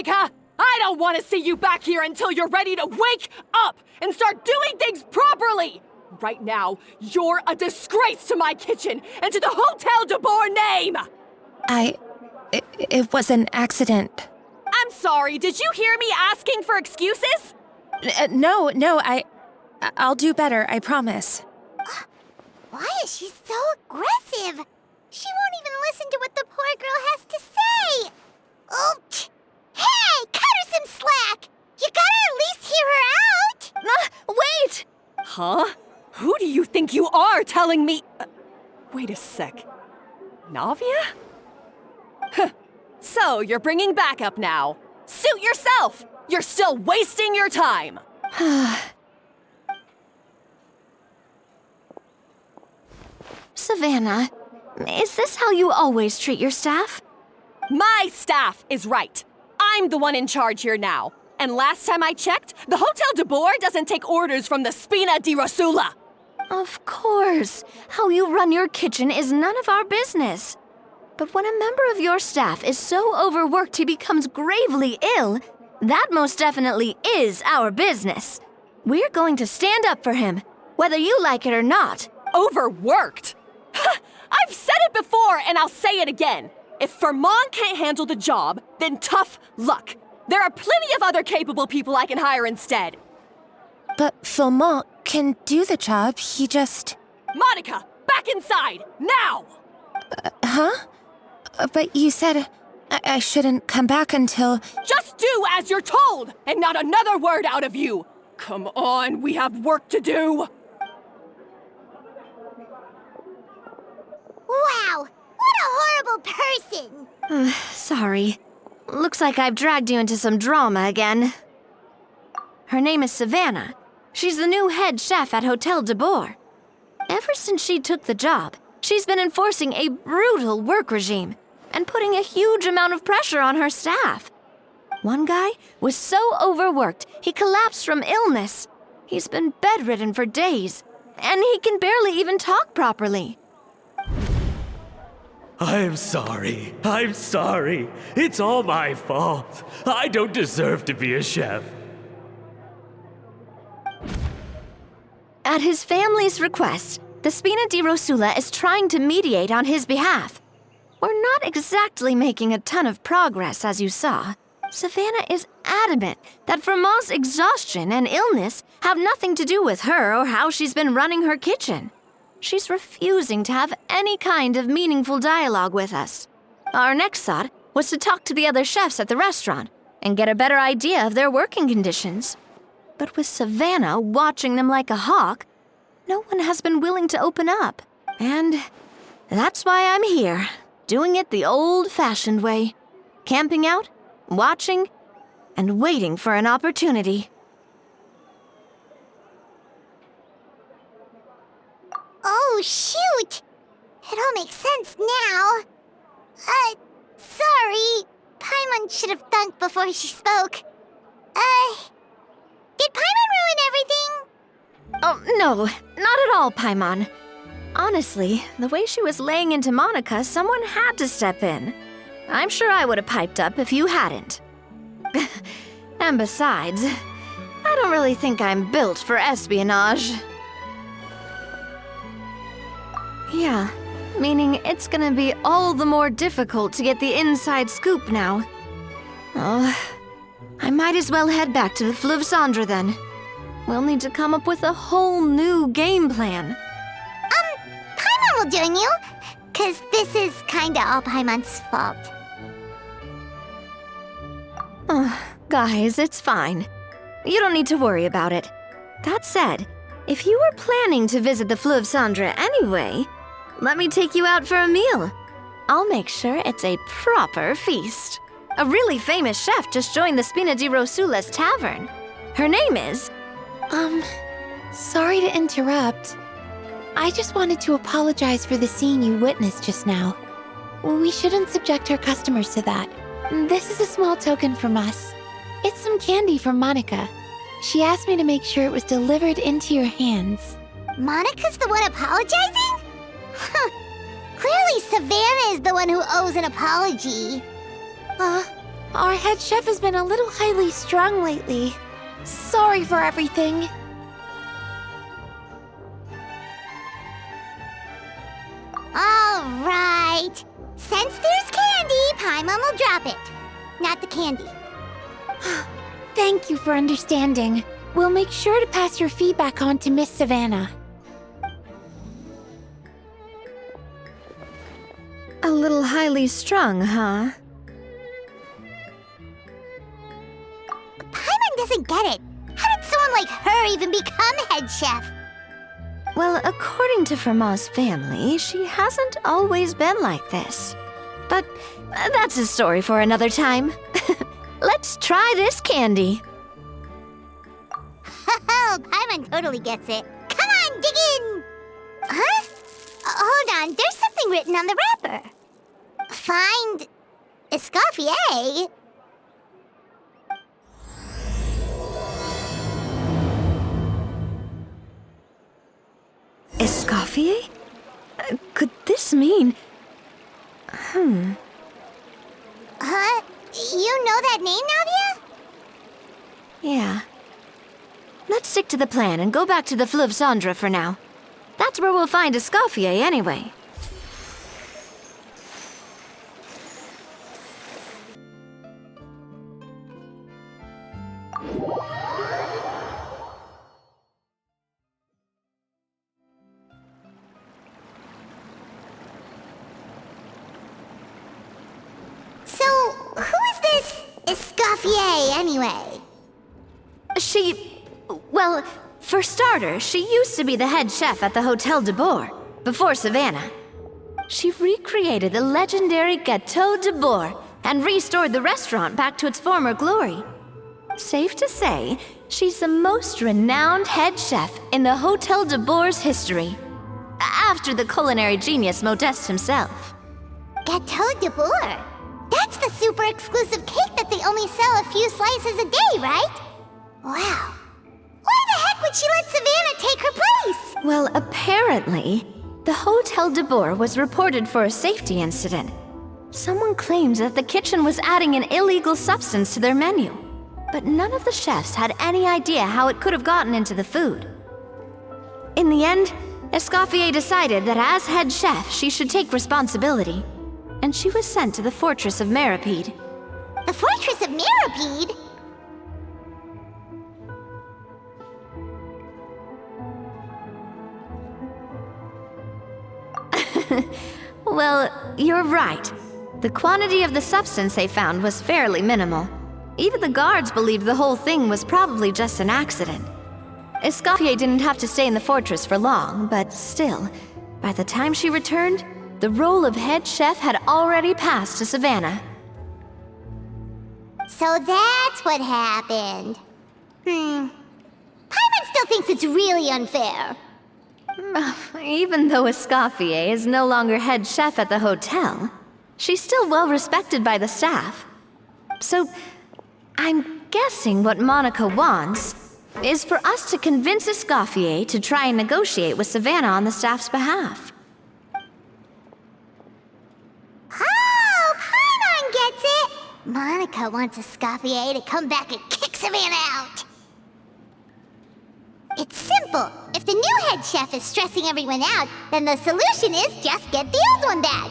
Monica! I don't want to see you back here until you're ready to wake up and start doing things properly! Right now, you're a disgrace to my kitchen and to the Hotel de Boer name! It was an accident. I'm sorry, did you hear me asking for excuses? No, I'll do better, I promise. Why is she so aggressive? She won't even listen to what the poor girl has to say. Oh, hey, cut her some slack. You gotta at least hear her out. Wait! Huh? Who do you think you are telling me? Wait a sec. Navia? So, you're bringing backup now. Suit yourself! You're still wasting your time! Savanna, is this how you always treat your staff? My staff is right. I'm the one in charge here now. And last time I checked, the Hotel de Boer doesn't take orders from the Spina di Rosula. Of course. How you run your kitchen is none of our business. But when a member of your staff is so overworked he becomes gravely ill, that most definitely is our business. We're going to stand up for him, whether you like it or not. Overworked? I've said it before and I'll say it again. If Paimon can't handle the job, then tough luck. There are plenty of other capable people I can hire instead. But Paimon can do the job, he just... Monica, back inside, now! Huh? But you said I shouldn't come back until... Just do as you're told, and not another word out of you! Come on, we have work to do! Wow, what a horrible person! Sorry. Looks like I've dragged you into some drama again. Her name is Savanna. She's the new head chef at Hotel de Boer. Ever since she took the job, she's been enforcing a brutal work regime and putting a huge amount of pressure on her staff. One guy was so overworked, he collapsed from illness. He's been bedridden for days, and he can barely even talk properly. I'm sorry. It's all my fault. I don't deserve to be a chef. At his family's request, the Spina di Rosula is trying to mediate on his behalf. We're not exactly making a ton of progress, as you saw. Savanna is adamant that Vermont's exhaustion and illness have nothing to do with her or how she's been running her kitchen. She's refusing to have any kind of meaningful dialogue with us. Our next thought was to talk to the other chefs at the restaurant and get a better idea of their working conditions. But with Savanna watching them like a hawk, no one has been willing to open up. And that's why I'm here, doing it the old-fashioned way. Camping out, watching, and waiting for an opportunity. Oh, shoot! It all makes sense now. Sorry. Paimon should have thunked before she spoke. Did Paimon ruin everything? Oh, no, not at all, Paimon. Honestly, the way she was laying into Monica, someone had to step in. I'm sure I would have piped up if you hadn't. And besides, I don't really think I'm built for espionage. Yeah, meaning it's gonna be all the more difficult to get the inside scoop now. Oh, I might as well head back to the Fleuve Cendre then. We'll need to come up with a whole new game plan. Paimon will join you, 'cause this is kinda all Paimon's fault. Guys, it's fine. You don't need to worry about it. That said, if you were planning to visit the Fleuve Cendre anyway, let me take you out for a meal. I'll make sure it's a proper feast. A really famous chef just joined the Spina di Rosula's tavern. Her name is... Sorry to interrupt. I just wanted to apologize for the scene you witnessed just now. We shouldn't subject our customers to that. This is a small token from us. It's some candy from Monica. She asked me to make sure it was delivered into your hands. Monica's the one apologizing? Clearly Savanna is the one who owes an apology. Our head chef has been a little highly strung lately. Sorry for everything. All right. Since there's candy, Paimon will drop it. Not the candy. Thank you for understanding. We'll make sure to pass your feedback on to Miss Savanna. A little highly strung, huh? Paimon doesn't get it. How did someone like her even become head chef? Well, according to Fermat's family, she hasn't always been like this. But that's a story for another time. Let's try this candy. Oh, Paimon totally gets it. Come on, dig in! Huh? Hold on, there's something written on the wrapper. Find Escoffier. Escoffier? Could this mean... Huh? You know that name, Navia? Yeah. Let's stick to the plan and go back to the Fleuve Cendre for now. That's where we'll find Escoffier anyway. So, who is this Escoffier, anyway? Well, for starters, she used to be the head chef at the Hotel de Boer, before Savanna. She recreated the legendary Gâteau de Boer and restored the restaurant back to its former glory. Safe to say, she's the most renowned head chef in the Hotel de Boer's history, after the culinary genius Modeste himself. Gâteau de Boer? That's the super exclusive cake that they only sell a few slices a day, right? Wow. Why the heck would she let Savanna take her place? Well, apparently, the Hotel de Boer was reported for a safety incident. Someone claimed that the kitchen was adding an illegal substance to their menu, but none of the chefs had any idea how it could have gotten into the food. In the end, Escoffier decided that as head chef, she should take responsibility, and she was sent to the Fortress of Meripede. The Fortress of Meripede? Well, you're right. The quantity of the substance they found was fairly minimal. Even the guards believed the whole thing was probably just an accident. Escoffier didn't have to stay in the fortress for long, but still, by the time she returned, the role of head chef had already passed to Savanna. So that's what happened. Paimon still thinks it's really unfair. Even though Escoffier is no longer head chef at the hotel, she's still well respected by the staff. So, I'm guessing what Monica wants is for us to convince Escoffier to try and negotiate with Savanna on the staff's behalf. Oh, Paimon gets it! Monica wants Escoffier to come back and kick Savanna out. It's simple. If the new head chef is stressing everyone out, then the solution is just get the old one back.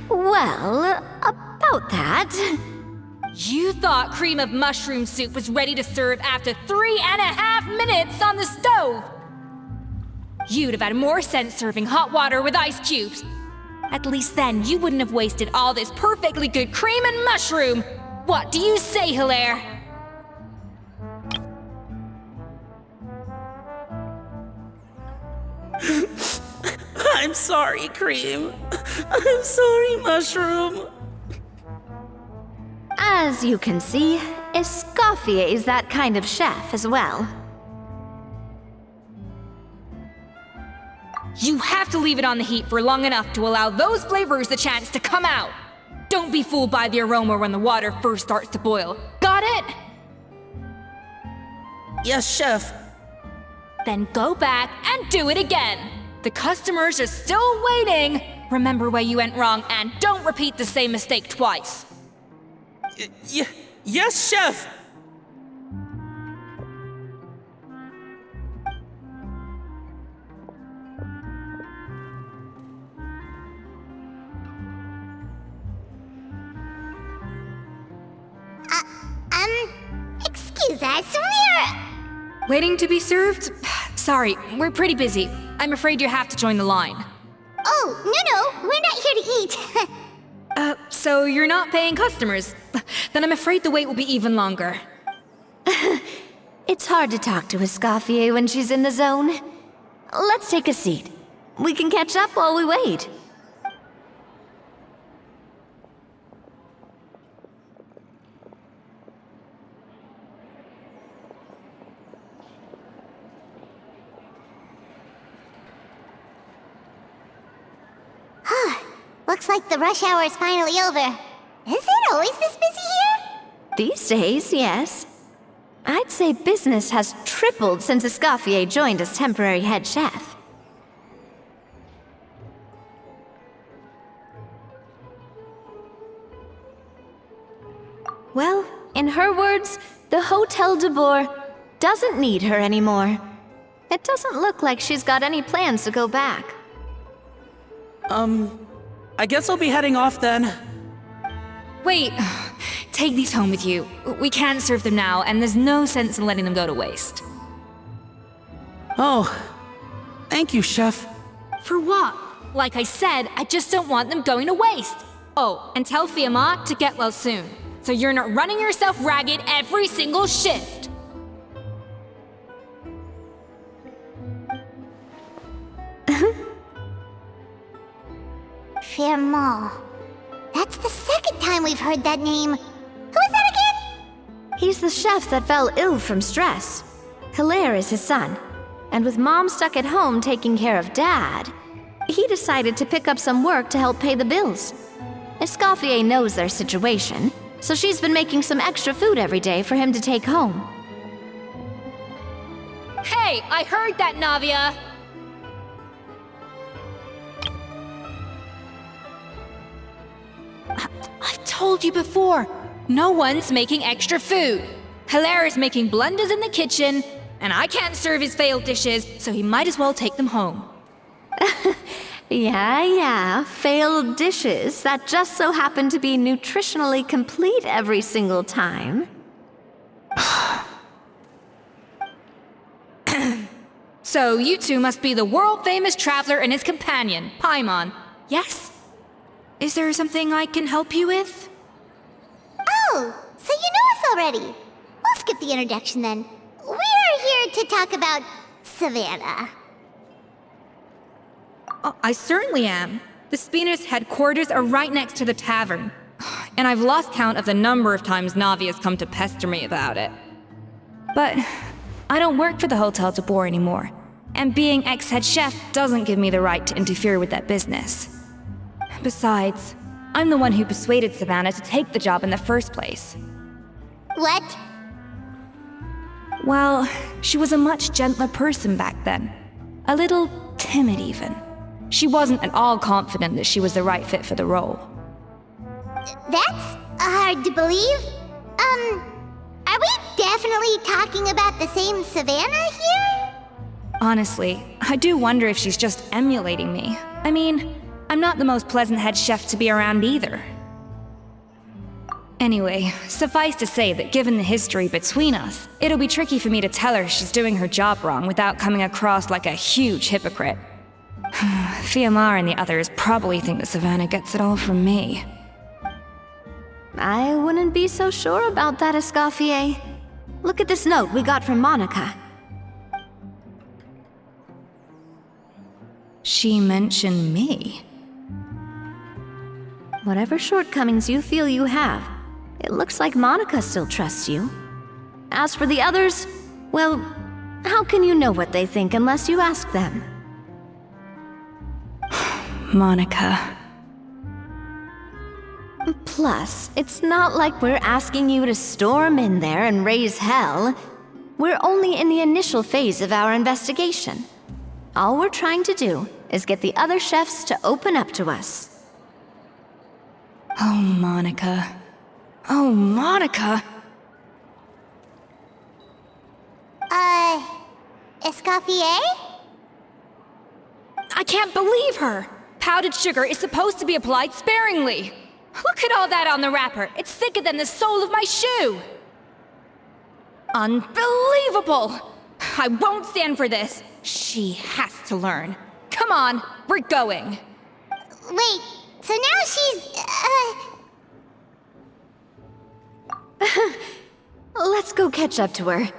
Well, about that... You thought cream of mushroom soup was ready to serve after 3.5 minutes on the stove! You'd have had more sense serving hot water with ice cubes. At least then you wouldn't have wasted all this perfectly good cream and mushroom! What do you say, Hilaire? I'm sorry, Cream. I'm sorry, Mushroom. As you can see, Escoffier is that kind of chef as well. You have to leave it on the heat for long enough to allow those flavors the chance to come out. Don't be fooled by the aroma when the water first starts to boil. Got it? Yes, Chef. Then go back and do it again. The customers are still waiting Remember where you went wrong and don't repeat the same mistake twice. Yes, Chef! Excuse us, Waiting to be served? Sorry, we're pretty busy. I'm afraid you have to join the line. Oh, no, we're not here to eat. So you're not paying customers? Then I'm afraid the wait will be even longer. It's hard to talk to Escoffier when she's in the zone. Let's take a seat. We can catch up while we wait. Looks like the rush hour is finally over. Is it always this busy here? These days, yes. I'd say business has tripled since Escoffier joined as temporary head chef. Well, in her words, the Hotel de Boer doesn't need her anymore. It doesn't look like she's got any plans to go back. I guess I'll be heading off then. Wait, take these home with you. We can't serve them now, and there's no sense in letting them go to waste. Oh, thank you, Chef. For what? Like I said, I just don't want them going to waste. Oh, and tell Fiamma to get well soon, so you're not running yourself ragged every single shift. Fiamma. That's the second time we've heard that name. Who is that again? He's the chef that fell ill from stress. Hilaire is his son. And with Mom stuck at home taking care of Dad, he decided to pick up some work to help pay the bills. Escoffier knows their situation, so she's been making some extra food every day for him to take home. Hey, I heard that, Navia! I've told you before, no one's making extra food. Hilaire is making blunders in the kitchen, and I can't serve his failed dishes, so he might as well take them home. Yeah, failed dishes that just so happen to be nutritionally complete every single time. So you two must be the world-famous traveler and his companion, Paimon. Yes? Is there something I can help you with? Oh, so you know us already. We'll skip the introduction then. We're here to talk about Savanna. I certainly am. The Spina's headquarters are right next to the tavern. And I've lost count of the number of times Navia's come to pester me about it. But I don't work for the Hotel de Boer anymore. And being ex-head chef doesn't give me the right to interfere with that business. Besides, I'm the one who persuaded Savanna to take the job in the first place. What? Well, she was a much gentler person back then. A little timid even. She wasn't at all confident that she was the right fit for the role. That's hard to believe. Are we definitely talking about the same Savanna here? Honestly, I do wonder if she's just emulating me. I mean, I'm not the most pleasant head chef to be around either. Anyway, suffice to say that given the history between us, it'll be tricky for me to tell her she's doing her job wrong without coming across like a huge hypocrite. Fiamma and the others probably think that Savanna gets it all from me. I wouldn't be so sure about that, Escoffier. Look at this note we got from Monica. She mentioned me. Whatever shortcomings you feel you have, it looks like Monica still trusts you. As for the others, well, how can you know what they think unless you ask them? Monica. Plus, it's not like we're asking you to storm in there and raise hell. We're only in the initial phase of our investigation. All we're trying to do is get the other chefs to open up to us. Oh, Monica. Oh, Monica! Escoffier? I can't believe her! Powdered sugar is supposed to be applied sparingly. Look at all that on the wrapper. It's thicker than the sole of my shoe. Unbelievable! I won't stand for this. She has to learn. Come on, we're going. Wait, so now she's, Let's go catch up to her.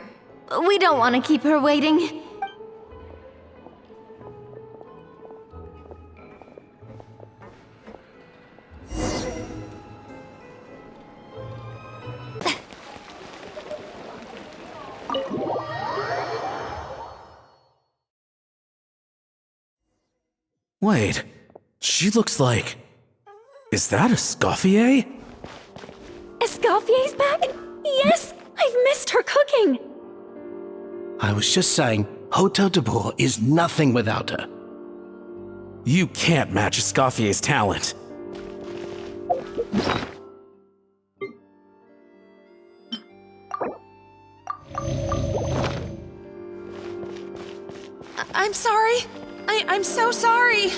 We don't want to keep her waiting. Wait, she looks like... Is that Escoffier? Escoffier's back? Yes! I've missed her cooking! I was just saying, Hotel de Bourg is nothing without her. You can't match Escoffier's talent. I'm sorry. I'm so sorry.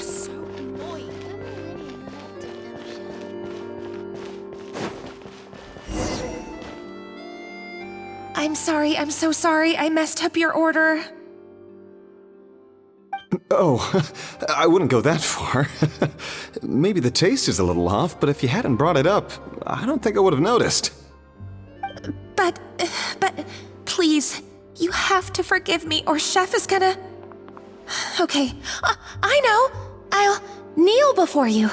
I'm so sorry. I messed up your order. Oh, I wouldn't go that far. Maybe the taste is a little off, but if you hadn't brought it up, I don't think I would have noticed. But, please, you have to forgive me or Chef is gonna... Okay, I know. I'll kneel before you.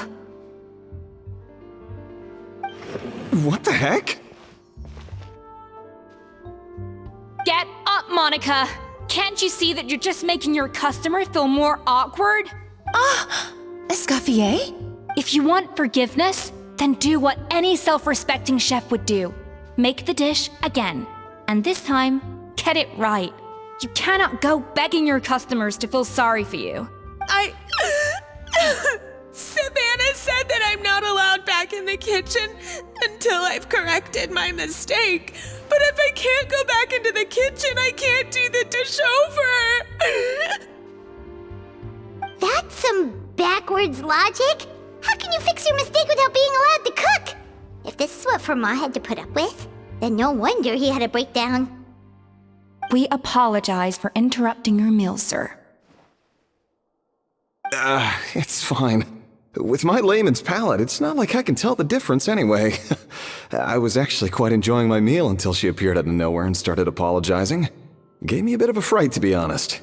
What the heck? Get up, Monica! Can't you see that you're just making your customer feel more awkward? Escoffier? If you want forgiveness, then do what any self-respecting chef would do. Make the dish again. And this time, get it right. You cannot go begging your customers to feel sorry for you. Savanna said that I'm not allowed back in the kitchen until I've corrected my mistake. But if I can't go back into the kitchen, I can't do the dish over. That's some backwards logic. How can you fix your mistake without being allowed to cook? If this is what Fermat had to put up with, then no wonder he had a breakdown. We apologize for interrupting your meal, sir. It's fine. With my layman's palate, it's not like I can tell the difference anyway. I was actually quite enjoying my meal until she appeared out of nowhere and started apologizing. Gave me a bit of a fright, to be honest.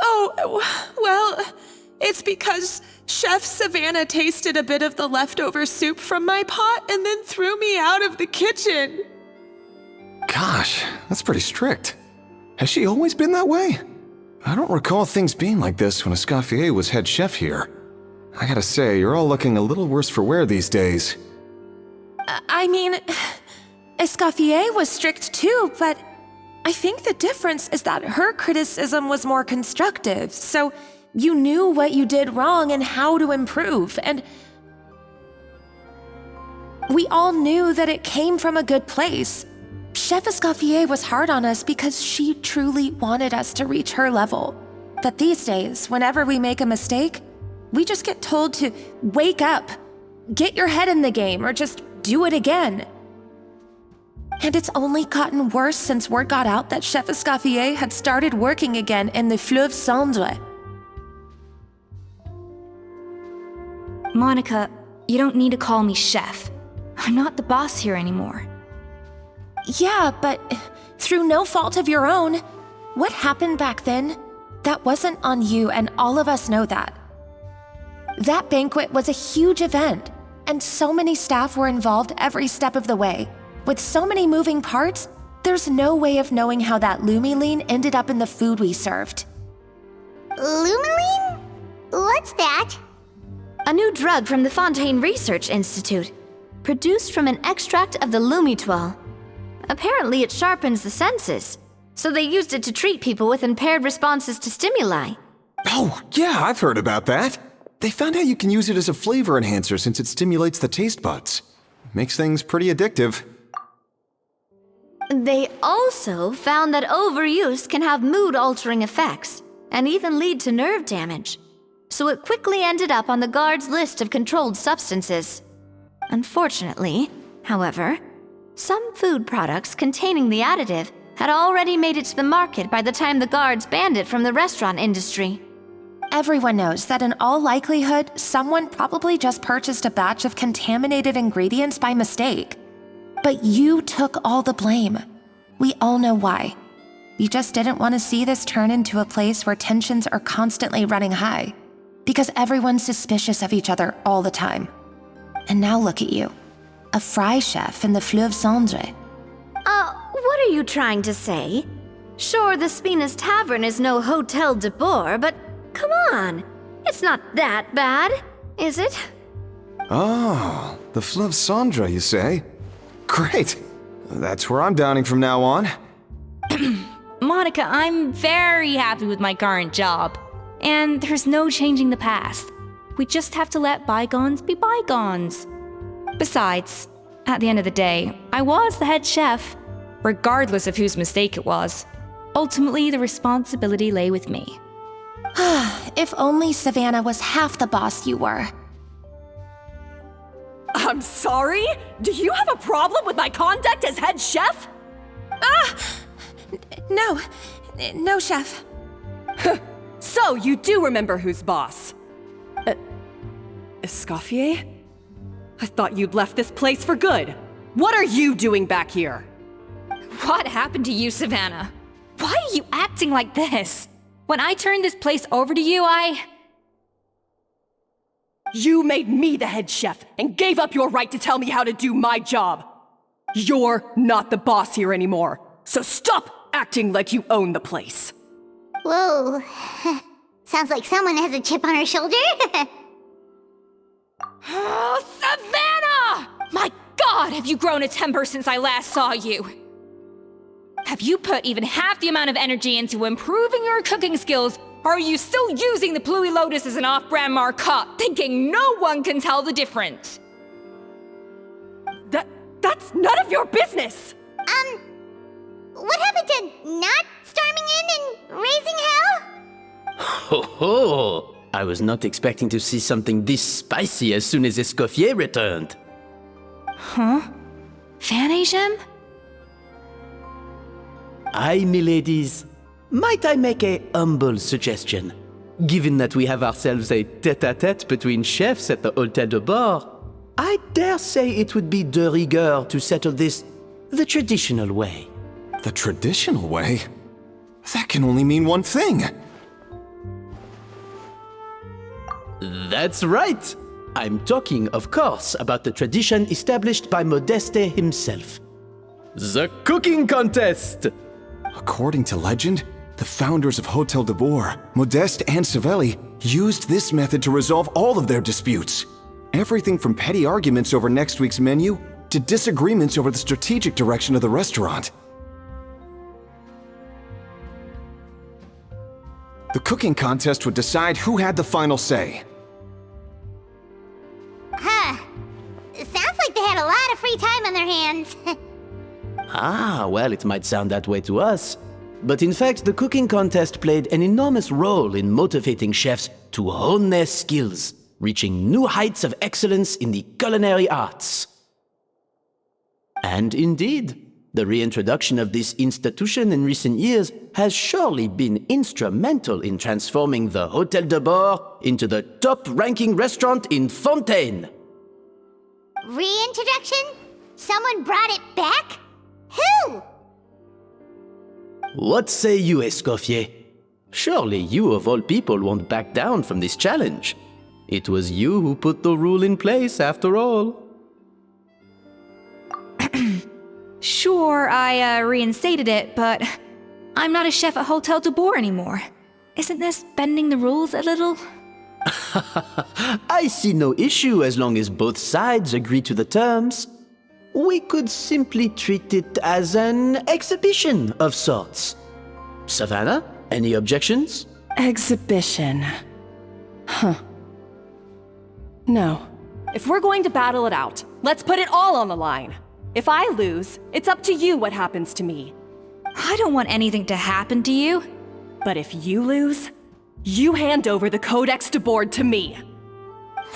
Oh, well, it's because Chef Savanna tasted a bit of the leftover soup from my pot and then threw me out of the kitchen. Gosh, that's pretty strict. Has she always been that way? I don't recall things being like this when Escoffier was head chef here. I gotta say, you're all looking a little worse for wear these days. I mean, Escoffier was strict too, but I think the difference is that her criticism was more constructive, so you knew what you did wrong and how to improve, and we all knew that it came from a good place. Chef Escoffier was hard on us because she truly wanted us to reach her level. But these days, whenever we make a mistake, we just get told to wake up, get your head in the game, or just do it again. And it's only gotten worse since word got out that Chef Escoffier had started working again in the Fleuve Cendre. Monica, you don't need to call me chef. I'm not the boss here anymore. Yeah, but through no fault of your own. What happened back then, that wasn't on you, and all of us know that. That banquet was a huge event, and so many staff were involved every step of the way. With so many moving parts, there's no way of knowing how that lumiline ended up in the food we served. Lumiline? What's that? A new drug from the Fontaine Research Institute, produced from an extract of the lumitoile. Apparently it sharpens the senses, so they used it to treat people with impaired responses to stimuli, Oh, yeah, I've heard about that. They found out you can use it as a flavor enhancer since it stimulates the taste buds. Makes things pretty addictive. They also found that overuse can have mood-altering effects and even lead to nerve damage. So it quickly ended up on the guard's list of controlled substances. Unfortunately, however, some food products containing the additive had already made it to the market by the time the guards banned it from the restaurant industry. Everyone knows that in all likelihood, someone probably just purchased a batch of contaminated ingredients by mistake. But you took all the blame. We all know why. You just didn't want to see this turn into a place where tensions are constantly running high, because everyone's suspicious of each other all the time. And now look at you, a fry chef in the Fleuve Cendre. What are you trying to say? Sure, the Spina's Tavern is no Hotel de Boer, but come on, it's not that bad, is it? Oh, the Fleuve Cendre, you say? Great. That's where I'm dining from now on. Monica, I'm very happy with my current job. And there's no changing the past. We just have to let bygones be bygones. Besides, at the end of the day, I was the head chef, regardless of whose mistake it was. Ultimately, the responsibility lay with me. If only Savanna was half the boss you were. I'm sorry? Do you have a problem with my conduct as head chef? No, chef. So, you do remember who's boss? Escoffier? I thought you'd left this place for good. What are you doing back here? What happened to you, Savanna? Why are you acting like this? When I turned this place over to you, You made me the head chef and gave up your right to tell me how to do my job. You're not the boss here anymore, so stop acting like you own the place. Whoa. Sounds like someone has a chip on her shoulder. Oh, Savanna! My God, have you grown a temper since I last saw you? Have you put even half the amount of energy into improving your cooking skills, or are you still using the Pluie Lotus as an off-brand marcotte, thinking no one can tell the difference? That's none of your business! What happened to not storming in and raising hell? Ho ho! I was not expecting to see something this spicy as soon as Escoffier returned. Huh? Fanagem? Aye, miladies. Might I make a humble suggestion? Given that we have ourselves a tête-à-tête between chefs at the Hôtel de Bord, I dare say it would be de rigueur to settle this the traditional way. The traditional way? That can only mean one thing. That's right! I'm talking, of course, about the tradition established by Modeste himself. The cooking contest! According to legend, the founders of Hôtel de Boer, Modeste and Savelli, used this method to resolve all of their disputes. Everything from petty arguments over next week's menu to disagreements over the strategic direction of the restaurant. The cooking contest would decide who had the final say. It sounds like they had a lot of free time on their hands. Ah, well, it might sound that way to us. But in fact, the cooking contest played an enormous role in motivating chefs to hone their skills, reaching new heights of excellence in the culinary arts. And indeed, the reintroduction of this institution in recent years has surely been instrumental in transforming the Hôtel de Bord into the top-ranking restaurant in Fontaine. Reintroduction? Someone brought it back? Who? What say you, Escoffier? Surely you of all people won't back down from this challenge. It was you who put the rule in place, after all. Sure, I reinstated it, but I'm not a chef at Hôtel de Boer anymore. Isn't this bending the rules a little? I see no issue as long as both sides agree to the terms. We could simply treat it as an exhibition of sorts. Savanna, any objections? Exhibition. Huh. No. If we're going to battle it out, let's put it all on the line. If I lose, it's up to you what happens to me. I don't want anything to happen to you. But if you lose, you hand over the Codex de Board to me.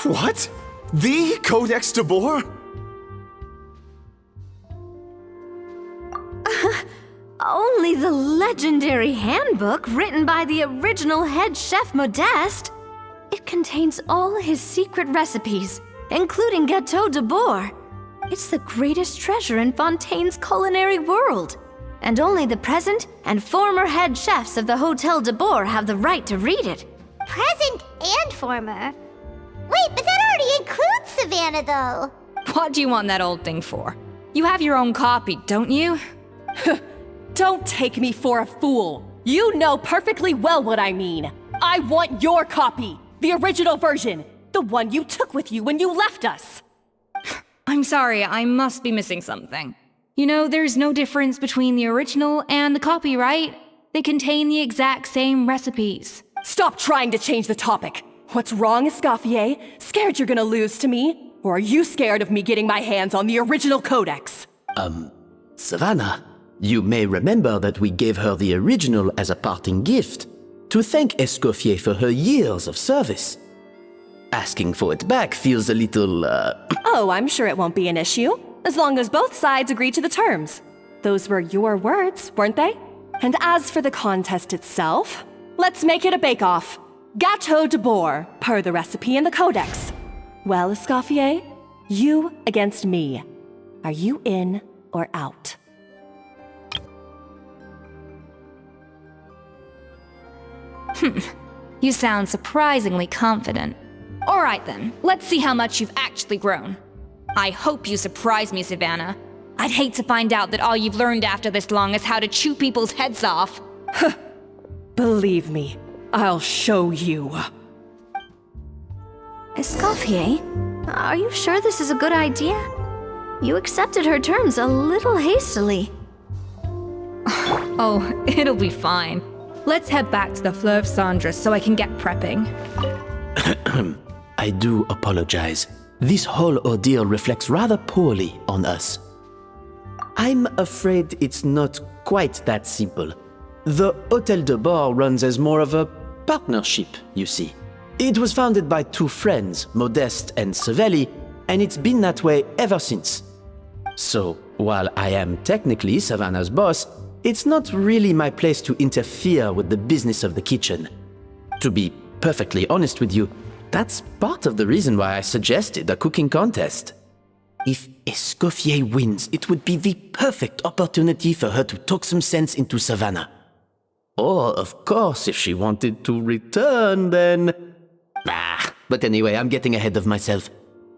What? The Codex de Boer? Only the legendary handbook written by the original head chef Modeste. It contains all his secret recipes, including Gâteau de Boer. It's the greatest treasure in Fontaine's culinary world. And only the present and former head chefs of the Hotel de Boer have the right to read it. Present and former. Wait, but that already includes Savanna, though. What do you want that old thing for? You have your own copy, don't you? Don't take me for a fool. You know perfectly well what I mean. I want your copy, the original version, the one you took with you when you left us. I'm sorry, I must be missing something. You know, there's no difference between the original and the copy, right? They contain the exact same recipes. Stop trying to change the topic. What's wrong, Escoffier? Scared you're gonna lose to me? Or are you scared of me getting my hands on the original codex? Savanna, you may remember that we gave her the original as a parting gift, to thank Escoffier for her years of service. Asking for it back feels a little, Oh, I'm sure it won't be an issue, as long as both sides agree to the terms. Those were your words, weren't they? And as for the contest itself, let's make it a bake-off. Gâteau de Boer, per the recipe in the codex. Well, Escoffier, you against me. Are you in or out? You sound surprisingly confident. All right then, let's see how much you've actually grown. I hope you surprise me, Savanna. I'd hate to find out that all you've learned after this long is how to chew people's heads off. Believe me, I'll show you. Escoffier, are you sure this is a good idea? You accepted her terms a little hastily. Oh, it'll be fine. Let's head back to the Fleuve Cendres so I can get prepping. I do apologize. This whole ordeal reflects rather poorly on us. I'm afraid it's not quite that simple. The Hotel de Boer runs as more of a partnership, you see. It was founded by two friends, Modeste and Savelli, and it's been that way ever since. So, while I am technically Savanna's boss, it's not really my place to interfere with the business of the kitchen. To be perfectly honest with you, that's part of the reason why I suggested a cooking contest. If Escoffier wins, it would be the perfect opportunity for her to talk some sense into Savanna. Or, of course, if she wanted to return, then... But anyway, I'm getting ahead of myself.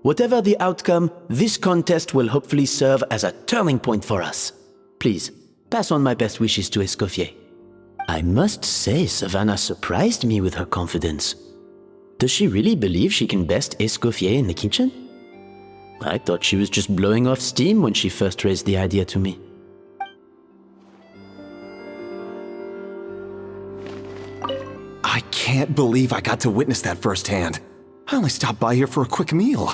Whatever the outcome, this contest will hopefully serve as a turning point for us. Please, pass on my best wishes to Escoffier. I must say, Savanna surprised me with her confidence. Does she really believe she can best Escoffier in the kitchen? I thought she was just blowing off steam when she first raised the idea to me. I can't believe I got to witness that firsthand. I only stopped by here for a quick meal.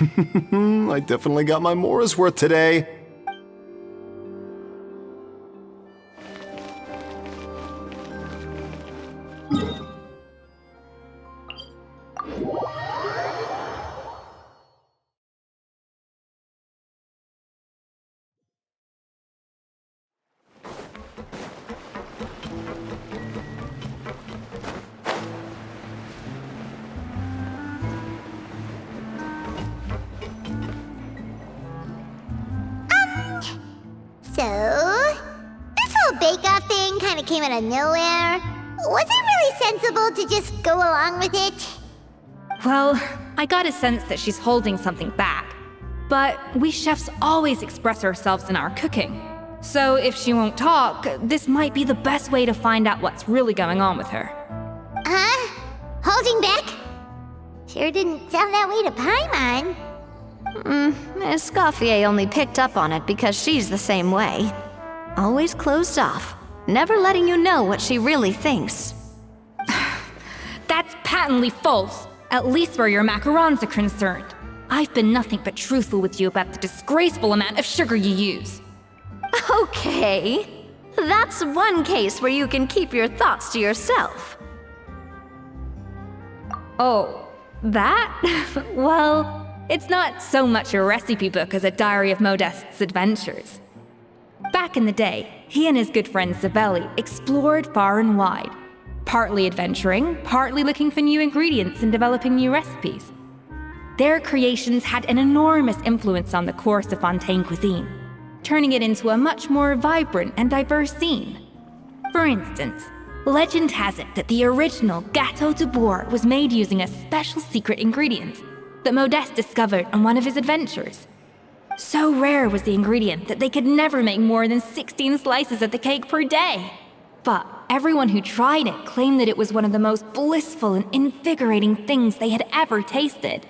I definitely got my Mora's worth today. So, this whole bake-off thing kind of came out of nowhere. Was it really sensible to just go along with it? Well, I got a sense that she's holding something back. But we chefs always express ourselves in our cooking. So if she won't talk, this might be the best way to find out what's really going on with her. Huh? Holding back? Sure didn't sound that way to Paimon. Escoffier only picked up on it because she's the same way. Always closed off, never letting you know what she really thinks. patently false, at least where your macarons are concerned. I've been nothing but truthful with you about the disgraceful amount of sugar you use. Okay. That's one case where you can keep your thoughts to yourself. Oh, that? Well, it's not so much a recipe book as a diary of Modeste's adventures. Back in the day, he and his good friend Savelli explored far and wide, partly adventuring, partly looking for new ingredients and developing new recipes. Their creations had an enormous influence on the course of Fontaine cuisine, turning it into a much more vibrant and diverse scene. For instance, legend has it that the original Gâteau de Bourg was made using a special secret ingredient that Modeste discovered on one of his adventures. So rare was the ingredient that they could never make more than 16 slices of the cake per day. But everyone who tried it claimed that it was one of the most blissful and invigorating things they had ever tasted.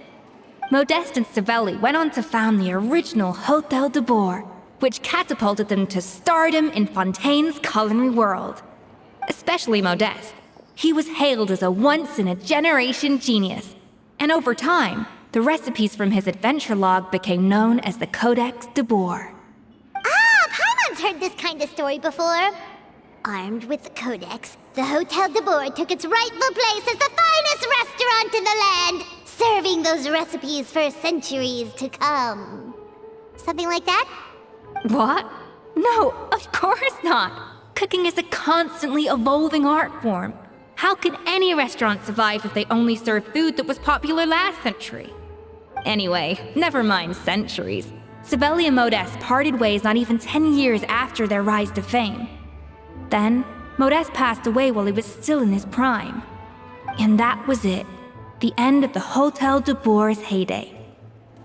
Modeste and Savelli went on to found the original Hôtel de Bourg, which catapulted them to stardom in Fontaine's culinary world. Especially Modeste. He was hailed as a once-in-a-generation genius, and over time, the recipes from his adventure log became known as the Codex de Bourg. Ah, Paimon's heard this kind of story before. Armed with the Codex, the Hôtel de Bourg took its rightful place as the finest restaurant in the land, serving those recipes for centuries to come. Something like that? What? No, of course not! Cooking is a constantly evolving art form. How could any restaurant survive if they only served food that was popular last century? Anyway, never mind centuries. Savelli and Modeste parted ways not even 10 years after their rise to fame. Then, Modeste passed away while he was still in his prime. And that was it. The end of the Hôtel de Bourg's heyday.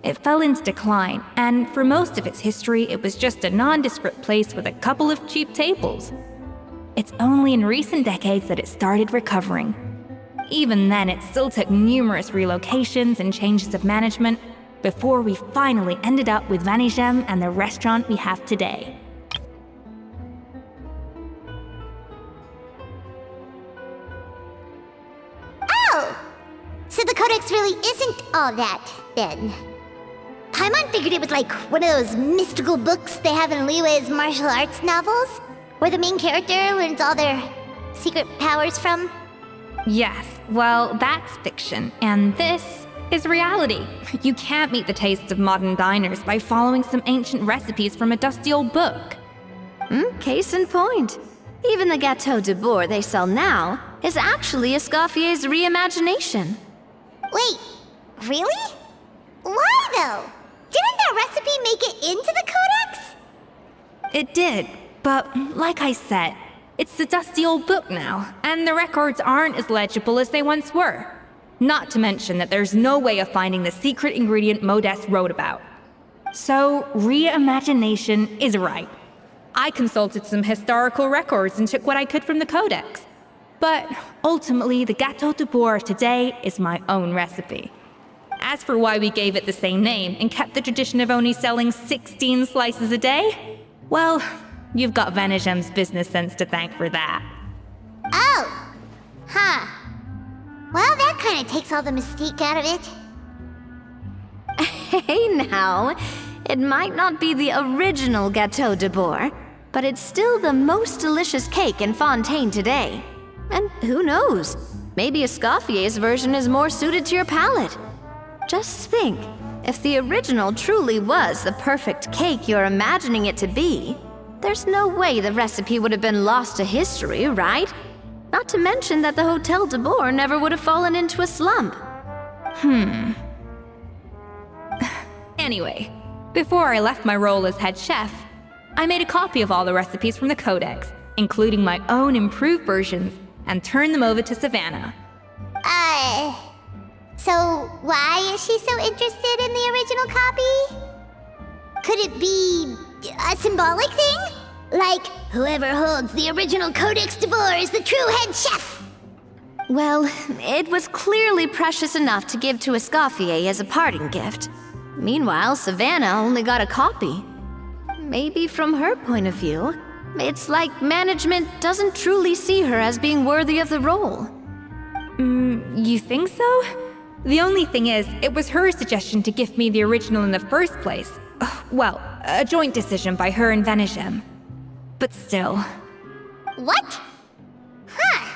It fell into decline, and for most of its history, it was just a nondescript place with a couple of cheap tables. It's only in recent decades that it started recovering. Even then, it still took numerous relocations and changes of management before we finally ended up with Vanigem and the restaurant we have today. Oh! So the Codex really isn't all that, then. Paimon figured it was like one of those mystical books they have in Liwei's martial arts novels, where the main character learns all their secret powers from. Yes, well, that's fiction, and this is reality. You can't meet the tastes of modern diners by following some ancient recipes from a dusty old book. Case in point. Even the Gâteau de Bourg they sell now is actually Escoffier's reimagination. Wait, really? Why though? Didn't that recipe make it into the Codex? It did, but like I said, it's the dusty old book now, and the records aren't as legible as they once were. Not to mention that there's no way of finding the secret ingredient Modeste wrote about. So, reimagination is right. I consulted some historical records and took what I could from the Codex. But ultimately, the Gâteau de Bourg today is my own recipe. As for why we gave it the same name and kept the tradition of only selling 16 slices a day, well, you've got Vanigem's business sense to thank for that. Oh! Huh. Well, that kind of takes all the mystique out of it. Hey now, it might not be the original Gâteau de Bourg, but it's still the most delicious cake in Fontaine today. And who knows, maybe Escoffier's version is more suited to your palate. Just think, if the original truly was the perfect cake you're imagining it to be, there's no way the recipe would have been lost to history, right? Not to mention that the Hôtel de Bourg never would have fallen into a slump. Anyway, before I left my role as head chef, I made a copy of all the recipes from the Codex, including my own improved versions, and turned them over to Savanna. So why is she so interested in the original copy? Could it be a symbolic thing? Like, whoever holds the original Codex de Bourg is the true head chef? Well, it was clearly precious enough to give to Escoffier as a parting gift. Meanwhile, Savanna only got a copy. Maybe from her point of view, it's like management doesn't truly see her as being worthy of the role. You think so? The only thing is, it was her suggestion to give me the original in the first place. Well, a joint decision by her and Venegem. But still. What? Huh.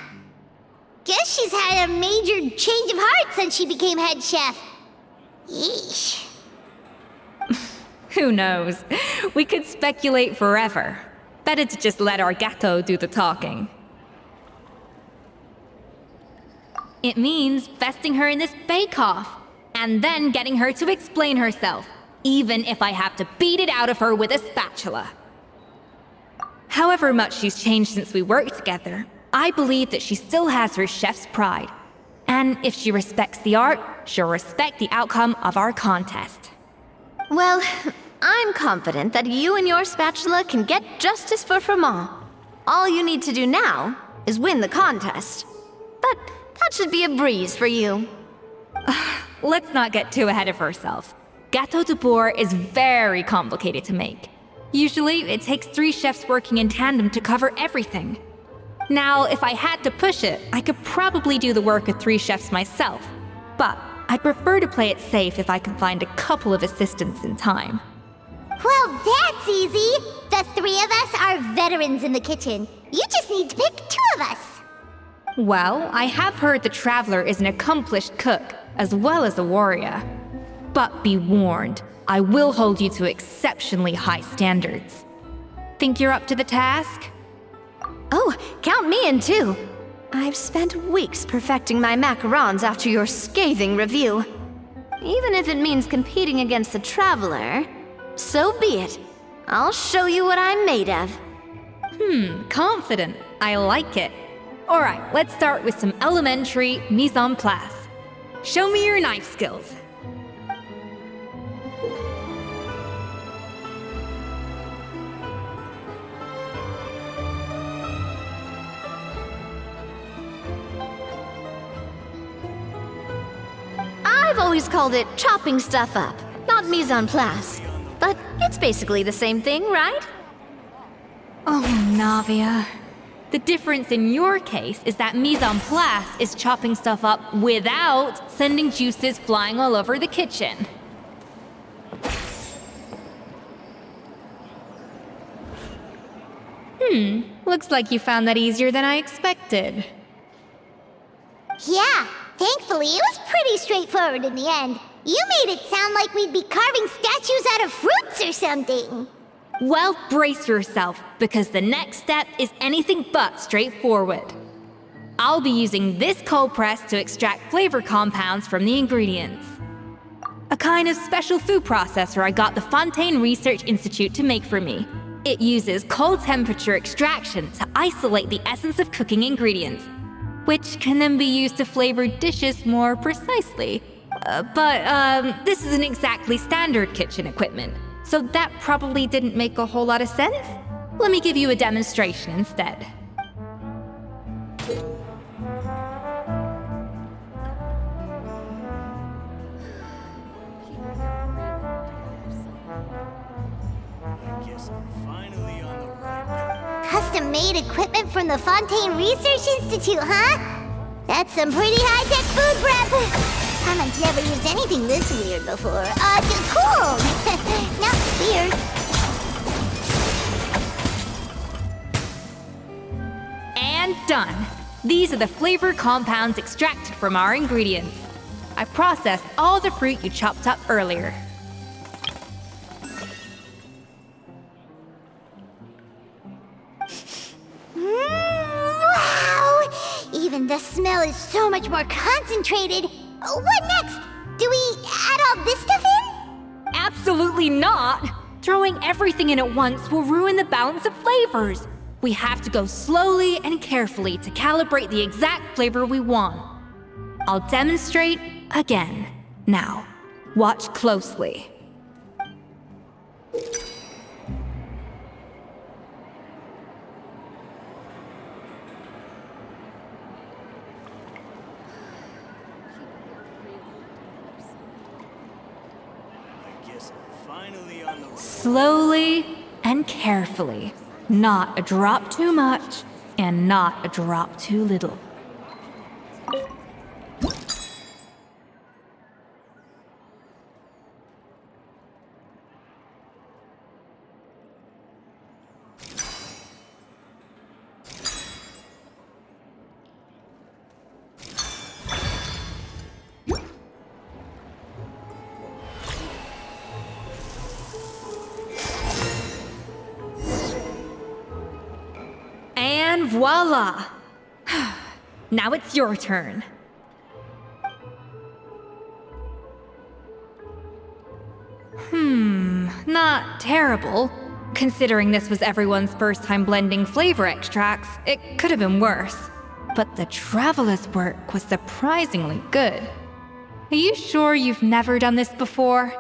Guess she's had a major change of heart since she became head chef. Yeesh. Who knows? We could speculate forever. Better to just let our gato do the talking. It means vesting her in this bake-off, and then getting her to explain herself, even if I have to beat it out of her with a spatula. However much she's changed since we worked together, I believe that she still has her chef's pride. And if she respects the art, she'll respect the outcome of our contest. Well, I'm confident that you and your spatula can get justice for Froment. All you need to do now is win the contest. But that should be a breeze for you. Let's not get too ahead of ourselves. Gâteau de bourg is very complicated to make. Usually, it takes 3 chefs working in tandem to cover everything. Now, if I had to push it, I could probably do the work of 3 chefs myself. But I'd prefer to play it safe if I can find a couple of assistants in time. Well, that's easy. The 3 of us are veterans in the kitchen. You just need to pick 2 of us. Well, I have heard the Traveler is an accomplished cook, as well as a warrior. But be warned, I will hold you to exceptionally high standards. Think you're up to the task? Oh, count me in too. I've spent weeks perfecting my macarons after your scathing review. Even if it means competing against the Traveler, so be it. I'll show you what I'm made of. Confident. I like it. Alright, let's start with some elementary mise en place. Show me your knife skills. I've always called it chopping stuff up, not mise en place. But it's basically the same thing, right? Oh, Navia. The difference in your case is that mise en place is chopping stuff up without sending juices flying all over the kitchen. Looks like you found that easier than I expected. Yeah, thankfully it was pretty straightforward in the end. You made it sound like we'd be carving statues out of fruits or something. Well, brace yourself, because the next step is anything but straightforward. I'll be using this cold press to extract flavor compounds from the ingredients. A kind of special food processor I got the Fontaine Research Institute to make for me. It uses cold temperature extraction to isolate the essence of cooking ingredients, which can then be used to flavor dishes more precisely. But this isn't exactly standard kitchen equipment, so that probably didn't make a whole lot of sense. Let me give you a demonstration instead. Custom-made equipment from the Fontaine Research Institute, huh? That's some pretty high-tech food prep. Paimon's never used anything this weird before. Cool! Not weird. And done. These are the flavor compounds extracted from our ingredients. I processed all the fruit you chopped up earlier. Wow! Even the smell is so much more concentrated. What next? Do we add all this stuff in? Absolutely not! Throwing everything in at once will ruin the balance of flavors. We have to go slowly and carefully to calibrate the exact flavor we want. I'll demonstrate again. Now, watch closely. Slowly and carefully. Not a drop too much, and not a drop too little. And voila! Now it's your turn. Not terrible. Considering this was everyone's first time blending flavor extracts, it could have been worse. But the traveler's work was surprisingly good. Are you sure you've never done this before?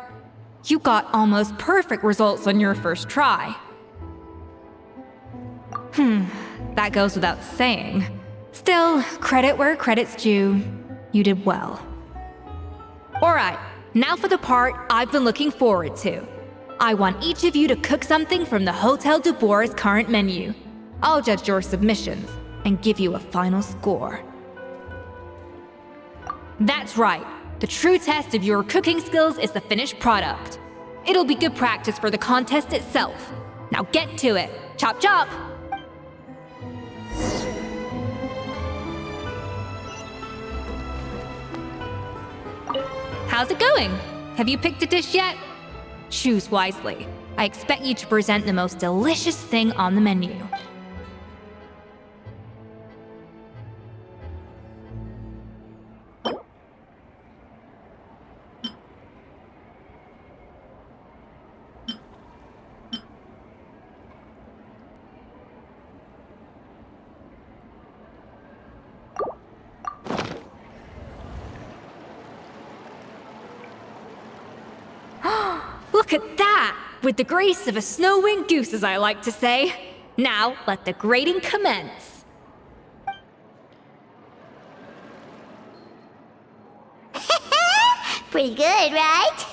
You got almost perfect results on your first try. That goes without saying. Still, credit where credit's due. You did well. Alright, now for the part I've been looking forward to. I want each of you to cook something from the Hotel de Boer's current menu. I'll judge your submissions and give you a final score. That's right. The true test of your cooking skills is the finished product. It'll be good practice for the contest itself. Now get to it. Chop chop! How's it going? Have you picked a dish yet? Choose wisely. I expect you to present the most delicious thing on the menu. Look at that! With the grace of a snow-winged goose, as I like to say. Now, let the grating commence. Pretty good, right?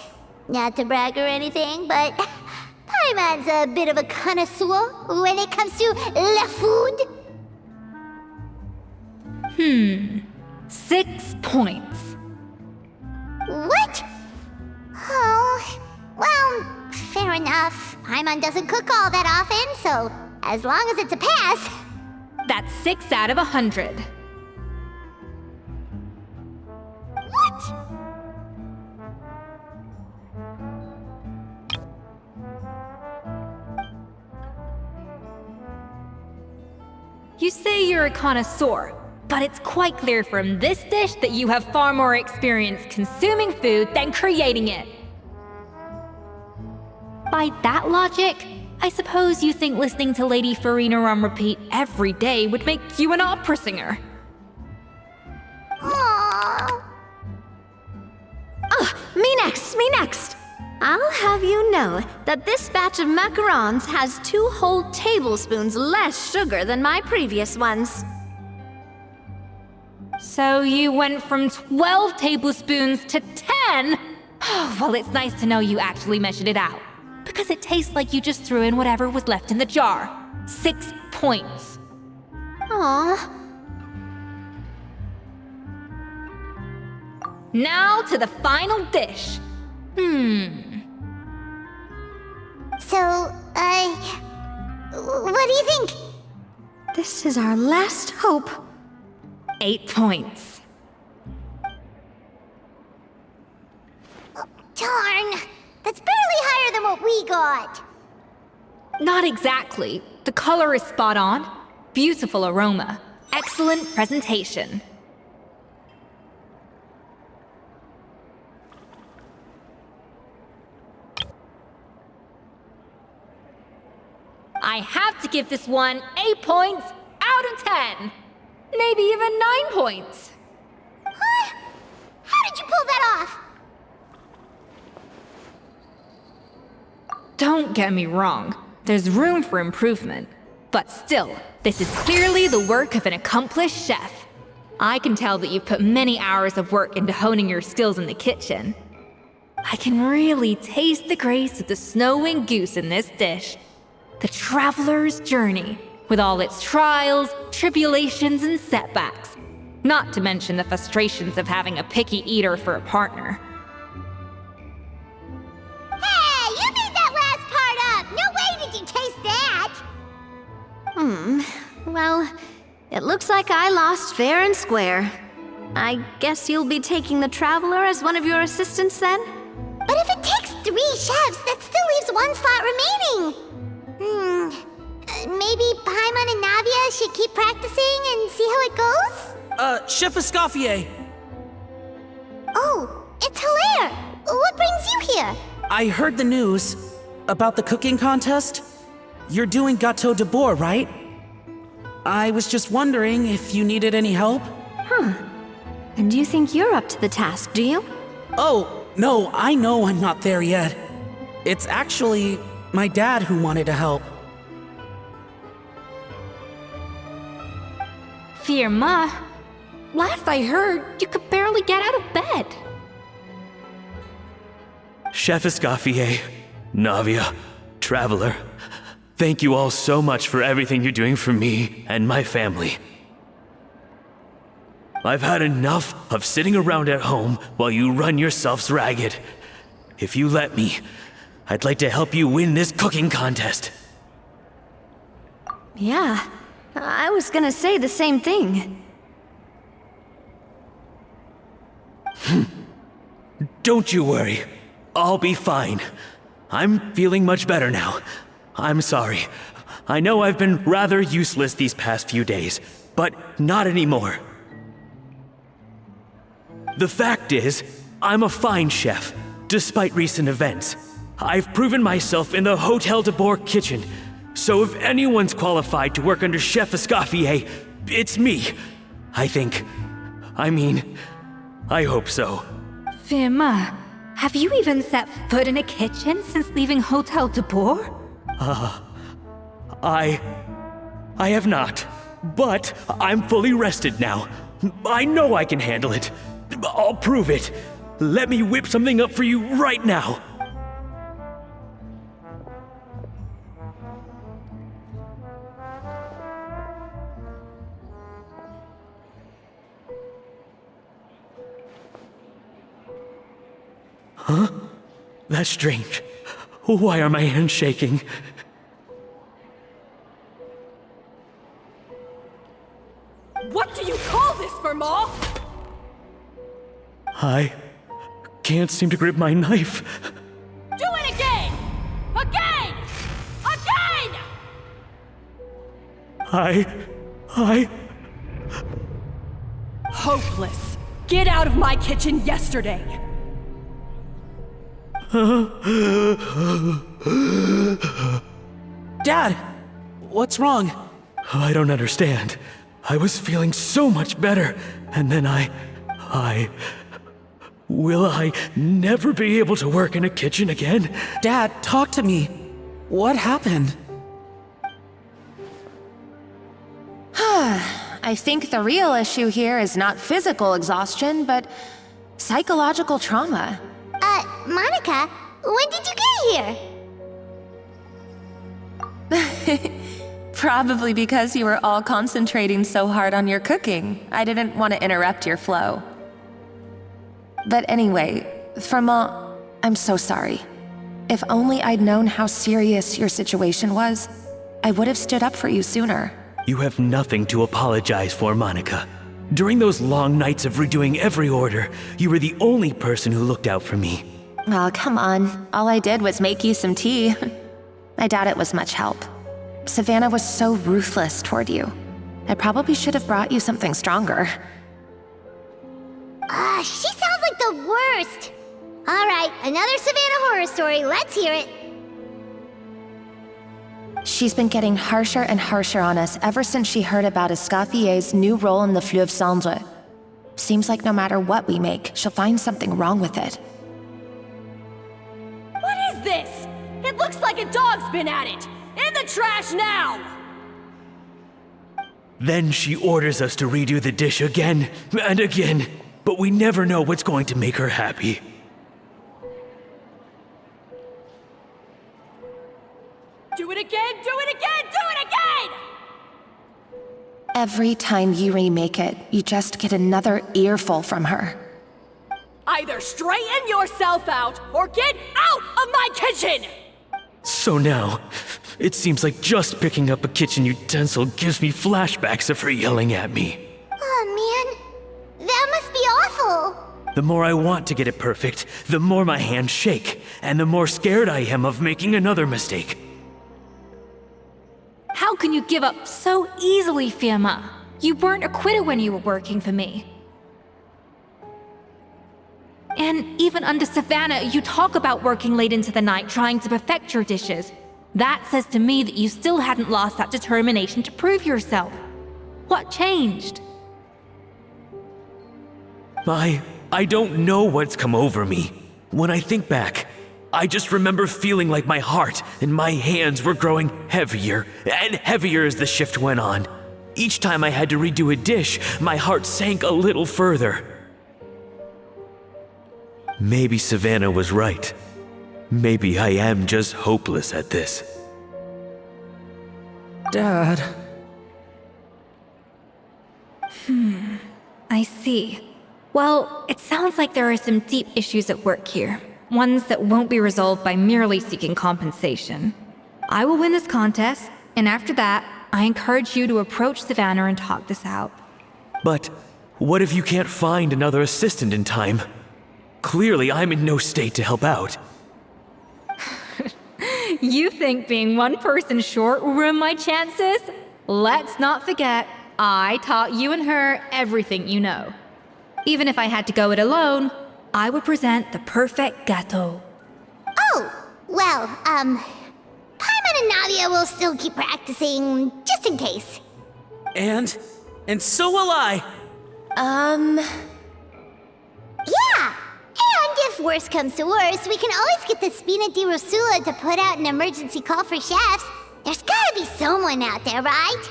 Not to brag or anything, but Paimon's a bit of a connoisseur when it comes to la food. 6 points. What? Oh, well, fair enough. Paimon doesn't cook all that often, so as long as it's a pass. That's 6 out of 100. What? You say you're a connoisseur, but it's quite clear from this dish that you have far more experience consuming food than creating it. By that logic, I suppose you think listening to Lady Farina on repeat every day would make you an opera singer. Aww. Me next, me next! I'll have you know that this batch of macarons has 2 whole tablespoons less sugar than my previous ones. So you went from 12 tablespoons to 10? Well, it's nice to know you actually measured it out. Because it tastes like you just threw in whatever was left in the jar. 6 points. Aww. Now to the final dish. So, what do you think? This is our last hope. 8 points. Darn, that's barely higher than what we got. Not exactly. The color is spot on. Beautiful aroma. Excellent presentation. I have to give this one 8 points out of 10. Maybe even 9 points. Huh? How did you pull that off? Don't get me wrong. There's room for improvement. But still, this is clearly the work of an accomplished chef. I can tell that you've put many hours of work into honing your skills in the kitchen. I can really taste the grace of the snow-winged goose in this dish. The traveler's journey, with all its trials, tribulations, and setbacks. Not to mention the frustrations of having a picky eater for a partner. Hey, you made that last part up! No way did you taste that! Well, it looks like I lost fair and square. I guess you'll be taking the traveler as one of your assistants then? But if it takes 3 chefs, that still leaves 1 slot remaining. maybe Paimon and Navia should keep practicing and see how it goes? Chef Escoffier. Oh, it's Hilaire. What brings you here? I heard the news about the cooking contest. You're doing Gâteau de Bois, right? I was just wondering if you needed any help. And you think you're up to the task, do you? Oh, no, I know I'm not there yet. It's actually my dad who wanted to help. Firma, last I heard, you could barely get out of bed. Chef Escoffier, Navia, Traveler, thank you all so much for everything you're doing for me and my family. I've had enough of sitting around at home while you run yourselves ragged. If you let me, I'd like to help you win this cooking contest. Yeah, I was gonna say the same thing. Don't you worry. I'll be fine. I'm feeling much better now. I'm sorry. I know I've been rather useless these past few days, but not anymore. The fact is, I'm a fine chef, despite recent events. I've proven myself in the Hotel de Bois kitchen, so if anyone's qualified to work under Chef Escoffier, it's me. I think. I hope so. Firma, have you even set foot in a kitchen since leaving Hotel de Bois? I have not, but I'm fully rested now. I know I can handle it. I'll prove it. Let me whip something up for you right now. Huh? That's strange. Why are my hands shaking? What do you call this, Verma? I can't seem to grip my knife. Do it again! Again! Again! I... Hopeless. Get out of my kitchen yesterday. Dad, what's wrong? I don't understand. I was feeling so much better, and then Will I never be able to work in a kitchen again? Dad, talk to me. What happened? I think the real issue here is not physical exhaustion, but psychological trauma. Monica, when did you get here? Probably because you were all concentrating so hard on your cooking. I didn't want to interrupt your flow. But anyway, Firma, I'm so sorry. If only I'd known how serious your situation was, I would have stood up for you sooner. You have nothing to apologize for, Monica. During those long nights of redoing every order, you were the only person who looked out for me. Oh, come on. All I did was make you some tea. I doubt it was much help. Savanna was so ruthless toward you. I probably should have brought you something stronger. She sounds like the worst. All right, another Savanna horror story. Let's hear it. She's been getting harsher and harsher on us ever since she heard about Escoffier's new role in the Fleuve Cendre. Seems like no matter what we make, she'll find something wrong with it. What is this? It looks like a dog's been at it! In the trash now! Then she orders us to redo the dish again and again, but we never know what's going to make her happy. Do it again, do it again, do it again! Every time you remake it, you just get another earful from her. Either straighten yourself out, or get out of my kitchen! So now, it seems like just picking up a kitchen utensil gives me flashbacks of her yelling at me. Oh man, that must be awful. The more I want to get it perfect, the more my hands shake, and the more scared I am of making another mistake. How can you give up so easily, Fiamma? You weren't a quitter when you were working for me. And even under Savanna, you talk about working late into the night trying to perfect your dishes. That says to me that you still hadn't lost that determination to prove yourself. What changed? I don't know what's come over me. When I think back, I just remember feeling like my heart and my hands were growing heavier and heavier as the shift went on. Each time I had to redo a dish, my heart sank a little further. Maybe Savanna was right. Maybe I am just hopeless at this. Dad. I see. Well, it sounds like there are some deep issues at work here. Ones that won't be resolved by merely seeking compensation. I will win this contest, and after that, I encourage you to approach Savanna and talk this out. But what if you can't find another assistant in time? Clearly, I'm in no state to help out. You think being one person short will ruin my chances? Let's not forget, I taught you and her everything you know. Even if I had to go it alone, I would present the perfect gâteau. Oh, well, Paimon and Navia will still keep practicing, just in case. And so will I. Yeah! And if worse comes to worse, we can always get the Spina di Rosula to put out an emergency call for chefs. There's gotta be someone out there, right?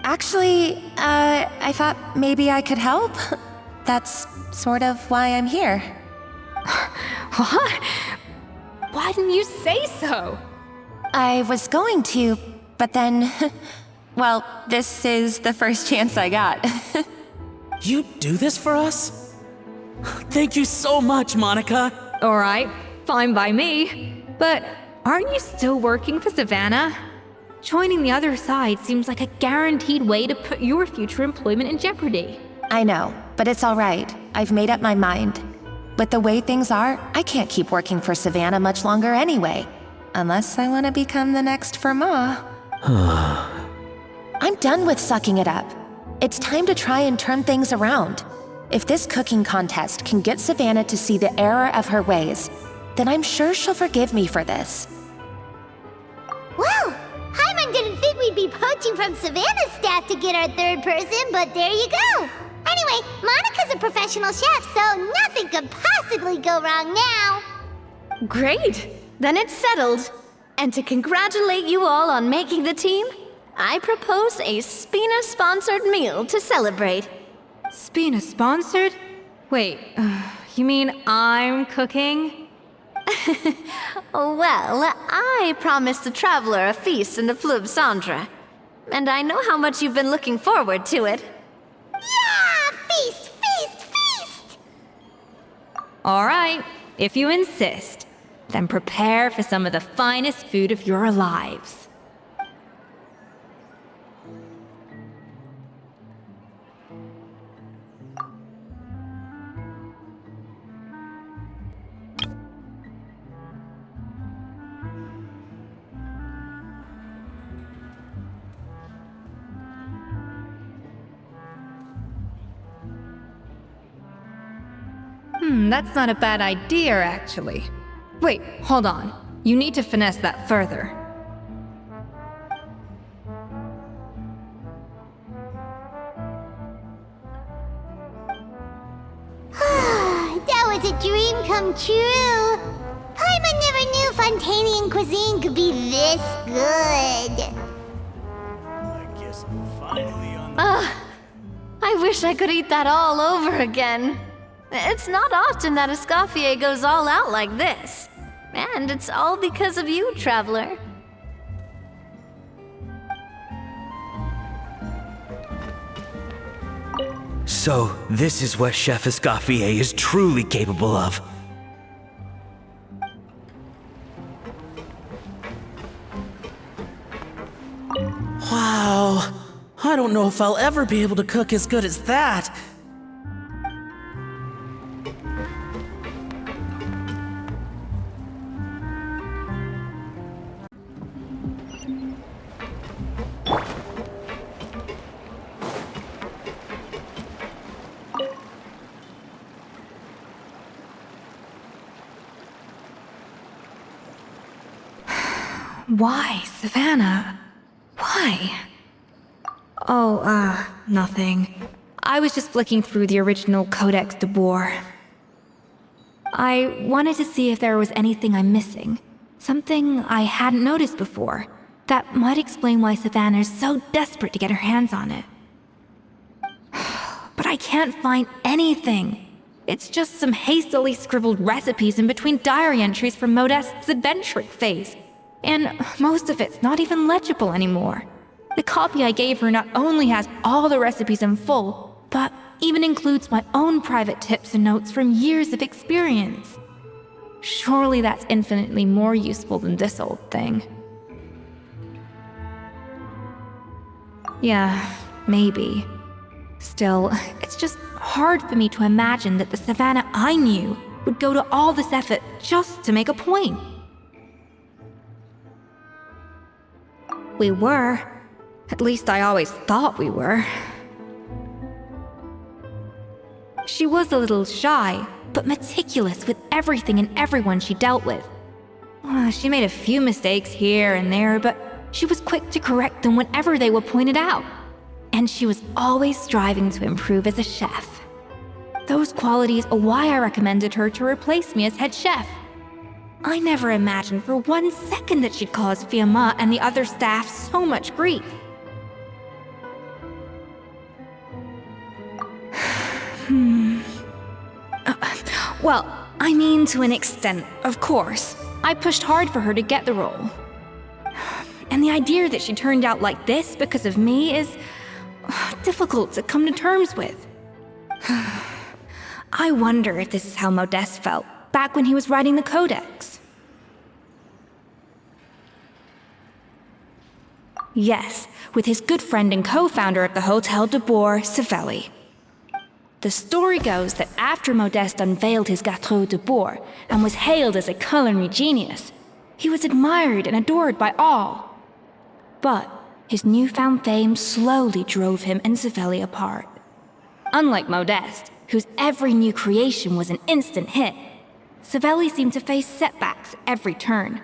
Actually, I thought maybe I could help. That's sort of why I'm here. What? Why didn't you say so? I was going to, but then... well, this is the first chance I got. You do this for us? Thank you so much, Monica. Alright, fine by me. But aren't you still working for Savanna? Joining the other side seems like a guaranteed way to put your future employment in jeopardy. I know, but it's all right. I've made up my mind. But the way things are, I can't keep working for Savanna much longer anyway. Unless I want to become the next Firma. I'm done with sucking it up. It's time to try and turn things around. If this cooking contest can get Savanna to see the error of her ways, then I'm sure she'll forgive me for this. Well, Paimon didn't think we'd be poaching from Savanna's staff to get our third person, but there you go. Anyway, Monica's a professional chef, so nothing could possibly go wrong now. Great! Then it's settled. And to congratulate you all on making the team, I propose a Spina-sponsored meal to celebrate. Spina sponsored? Wait, you mean I'm cooking? Well, I promised the traveler a feast in the Fleuve Cendre. And I know how much you've been looking forward to it. Yeah! Feast, feast, feast! Alright, if you insist, then prepare for some of the finest food of your lives. That's not a bad idea, actually. Wait, hold on. You need to finesse that further. That was a dream come true. Paimon never knew Fontanian cuisine could be this good. I wish I could eat that all over again. It's not often that Escoffier goes all out like this. And it's all because of you, traveler. So, this is what Chef Escoffier is truly capable of. Wow. I don't know if I'll ever be able to cook as good as that. Why, Savanna? Why? Oh, nothing. I was just flicking through the original Codex de Boer. I wanted to see if there was anything I'm missing. Something I hadn't noticed before. That might explain why Savanna's so desperate to get her hands on it. But I can't find anything. It's just some hastily scribbled recipes in between diary entries from Modeste's adventuring phase. And most of it's not even legible anymore. The copy I gave her not only has all the recipes in full, but even includes my own private tips and notes from years of experience. Surely that's infinitely more useful than this old thing. Yeah, maybe. Still, it's just hard for me to imagine that the Savanna I knew would go to all this effort just to make a point. We were. At least I always thought we were. She was a little shy, but meticulous with everything and everyone she dealt with. She made a few mistakes here and there, but she was quick to correct them whenever they were pointed out. And she was always striving to improve as a chef. Those qualities are why I recommended her to replace me as head chef. I never imagined for 1 second that she'd cause Fiamma and the other staff so much grief. Well, I mean to an extent, of course. I pushed hard for her to get the role. And the idea that she turned out like this because of me is difficult to come to terms with. I wonder if this is how Modeste felt back when he was writing the Codex. Yes, with his good friend and co-founder of the Hotel de Boer, Savelli. The story goes that after Modeste unveiled his Gâteau de Boer and was hailed as a culinary genius, he was admired and adored by all. But his newfound fame slowly drove him and Savelli apart. Unlike Modeste, whose every new creation was an instant hit, Savelli seemed to face setbacks at every turn.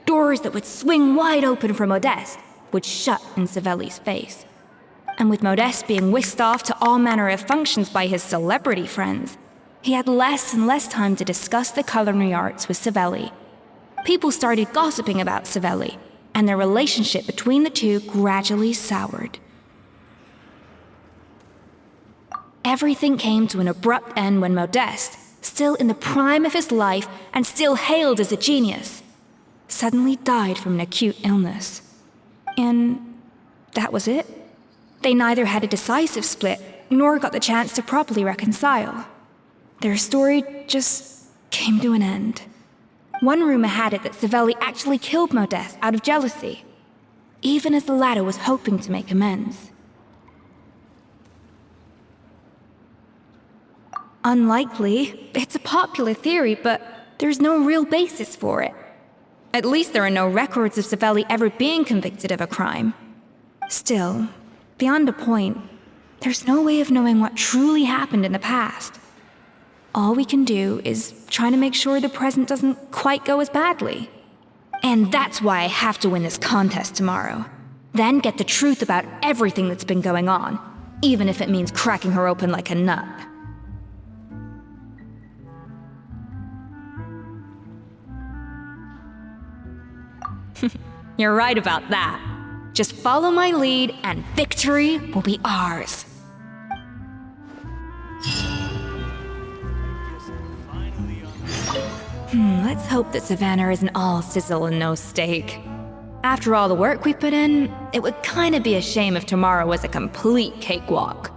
Doors that would swing wide open for Modeste would shut in Savelli's face. And with Modeste being whisked off to all manner of functions by his celebrity friends, he had less and less time to discuss the culinary arts with Savelli. People started gossiping about Savelli, and their relationship between the two gradually soured. Everything came to an abrupt end when Modeste, still in the prime of his life and still hailed as a genius, suddenly died from an acute illness. And that was it. They neither had a decisive split, nor got the chance to properly reconcile. Their story just came to an end. One rumor had it that Savelli actually killed Modeste out of jealousy, even as the latter was hoping to make amends. Unlikely. It's a popular theory, but there's no real basis for it. At least there are no records of Savelli ever being convicted of a crime. Still, beyond a point, there's no way of knowing what truly happened in the past. All we can do is try to make sure the present doesn't quite go as badly. And that's why I have to win this contest tomorrow. Then get the truth about everything that's been going on, even if it means cracking her open like a nut. You're right about that. Just follow my lead and victory will be ours. Let's hope that Savanna isn't all sizzle and no steak. After all the work we put in, it would kinda be a shame if tomorrow was a complete cakewalk.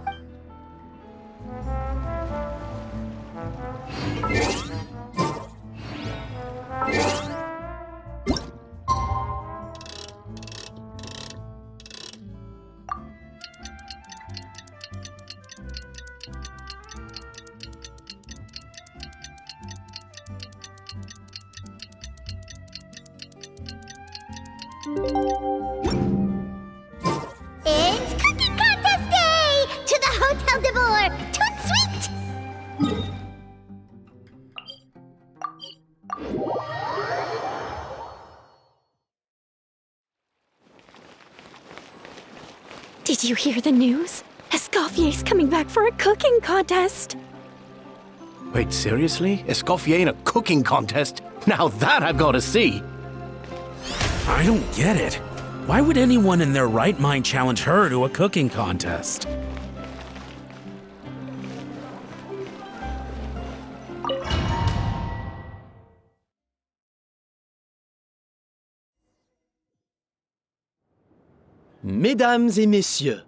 It's Cooking Contest Day! To the Hotel de Boer! Toot sweet! Did you hear the news? Escoffier's coming back for a cooking contest. Wait, seriously? Escoffier in a cooking contest? Now that I've got to see! I don't get it. Why would anyone in their right mind challenge her to a cooking contest? Mesdames et messieurs,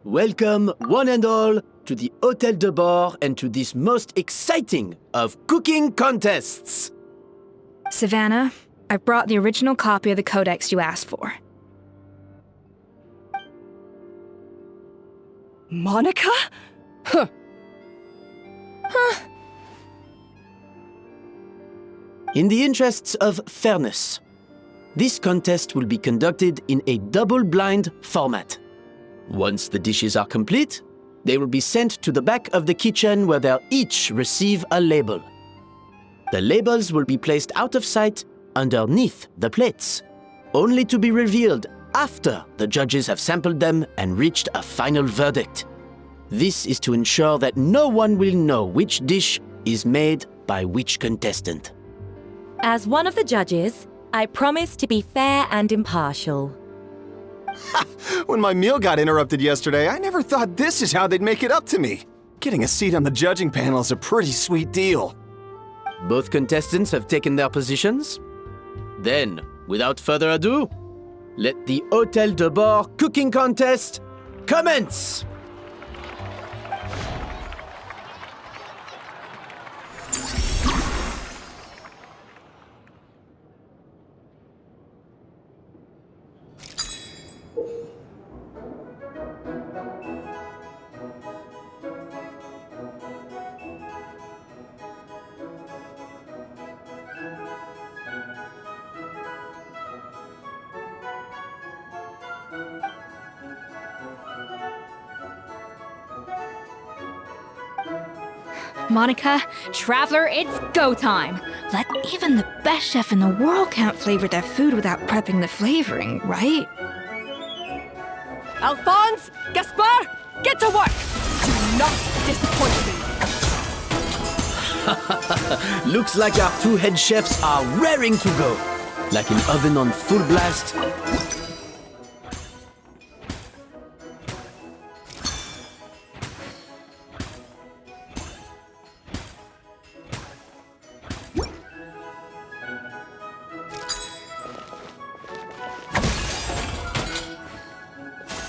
welcome one and all to the Hôtel de Bord and to this most exciting of cooking contests. Savanna, I've brought the original copy of the codex you asked for. Monica? Huh. In the interests of fairness, this contest will be conducted in a double-blind format. Once the dishes are complete, they will be sent to the back of the kitchen where they'll each receive a label. The labels will be placed out of sight underneath the plates, only to be revealed after the judges have sampled them and reached a final verdict. This is to ensure that no one will know which dish is made by which contestant. As one of the judges, I promise to be fair and impartial. When my meal got interrupted yesterday, I never thought this is how they'd make it up to me. Getting a seat on the judging panel is a pretty sweet deal. Both contestants have taken their positions. Then, without further ado, let the Hôtel de Bord cooking contest commence! Monica, Traveler, it's go time! Even the best chef in the world can't flavor their food without prepping the flavoring, right? Alphonse! Gaspar! Get to work! Do not disappoint me! Looks like our two head chefs are raring to go. Like an oven on full blast.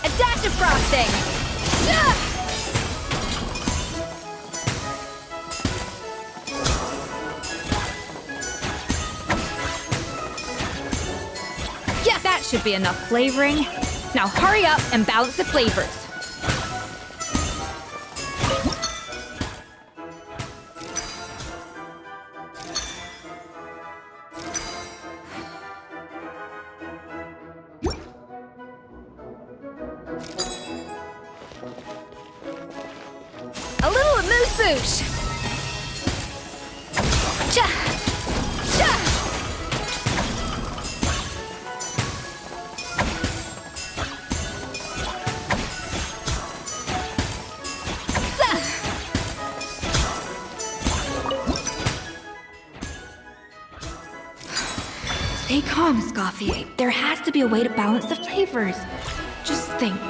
A dash of frosting! Yeah, that should be enough flavoring. Now hurry up and balance the flavors. A little amuse-bouche. Cha! Cha! Stay calm, Escoffier. There has to be a way to balance the flavors. Just think.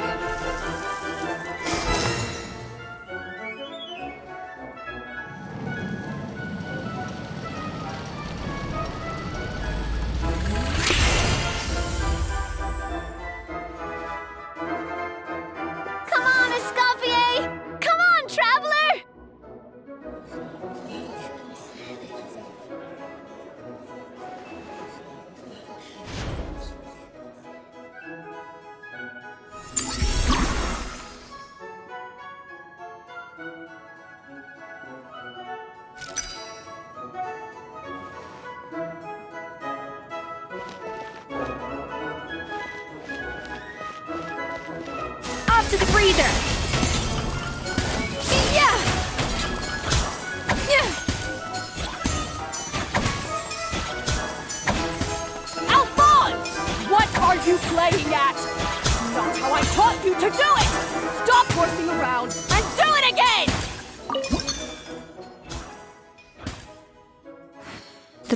Come on, Escoffier! Come on, Traveler! Up to the freezer! Yeah! Yeah! Alphonse! What are you playing at? Not how I taught you to do it!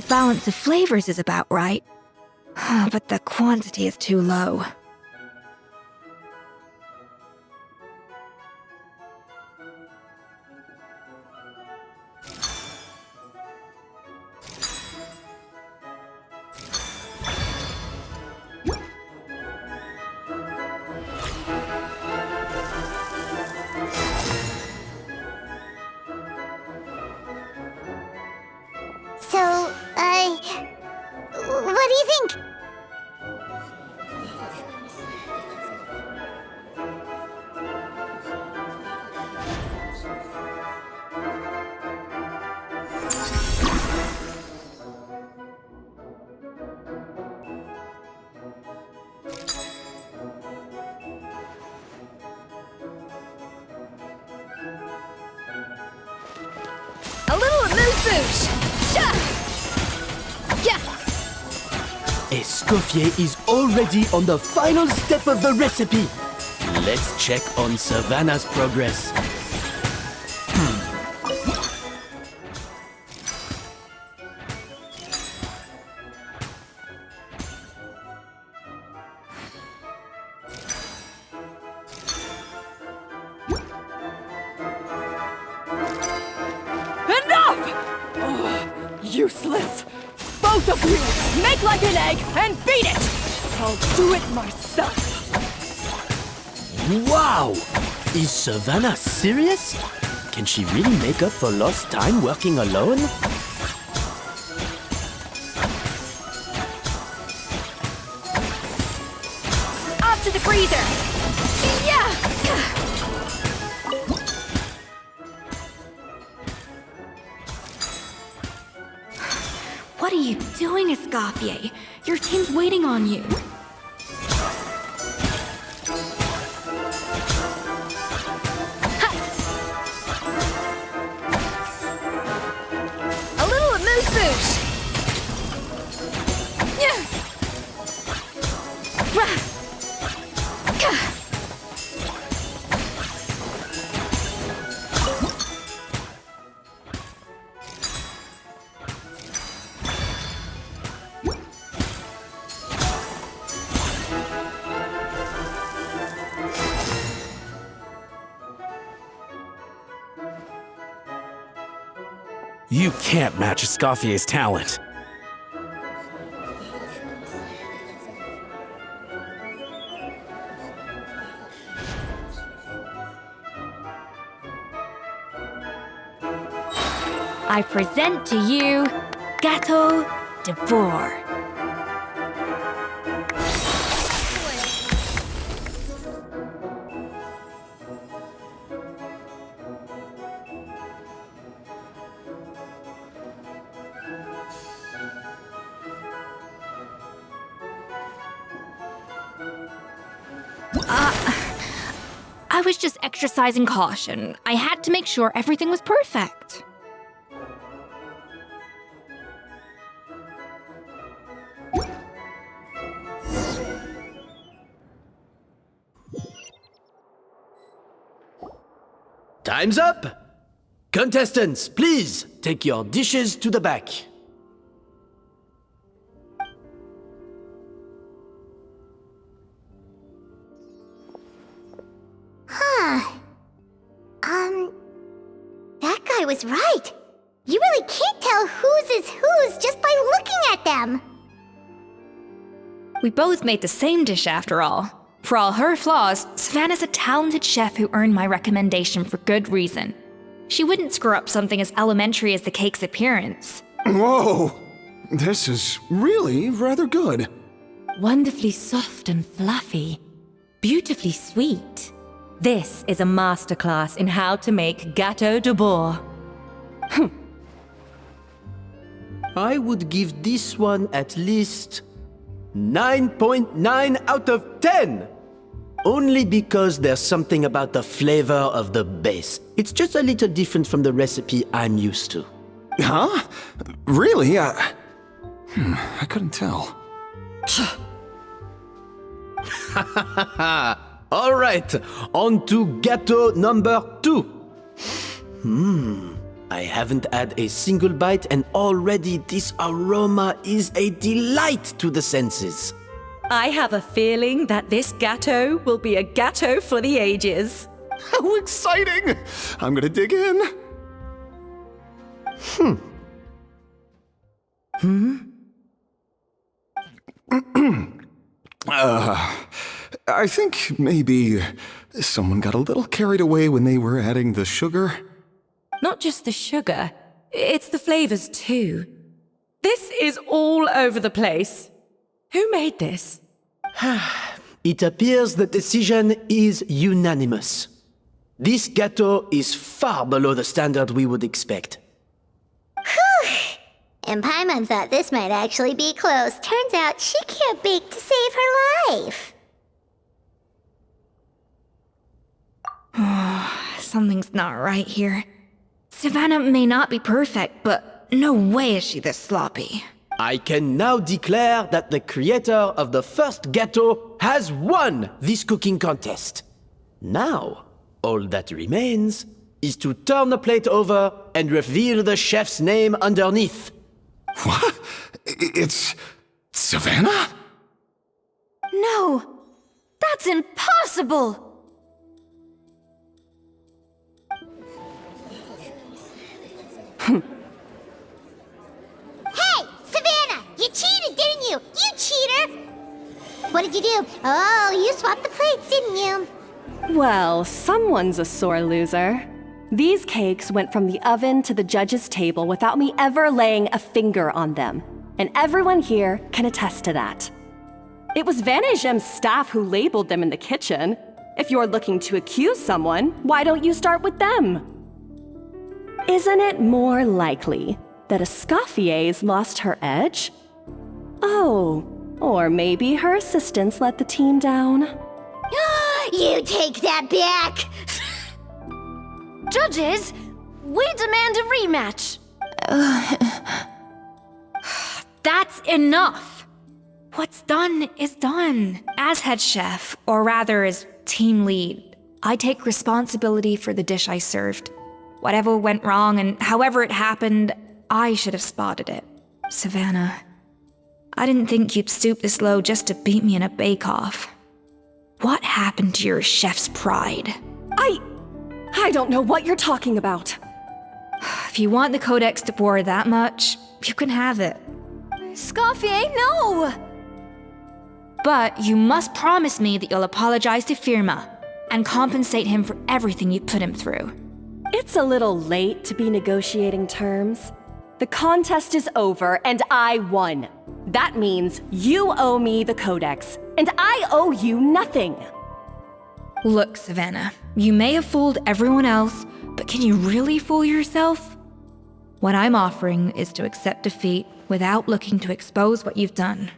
balance of flavors is about right. But the quantity is too low. So, what do you think? A little amuse-bouche! Escoffier is already on the final step of the recipe. Let's check on Savanna's progress. Enough! Ugh, useless! Both of you! Make like an egg and beat it! I'll do it myself! Wow! Is Savanna serious? Can she really make up for lost time working alone? Off to the freezer! Yeah! What are you doing, Escoffier? Your team's waiting on you. A little amuse-bouche! Yeah! Rah! Gah! You can't match Escoffier's talent. I present to you Gâteau de Bourg. I was just exercising caution. I had to make sure everything was perfect. Time's up! Contestants, please take your dishes to the back. That guy was right. You really can't tell whose is whose just by looking at them. We both made the same dish after all. For all her flaws, Savanna's a talented chef who earned my recommendation for good reason. She wouldn't screw up something as elementary as the cake's appearance. Whoa! This is really rather good. Wonderfully soft and fluffy. Beautifully sweet. This is a masterclass in how to make Gâteau de Bourg. I would give this one at least 9.9 out of 10! Only because there's something about the flavor of the base. It's just a little different from the recipe I'm used to. Huh? Really? I couldn't tell. All right, on to gâteau number 2. I haven't had a single bite, and already this aroma is a delight to the senses. I have a feeling that this gâteau will be a gâteau for the ages. How exciting! I'm gonna dig in. I think maybe someone got a little carried away when they were adding the sugar. Not just the sugar, it's the flavors too. This is all over the place. Who made this? It appears the decision is unanimous. This gâteau is far below the standard we would expect. Whew! And Paimon thought this might actually be close. Turns out she can't bake to save her life. Something's not right here. Savanna may not be perfect, but no way is she this sloppy. I can now declare that the creator of the first gâteau has won this cooking contest. Now, all that remains is to turn the plate over and reveal the chef's name underneath. What? It's Savanna? No! That's impossible! Hey, Savanna! You cheated, didn't you? You cheater! What did you do? Oh, you swapped the plates, didn't you? Well, someone's a sore loser. These cakes went from the oven to the judge's table without me ever laying a finger on them. And everyone here can attest to that. It was Vanejem's staff who labeled them in the kitchen. If you're looking to accuse someone, why don't you start with them? Isn't it more likely that Escoffier's lost her edge? Oh, or maybe her assistants let the team down. You take that back! Judges, we demand a rematch. That's enough! What's done is done. As head chef, or rather as team lead, I take responsibility for the dish I served. Whatever went wrong and however it happened, I should have spotted it. Savanna, I didn't think you'd stoop this low just to beat me in a bake-off. What happened to your chef's pride? I don't know what you're talking about. If you want the Codex de Boer that much, you can have it. Escoffier, no! But you must promise me that you'll apologize to Firma and compensate him for everything you put him through. It's a little late to be negotiating terms. The contest is over and I won. That means you owe me the Codex, and I owe you nothing. Look, Savanna, you may have fooled everyone else, but can you really fool yourself? What I'm offering is to accept defeat without looking to expose what you've done.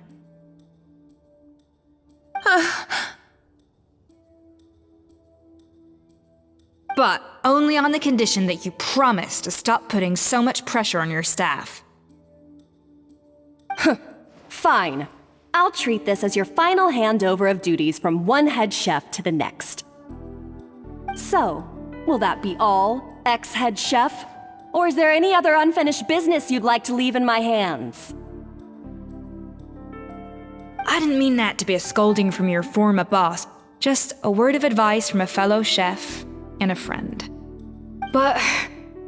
But only on the condition that you promise to stop putting so much pressure on your staff. Fine. I'll treat this as your final handover of duties from one head chef to the next. So, will that be all, ex-head chef? Or is there any other unfinished business you'd like to leave in my hands? I didn't mean that to be a scolding from your former boss, just a word of advice from a fellow chef and a friend. But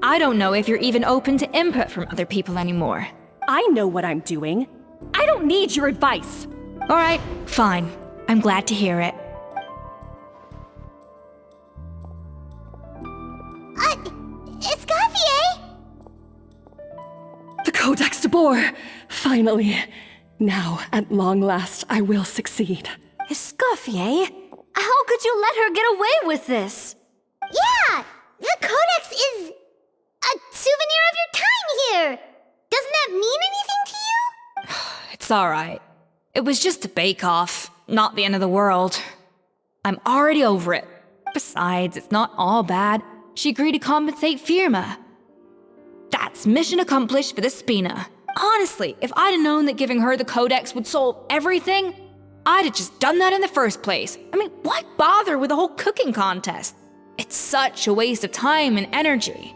I don't know if you're even open to input from other people anymore. I know what I'm doing. I don't need your advice. All right, fine. I'm glad to hear it. Escoffier! The Codex de Boer! Finally. Now, at long last, I will succeed. Escoffier? How could you let her get away with this? Yeah! The Codex is a souvenir of your time here! Doesn't that mean anything to you? It's all right. It was just a bake-off, not the end of the world. I'm already over it. Besides, it's not all bad. She agreed to compensate Firma. That's mission accomplished for the Spina. Honestly, if I'd have known that giving her the Codex would solve everything, I'd have just done that in the first place. I mean, why bother with the whole cooking contest? It's such a waste of time and energy.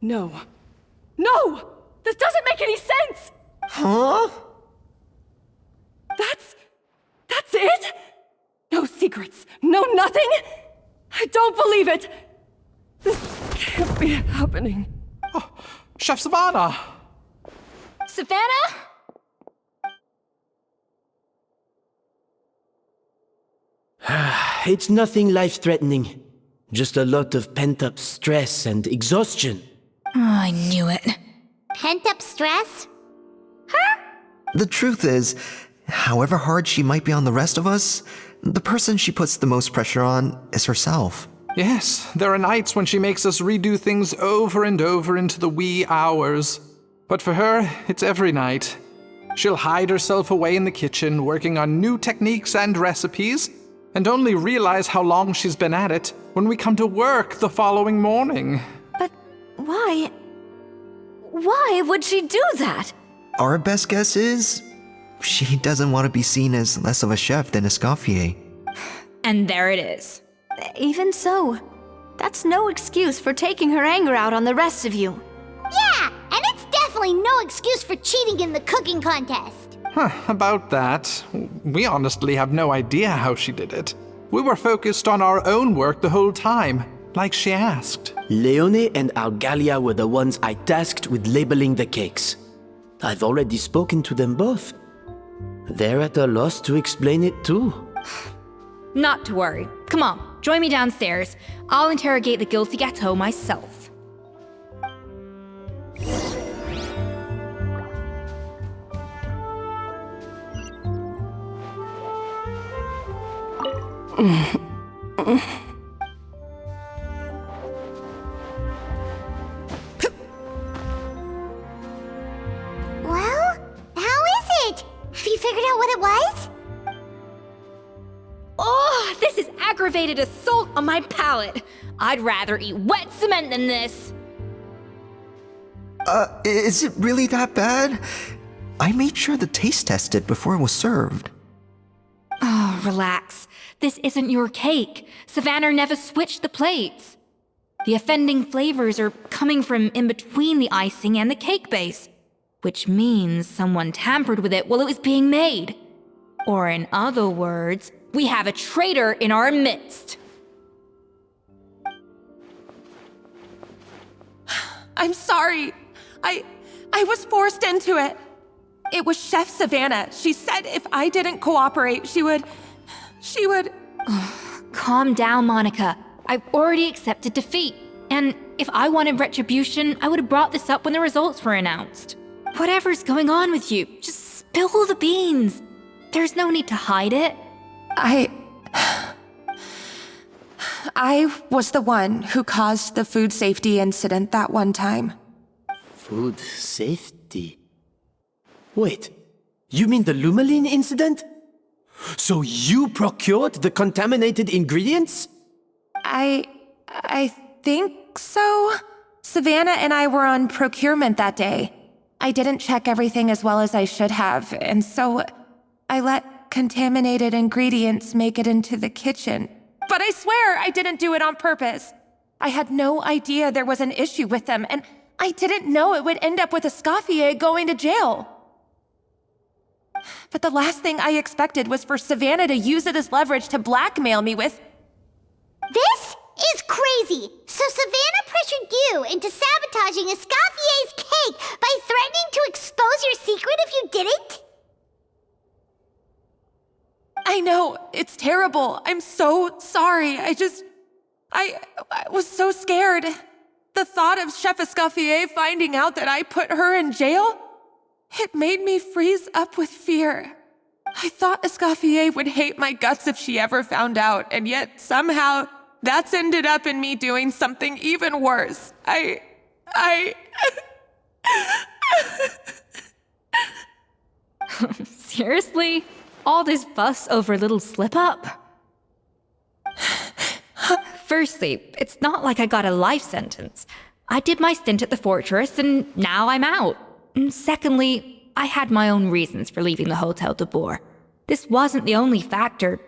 No. No! This doesn't make any sense! Huh? That's it? No secrets, no nothing? I don't believe it! This can't be happening. Oh, Chef Savanna! Savanna? It's nothing life-threatening. Just a lot of pent-up stress and exhaustion. Oh, I knew it. Pent-up stress? The truth is, however hard she might be on the rest of us, the person she puts the most pressure on is herself. Yes, there are nights when she makes us redo things over and over into the wee hours. But for her, it's every night. She'll hide herself away in the kitchen, working on new techniques and recipes, and only realize how long she's been at it when we come to work the following morning. But why? Why would she do that? Our best guess is, she doesn't want to be seen as less of a chef than Escoffier. And there it is. Even so, that's no excuse for taking her anger out on the rest of you. Yeah, and it's definitely no excuse for cheating in the cooking contest. About that, we honestly have no idea how she did it. We were focused on our own work the whole time, like she asked. Leone and Algalia were the ones I tasked with labeling the cakes. I've already spoken to them both. They're at a loss to explain it too. Not to worry. Come on, join me downstairs. I'll interrogate the guilty gâteau myself. Well, how is it? Have you figured out what it was? Oh, this is aggravated assault on my palate. I'd rather eat wet cement than this. Is it really that bad? I made sure the taste tested before it was served. Oh, relax. This isn't your cake. Savanna never switched the plates. The offending flavors are coming from in between the icing and the cake base, which means someone tampered with it while it was being made. Or in other words, we have a traitor in our midst. I'm sorry. I was forced into it. It was Chef Savanna. She said if I didn't cooperate, she would... Calm down, Monica. I've already accepted defeat. And if I wanted retribution, I would have brought this up when the results were announced. Whatever's going on with you, just spill the beans. There's no need to hide it. I was the one who caused the food safety incident that one time. Food safety? Wait, you mean the Lumaline incident? So you procured the contaminated ingredients? I think so. Savanna and I were on procurement that day. I didn't check everything as well as I should have, and so I let contaminated ingredients make it into the kitchen. But I swear I didn't do it on purpose. I had no idea there was an issue with them, and I didn't know it would end up with Escoffier going to jail. But the last thing I expected was for Savanna to use it as leverage to blackmail me with... This is crazy! So Savanna pressured you into sabotaging Escoffier's cake by threatening to expose your secret if you didn't? I know, it's terrible. I'm so sorry. I was so scared. The thought of Chef Escoffier finding out that I put her in jail, it made me freeze up with fear. I thought Escoffier would hate my guts if she ever found out, and yet somehow that's ended up in me doing something even worse. Seriously? All this fuss over a little slip-up? Firstly, it's not like I got a life sentence. I did my stint at the fortress, and now I'm out. And secondly, I had my own reasons for leaving the Hotel de Boer. This wasn't the only factor.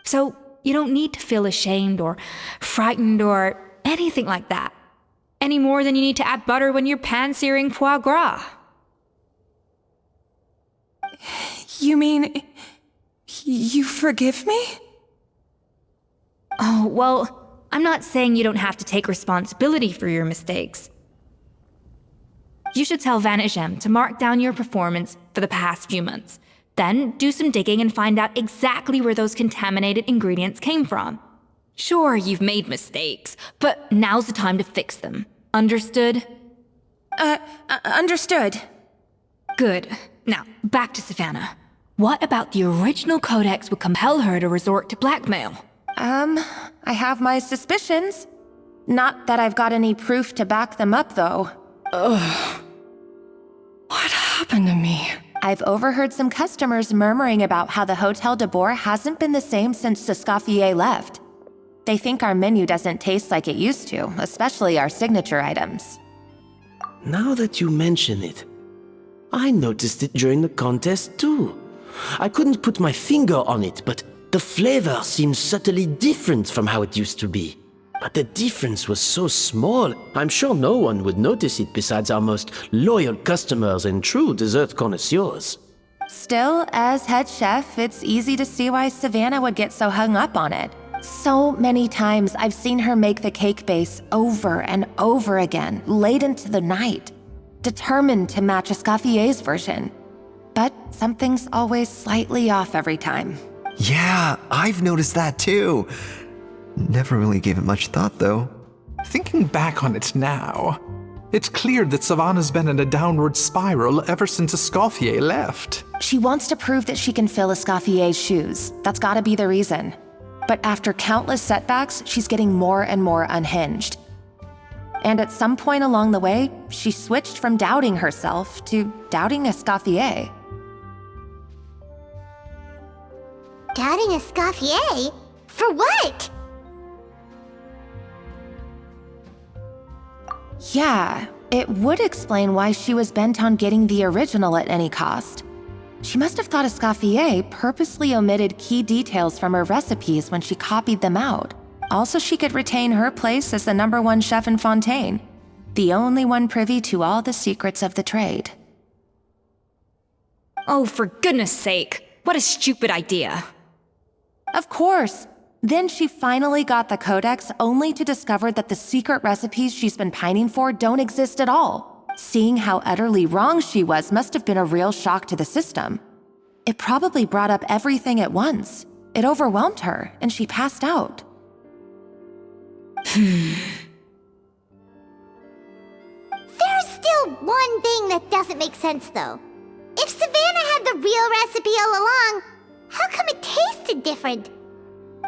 So, you don't need to feel ashamed or frightened or anything like that. Any more than you need to add butter when you're pan-searing foie gras. You mean... you forgive me? Oh, well, I'm not saying you don't have to take responsibility for your mistakes. You should tell Vanagem to mark down your performance for the past few months. Then do some digging and find out exactly where those contaminated ingredients came from. Sure, you've made mistakes, but now's the time to fix them. Understood? Understood. Good. Now, back to Savanna. What about the original codex would compel her to resort to blackmail? I have my suspicions. Not that I've got any proof to back them up, though. Ugh. What happened to me? I've overheard some customers murmuring about how the Hotel de Boer hasn't been the same since Escoffier left. They think our menu doesn't taste like it used to, especially our signature items. Now that you mention it, I noticed it during the contest too. I couldn't put my finger on it, but the flavor seems subtly different from how it used to be. But the difference was so small, I'm sure no one would notice it besides our most loyal customers and true dessert connoisseurs. Still, as head chef, it's easy to see why Savanna would get so hung up on it. So many times I've seen her make the cake base over and over again, late into the night, determined to match Escoffier's version. But something's always slightly off every time. Yeah, I've noticed that too. Never really gave it much thought, though. Thinking back on it now, it's clear that Savanna's been in a downward spiral ever since Escoffier left. She wants to prove that she can fill Escoffier's shoes. That's gotta be the reason. But after countless setbacks, she's getting more and more unhinged. And at some point along the way, she switched from doubting herself to doubting Escoffier. Doubting Escoffier? For what? Yeah, it would explain why she was bent on getting the original at any cost. She must have thought Escoffier purposely omitted key details from her recipes when she copied them out. Also, she could retain her place as the #1 chef in Fontaine, the only one privy to all the secrets of the trade. Oh, for goodness sake, what a stupid idea. Of course. Then she finally got the codex only to discover that the secret recipes she's been pining for don't exist at all. Seeing how utterly wrong she was must have been a real shock to the system. It probably brought up everything at once. It overwhelmed her, and she passed out. There's still one thing that doesn't make sense, though. If Savanna had the real recipe all along, how come it tasted different?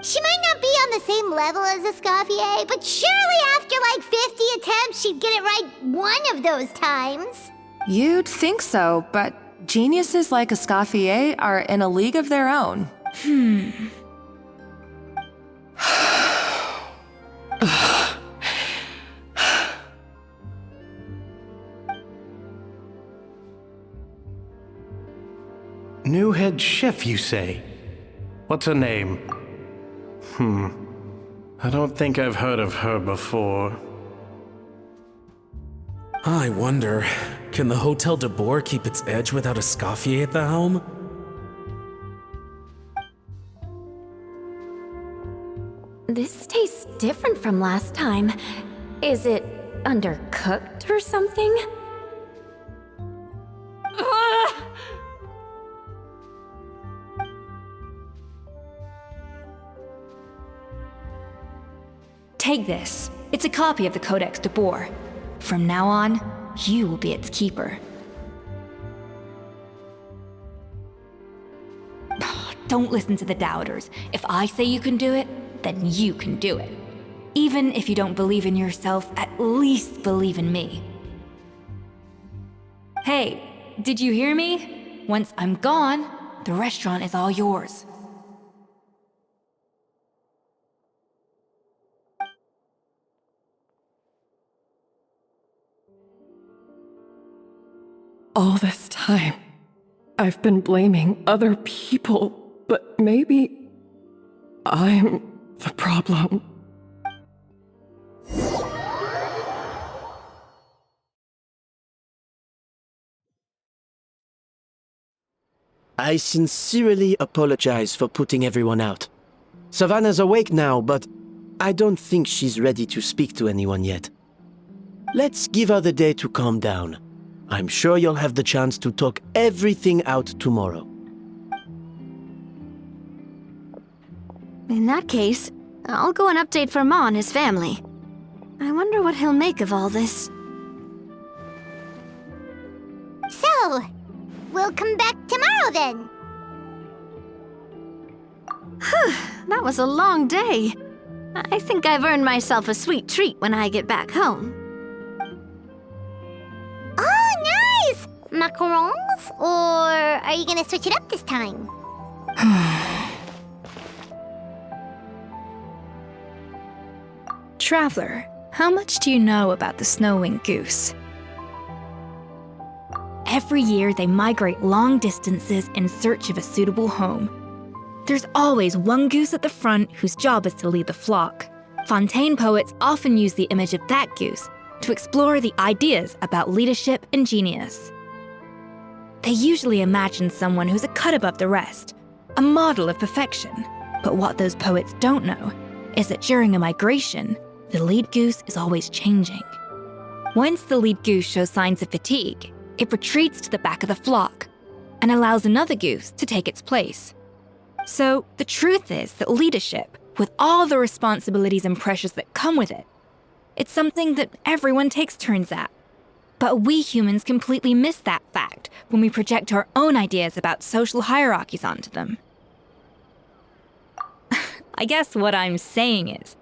She might not be on the same level as Escoffier, but surely after like 50 attempts, she'd get it right one of those times. You'd think so, but geniuses like Escoffier are in a league of their own. New head chef, you say? What's her name? I don't think I've heard of her before. I wonder, can the Hotel de Boer keep its edge without Escoffier at the helm? This tastes different from last time. Is it undercooked or something? Take this. It's a copy of the Codex de Boer. From now on, you will be its keeper. Don't listen to the doubters. If I say you can do it, then you can do it. Even if you don't believe in yourself, at least believe in me. Hey, did you hear me? Once I'm gone, the restaurant is all yours. All this time, I've been blaming other people, but maybe I'm the problem. I sincerely apologize for putting everyone out. Savanna's awake now, but I don't think she's ready to speak to anyone yet. Let's give her the day to calm down. I'm sure you'll have the chance to talk everything out tomorrow. In that case, I'll go and update for Ma and his family. I wonder what he'll make of all this. So, we'll come back tomorrow then. That was a long day. I think I've earned myself a sweet treat when I get back home. Oh, nice! Macarons? Or are you gonna switch it up this time? Traveler, how much do you know about the snow-winged goose? Every year, they migrate long distances in search of a suitable home. There's always one goose at the front whose job is to lead the flock. Fontaine poets often use the image of that goose to explore the ideas about leadership and genius. They usually imagine someone who's a cut above the rest, a model of perfection. But what those poets don't know is that during a migration, the lead goose is always changing. Once the lead goose shows signs of fatigue, it retreats to the back of the flock and allows another goose to take its place. So the truth is that leadership, with all the responsibilities and pressures that come with it, it's something that everyone takes turns at. But we humans completely miss that fact when we project our own ideas about social hierarchies onto them. I guess what I'm saying is,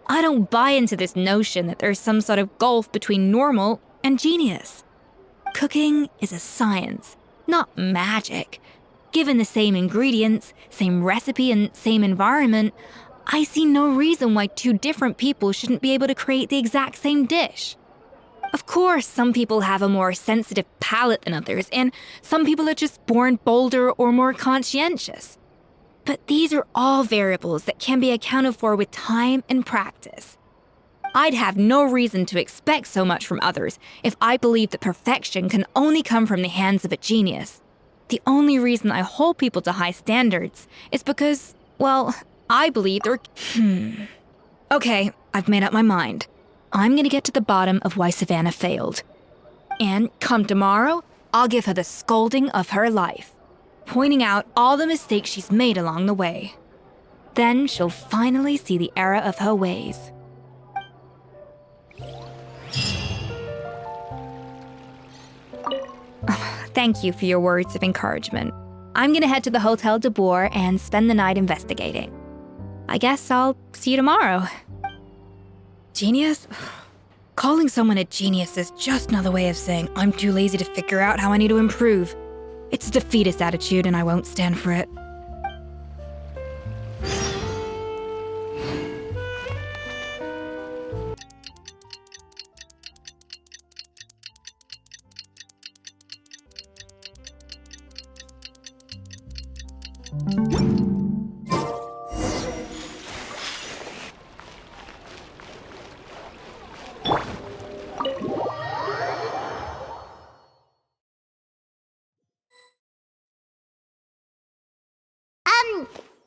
I don't buy into this notion that there's some sort of gulf between normal and genius. Cooking is a science, not magic. Given the same ingredients, same recipe, and same environment, I see no reason why two different people shouldn't be able to create the exact same dish. Of course, some people have a more sensitive palate than others, and some people are just born bolder or more conscientious. But these are all variables that can be accounted for with time and practice. I'd have no reason to expect so much from others if I believed that perfection can only come from the hands of a genius. The only reason I hold people to high standards is because, well, I believe they're... Okay, I've made up my mind. I'm gonna get to the bottom of why Savanna failed. And come tomorrow, I'll give her the scolding of her life, pointing out all the mistakes she's made along the way. Then she'll finally see the error of her ways. Thank you for your words of encouragement. I'm gonna head to the Hotel de Boer and spend the night investigating. I guess I'll see you tomorrow. Genius? Calling someone a genius is just another way of saying I'm too lazy to figure out how I need to improve. It's a defeatist attitude and I won't stand for it.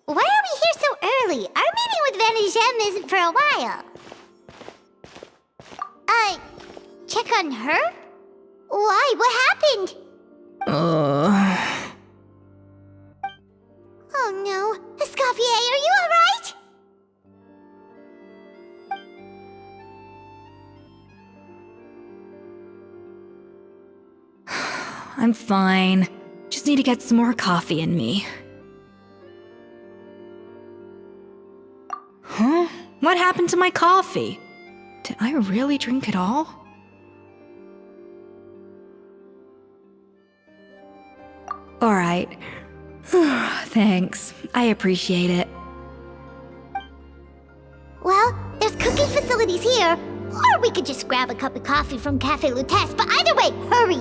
Why are we here so early? Our meeting with Vanagem isn't for a while. Check on her? Why? What happened? Oh no. Escoffier, are you alright? I'm fine. Just need to get some more coffee in me. Huh? What happened to my coffee? Did I really drink it all? Alright. Thanks. I appreciate it. Well, there's cooking facilities here. Or we could just grab a cup of coffee from Cafe Lutece, but either way, hurry!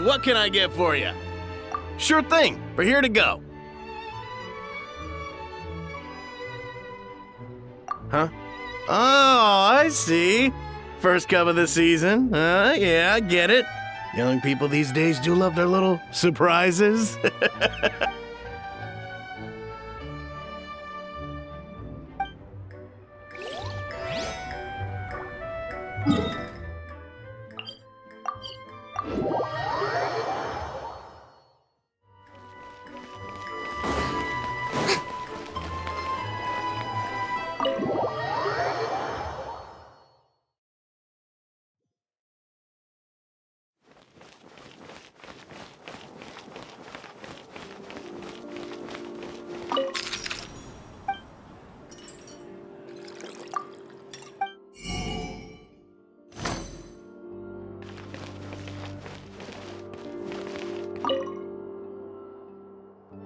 what can I get for you? Sure thing. We're here to go. Huh? Oh, I see. First cup of the season. Yeah, I get it. Young people these days do love their little surprises.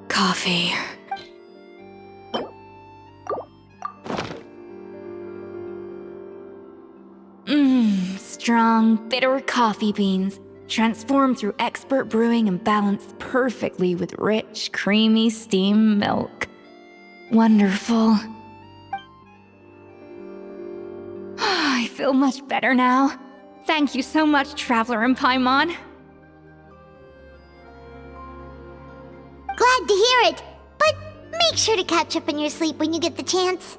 Coffee. Strong, bitter coffee beans, transformed through expert brewing and balanced perfectly with rich, creamy steam milk. Wonderful. I feel much better now. Thank you so much, Traveler and Paimon. Glad to hear it, but make sure to catch up on your sleep when you get the chance.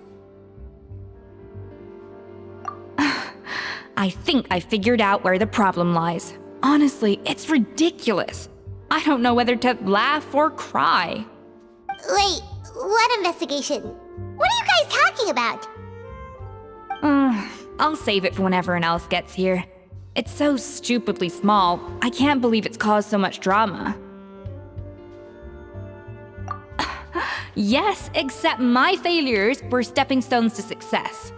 I think I figured out where the problem lies. Honestly, it's ridiculous. I don't know whether to laugh or cry. Wait, what investigation? What are you guys talking about? I'll save it for when everyone else gets here. It's so stupidly small, I can't believe it's caused so much drama. Yes, except my failures were stepping stones to success.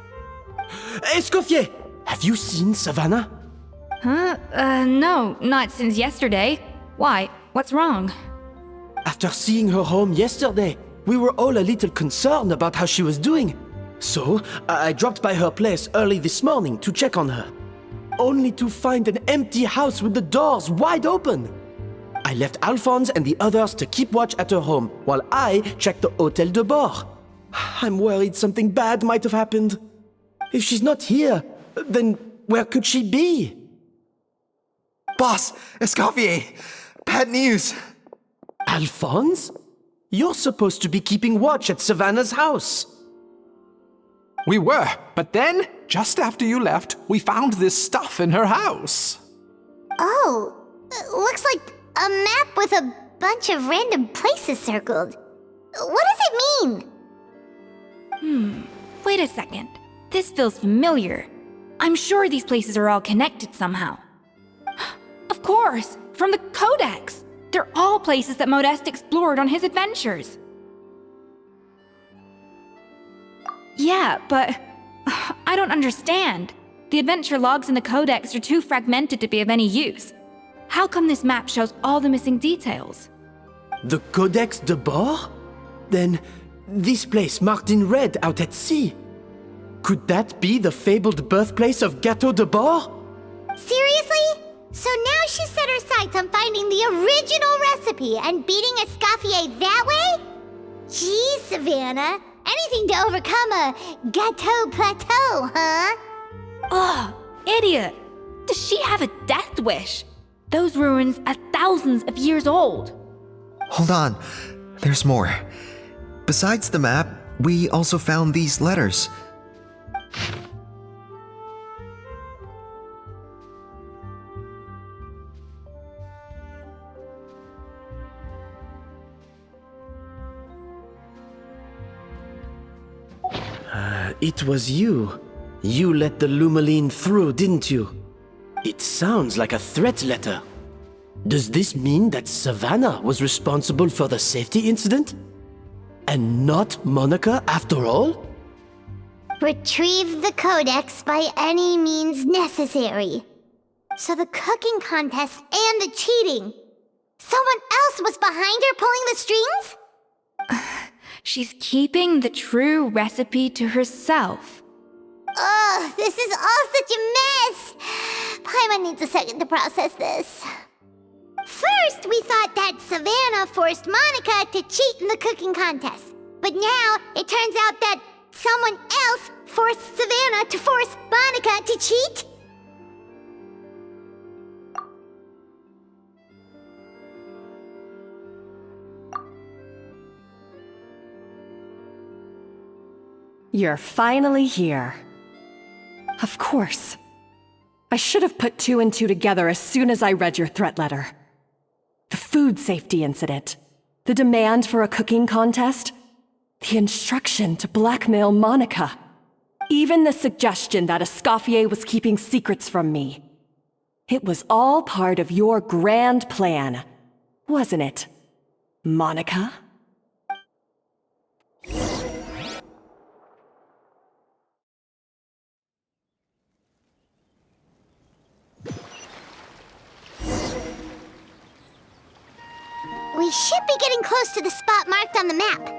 Escoffier! Have you seen Savanna? Huh? No, not since yesterday. Why? What's wrong? After seeing her home yesterday, we were all a little concerned about how she was doing. So, I dropped by her place early this morning to check on her. Only to find an empty house with the doors wide open. I left Alphonse and the others to keep watch at her home, while I checked the Hôtel de Bord. I'm worried something bad might have happened. If she's not here, then where could she be? Boss, Escoffier, bad news. Alphonse? You're supposed to be keeping watch at Savanna's house. We were, but then, just after you left, we found this stuff in her house. Oh, looks like a map with a bunch of random places circled. What does it mean? Wait a second. This feels familiar. I'm sure these places are all connected somehow. Of course, from the Codex. They're all places that Modeste explored on his adventures. Yeah, but I don't understand. The adventure logs in the Codex are too fragmented to be of any use. How come this map shows all the missing details? The Codex de Bord? Then, this place marked in red out at sea. Could that be the fabled birthplace of Gâteau de Bord? Seriously? So now she set her sights on finding the original recipe and beating Escoffier that way? Geez, Savanna. Anything to overcome a Gâteau plateau, huh? Ugh, idiot! Does she have a death wish? Those ruins are thousands of years old. Hold on, there's more. Besides the map, we also found these letters. It was you. You let the Lumaline through, didn't you? It sounds like a threat letter. Does this mean that Savanna was responsible for the safety incident? And not Monica after all? Retrieve the Codex by any means necessary. So the cooking contest and the cheating. Someone else was behind her pulling the strings? She's keeping the true recipe to herself. Ugh, this is all such a mess! Paimon needs a second to process this. First, we thought that Savanna forced Monica to cheat in the cooking contest. But now, it turns out that someone else forced Savanna to force Monica to cheat? You're finally here. Of course. I should have put 2 and 2 together as soon as I read your threat letter. The food safety incident, the demand for a cooking contest, the instruction to blackmail Monica, even the suggestion that Escoffier was keeping secrets from me. It was all part of your grand plan, wasn't it, Monica? We should be getting close to the spot marked on the map.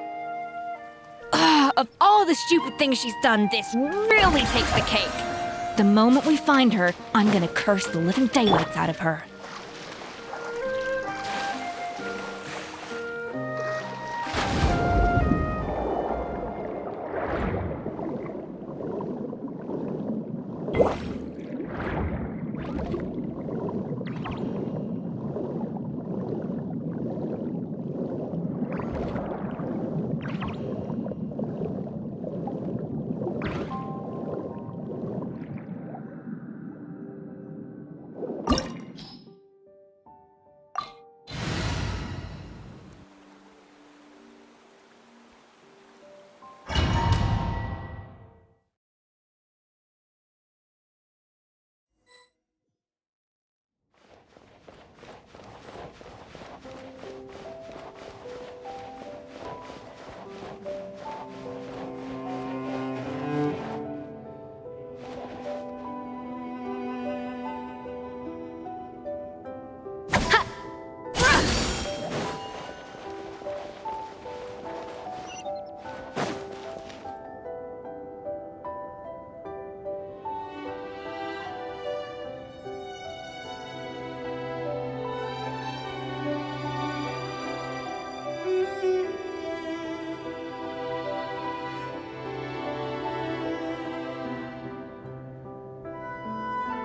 Of all the stupid things she's done, this really takes the cake. The moment we find her, I'm gonna curse the living daylights out of her.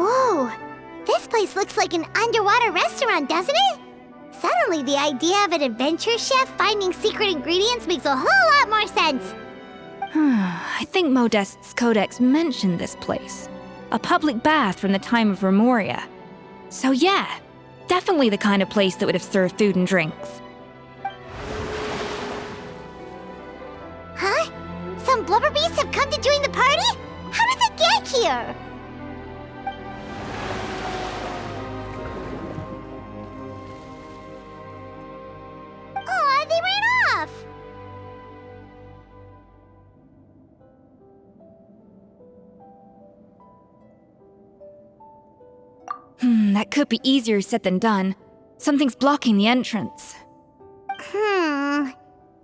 Whoa, this place looks like an underwater restaurant, doesn't it? Suddenly, the idea of an adventure chef finding secret ingredients makes a whole lot more sense. I think Modest's codex mentioned this place. A public bath from the time of Remoria. So yeah, definitely the kind of place that would have served food and drinks. Huh? Some blubber beasts have come to join the party? How did they get here? Aw, they ran off! That could be easier said than done. Something's blocking the entrance.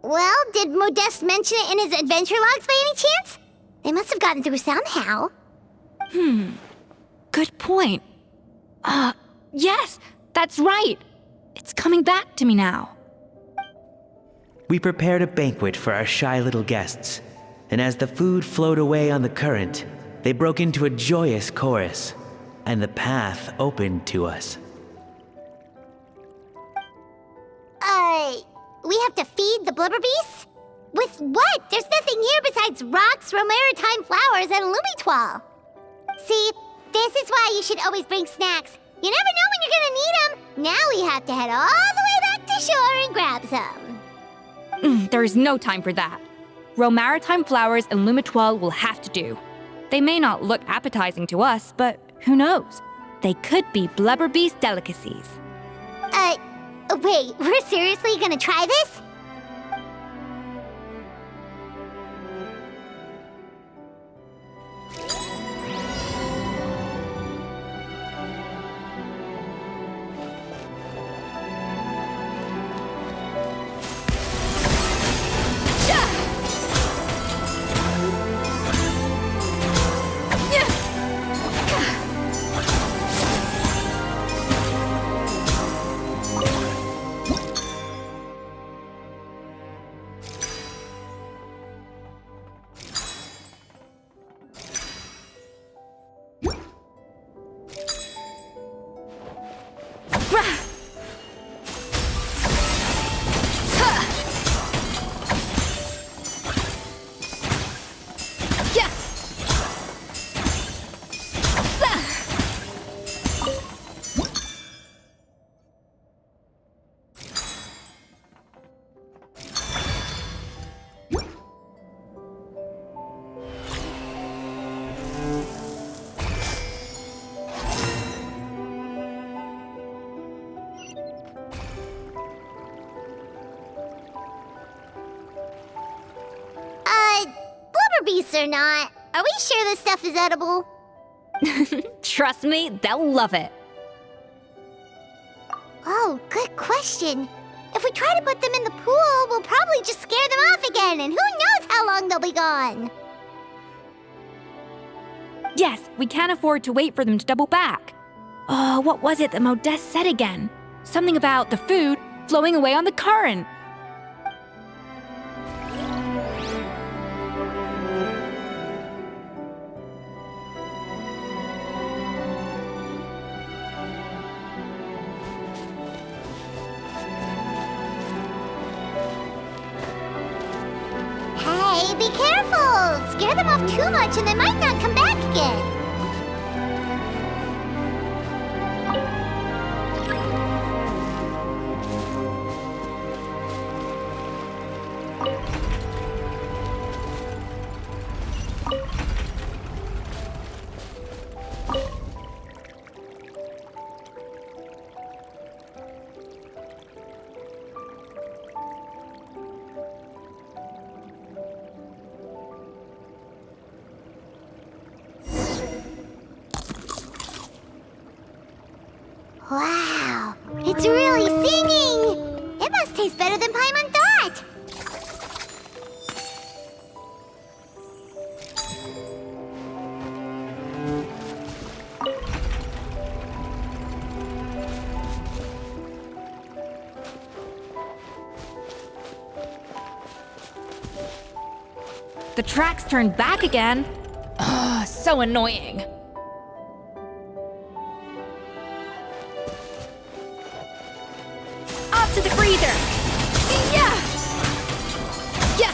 Well, did Modeste mention it in his adventure logs by any chance? They must have gotten through somehow. Good point. Yes, that's right. It's coming back to me now. We prepared a banquet for our shy little guests, and as the food flowed away on the current, they broke into a joyous chorus, and the path opened to us. We have to feed the blubber beasts? With what? There's nothing here besides rocks, romaritime flowers, and lumitoile. See, this is why you should always bring snacks. You never know when you're gonna need them. Now we have to head all the way back to shore and grab some. There is no time for that. Romaritime flowers and lumitoile will have to do. They may not look appetizing to us, but who knows? They could be blubber beast delicacies. Wait, we're seriously gonna try this? Blubber beasts or not, are we sure this stuff is edible? Trust me, they'll love it. Oh, good question. If we try to put them in the pool, we'll probably just scare them off again, and who knows how long they'll be gone. Yes, we can't afford to wait for them to double back. Oh, what was it that Modeste said again? Something about the food flowing away on the current. Hey, be careful! Scare them off too much and they might not come back again. Wow, it's really singing! It must taste better than paimon thought! The tracks turned back again. Ugh, so annoying. Up to the freezer! Yeah! Yeah!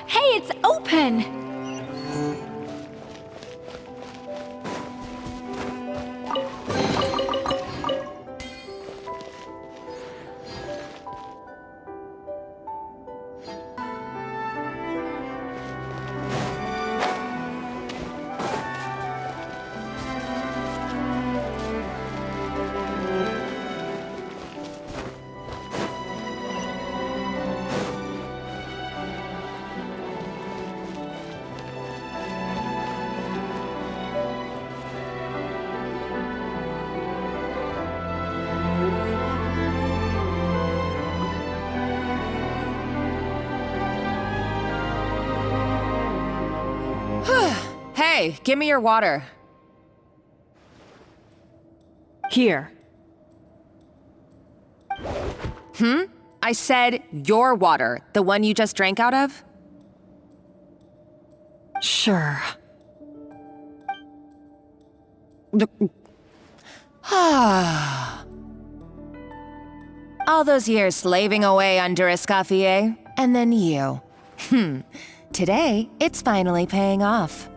Hey, it's open! Hey, give me your water. Here. I said your water, the one you just drank out of? Sure. All those years slaving away under Escoffier, and then you. Today, it's finally paying off.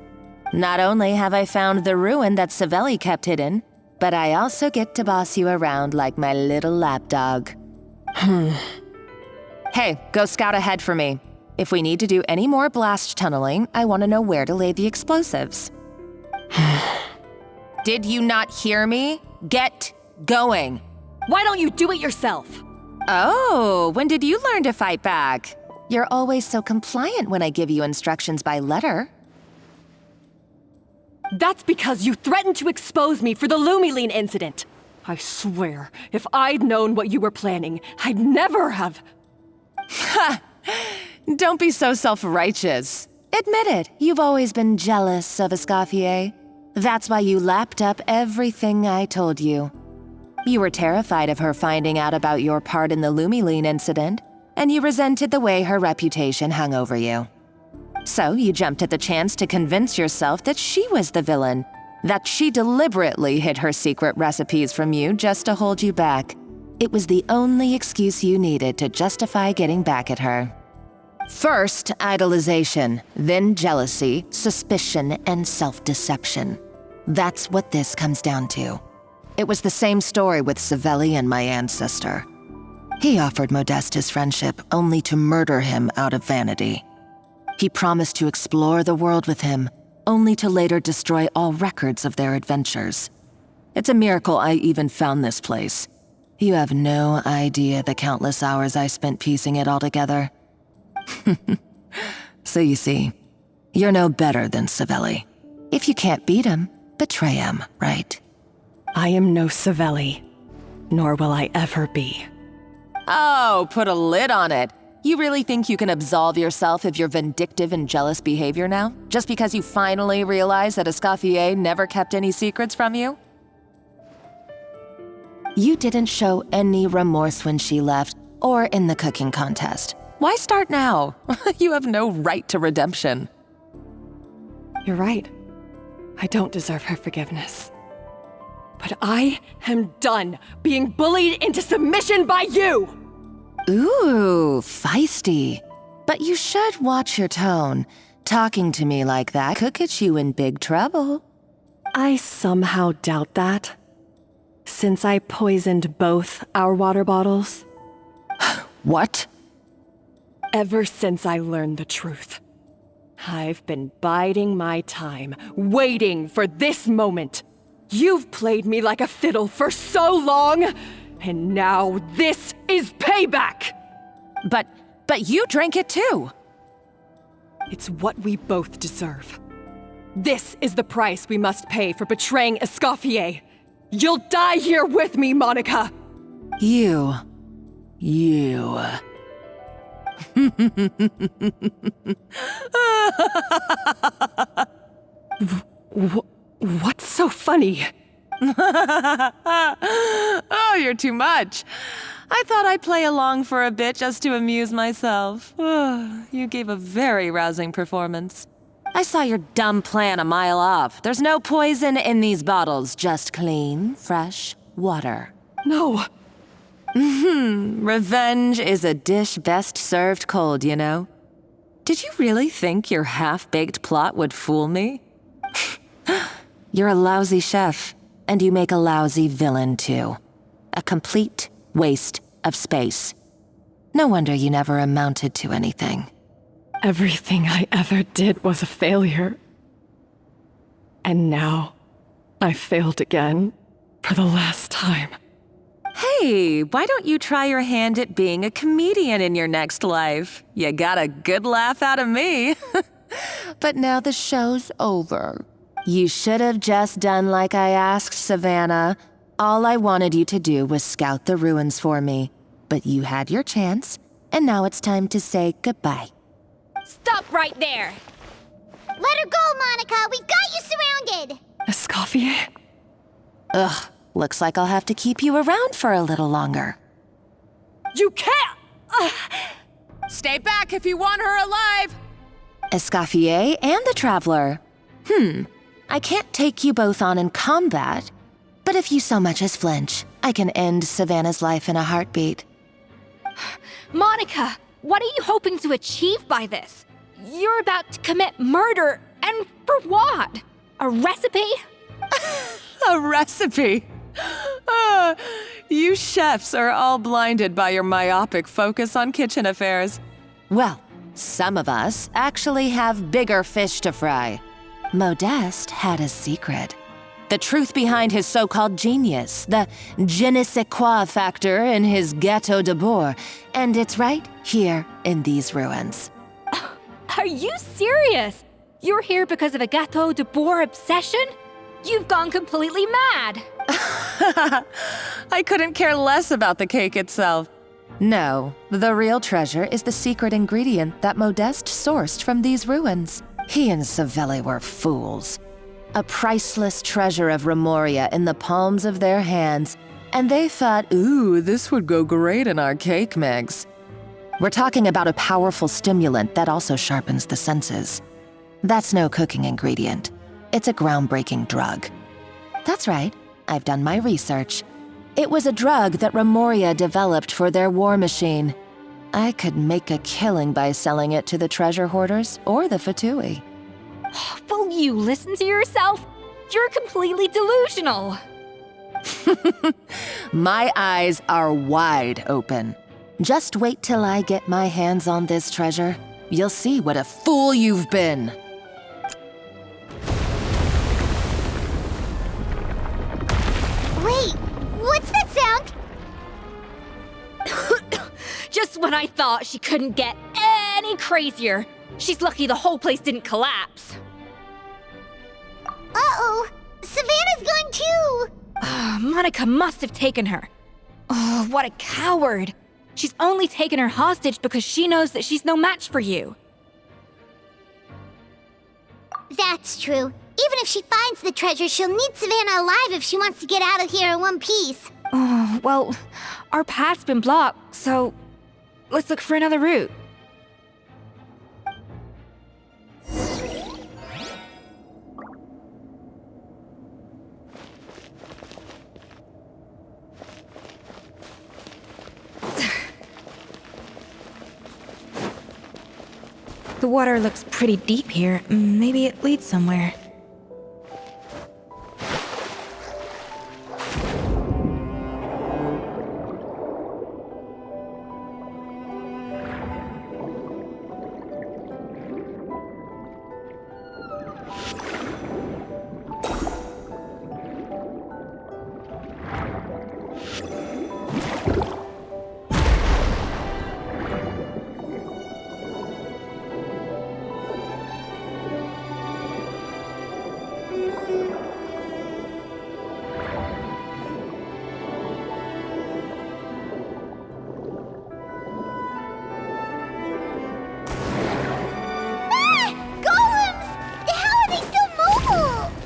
Not only have I found the ruin that Savelli kept hidden, but I also get to boss you around like my little lapdog. Hey, go scout ahead for me. If we need to do any more blast tunneling, I want to know where to lay the explosives. Did you not hear me? Get going. Why don't you do it yourself? Oh, when did you learn to fight back? You're always so compliant when I give you instructions by letter. That's because you threatened to expose me for the Lumiline incident. I swear, if I'd known what you were planning, I'd never have... Ha! Don't be so self-righteous. Admit it, you've always been jealous of Escoffier. That's why you lapped up everything I told you. You were terrified of her finding out about your part in the Lumiline incident, and you resented the way her reputation hung over you. So you jumped at the chance to convince yourself that she was the villain, that she deliberately hid her secret recipes from you just to hold you back. It was the only excuse you needed to justify getting back at her. First, idolization, then jealousy, suspicion, and self-deception. That's what this comes down to. It was the same story with Savelli and my ancestor. He offered Modeste his friendship only to murder him out of vanity. He promised to explore the world with him, only to later destroy all records of their adventures. It's a miracle I even found this place. You have no idea the countless hours I spent piecing it all together. So you see, you're no better than Savelli. If you can't beat him, betray him, right? I am no Savelli, nor will I ever be. Oh, put a lid on it. You really think you can absolve yourself of your vindictive and jealous behavior now? Just because you finally realize that Escoffier never kept any secrets from you? You didn't show any remorse when she left, or in the cooking contest. Why start now? You have no right to redemption. You're right. I don't deserve her forgiveness. But I am done being bullied into submission by you! Ooh, feisty. But you should watch your tone. Talking to me like that could get you in big trouble. I somehow doubt that. Since I poisoned both our water bottles. What? Ever since I learned the truth, I've been biding my time, waiting for this moment. You've played me like a fiddle for so long, and now this is payback! But you drank it too! It's what we both deserve. This is the price we must pay for betraying Escoffier. You'll die here with me, Monica! You. What's so funny? Oh, you're too much. I thought I'd play along for a bit just to amuse myself. You gave a very rousing performance. I saw your dumb plan a mile off. There's no poison in these bottles, just clean, fresh water. No. Revenge is a dish best served cold, you know? Did you really think your half-baked plot would fool me? You're a lousy chef, and you make a lousy villain, too. A complete waste of space. No wonder you never amounted to anything. Everything I ever did was a failure. And now, I failed again, for the last time. Hey, why don't you try your hand at being a comedian in your next life? You got a good laugh out of me. But now the show's over. You should have just done like I asked, Savanna. All I wanted you to do was scout the ruins for me. But you had your chance, and now it's time to say goodbye. Stop right there! Let her go, Monica! We've got you surrounded! Escoffier? Ugh, looks like I'll have to keep you around for a little longer. You can't! Stay back if you want her alive! Escoffier and the Traveler. I can't take you both on in combat, but if you so much as flinch, I can end Savanna's life in a heartbeat. Monica, what are you hoping to achieve by this? You're about to commit murder, and for what? A recipe? A recipe? You chefs are all blinded by your myopic focus on kitchen affairs. Well, some of us actually have bigger fish to fry. Modeste had a secret. The truth behind his so-called genius, the je ne sais quoi factor in his Gâteau de Bourg, and it's right here in these ruins. Are you serious? You're here because of a Gâteau de Bourg obsession? You've gone completely mad! I couldn't care less about the cake itself. No, the real treasure is the secret ingredient that Modeste sourced from these ruins. He and Savelli were fools. A priceless treasure of Remoria in the palms of their hands, and they thought, ooh, this would go great in our cake mix. We're talking about a powerful stimulant that also sharpens the senses. That's no cooking ingredient. It's a groundbreaking drug. That's right, I've done my research. It was a drug that Remoria developed for their war machine. I could make a killing by selling it to the treasure hoarders or the Fatui. Will you listen to yourself? You're completely delusional. My eyes are wide open. Just wait till I get my hands on this treasure. You'll see what a fool you've been. Wait, what's that sound? Just when I thought she couldn't get any crazier. She's lucky the whole place didn't collapse. Uh-oh, Savanna's going too! Monica must have taken her. Oh, what a coward. She's only taken her hostage because she knows that she's no match for you. That's true. Even if she finds the treasure, she'll need Savanna alive if she wants to get out of here in one piece. Oh, well, our path's been blocked, so let's look for another route. The water looks pretty deep here. Maybe it leads somewhere.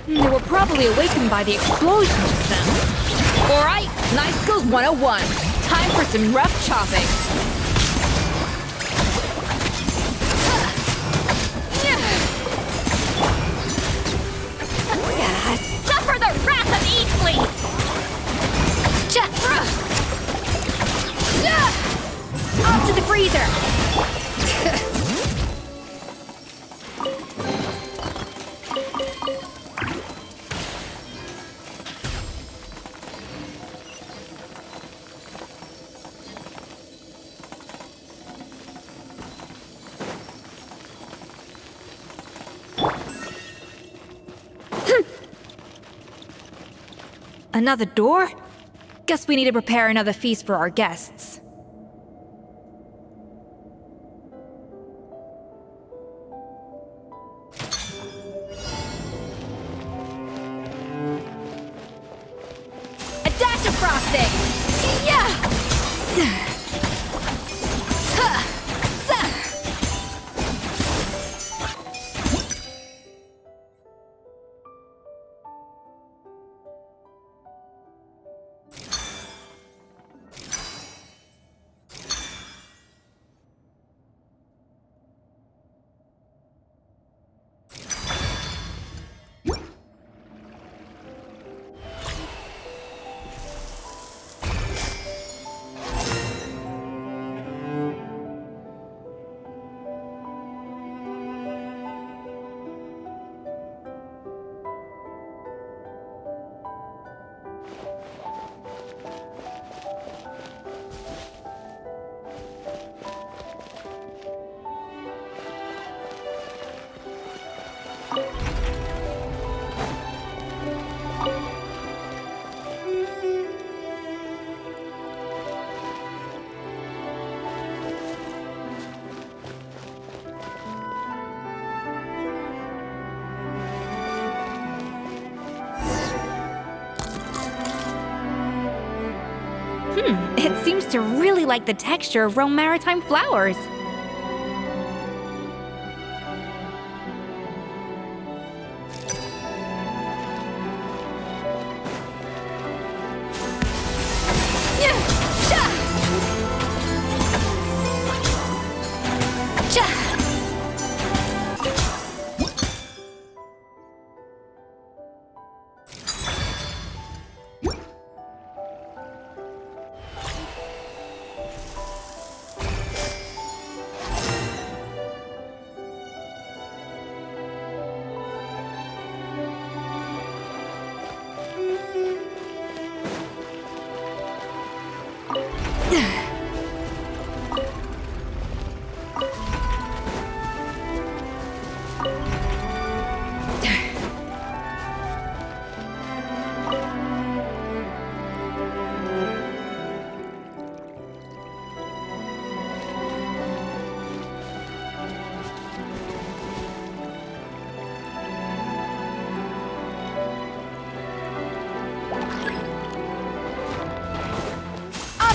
They were probably awakened by the explosion just then. Alright, Knife Skills 101. Time for some rough chopping. Suffer the wrath of Eatly! Up to the freezer! Another door? Guess we need to prepare another feast for our guests. A dash of frosting! Yeah! It seems to really like the texture of Rome maritime flowers.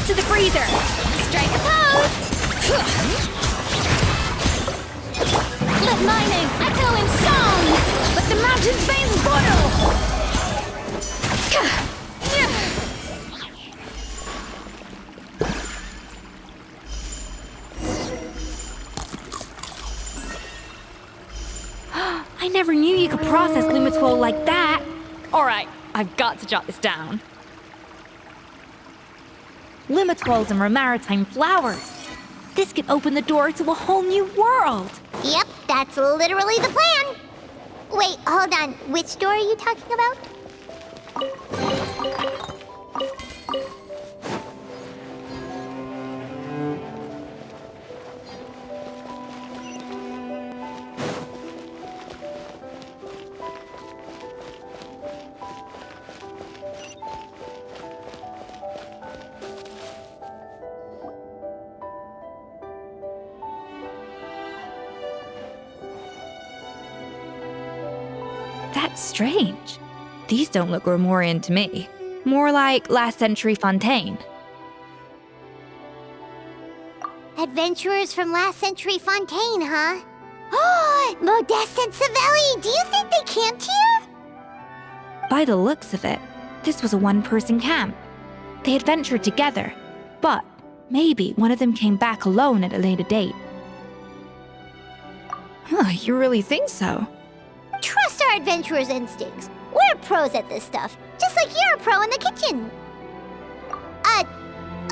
To the freezer! Strike a pose! Let mining echo in song! Let the mountain's veins boil! I never knew you could process Lumitwol like that. Alright, I've got to jot this down. Lumitwols and maritime flowers. This could open the door to a whole new world. Yep, that's literally the plan. Wait, hold on. Which door are you talking about? That's strange. These don't look Grimoirian to me. More like last century Fontaine. Adventurers from last century Fontaine, huh? Oh, Modeste and Savelli, do you think they camped here? By the looks of it, this was a one-person camp. They adventured together, but maybe one of them came back alone at a later date. Huh, you really think so? Trust our adventurers' instincts. We're pros at this stuff, just like you're a pro in the kitchen.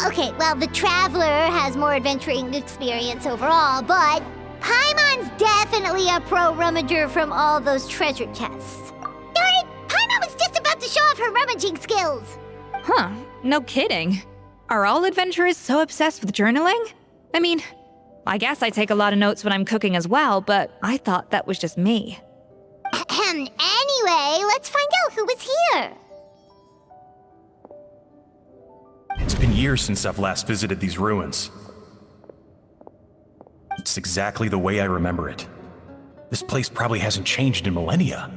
Okay, well, the Traveler has more adventuring experience overall, but Paimon's definitely a pro rummager from all those treasure chests. Darn it, Paimon was just about to show off her rummaging skills. Huh, no kidding. Are all adventurers so obsessed with journaling? I mean, I guess I take a lot of notes when I'm cooking as well, but I thought that was just me. Anyway, let's find out who was here. It's been years since I've last visited these ruins. It's exactly the way I remember it. This place probably hasn't changed in millennia.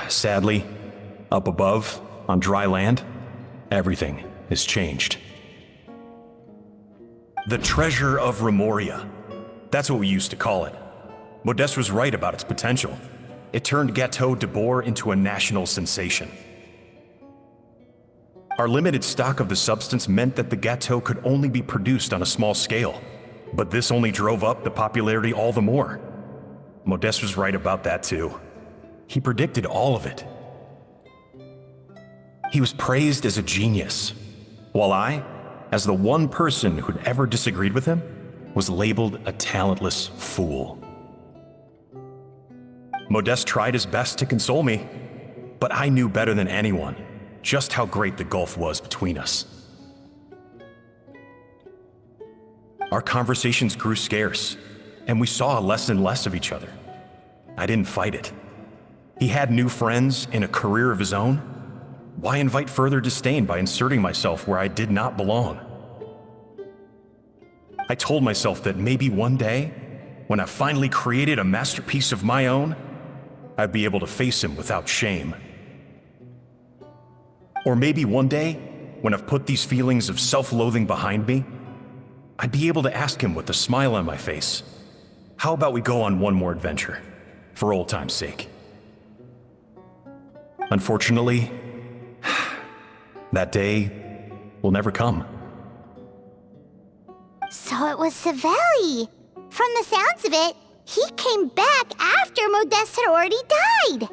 Sadly, up above, on dry land, everything has changed. The treasure of Remoria. That's what we used to call it. Modeste was right about its potential. It turned Gâteau de Bourg into a national sensation. Our limited stock of the substance meant that the gâteau could only be produced on a small scale, but this only drove up the popularity all the more. Modeste was right about that too. He predicted all of it. He was praised as a genius, while I, as the one person who'd ever disagreed with him, was labeled a talentless fool. Modeste tried his best to console me, but I knew better than anyone just how great the gulf was between us. Our conversations grew scarce, and we saw less and less of each other. I didn't fight it. He had new friends and a career of his own. Why invite further disdain by inserting myself where I did not belong? I told myself that maybe one day, when I finally created a masterpiece of my own, I'd be able to face him without shame. Or maybe one day, when I've put these feelings of self-loathing behind me, I'd be able to ask him with a smile on my face, how about we go on one more adventure, for old time's sake? Unfortunately, that day will never come. So it was Savelli. From the sounds of it, he came back after Modeste had already died.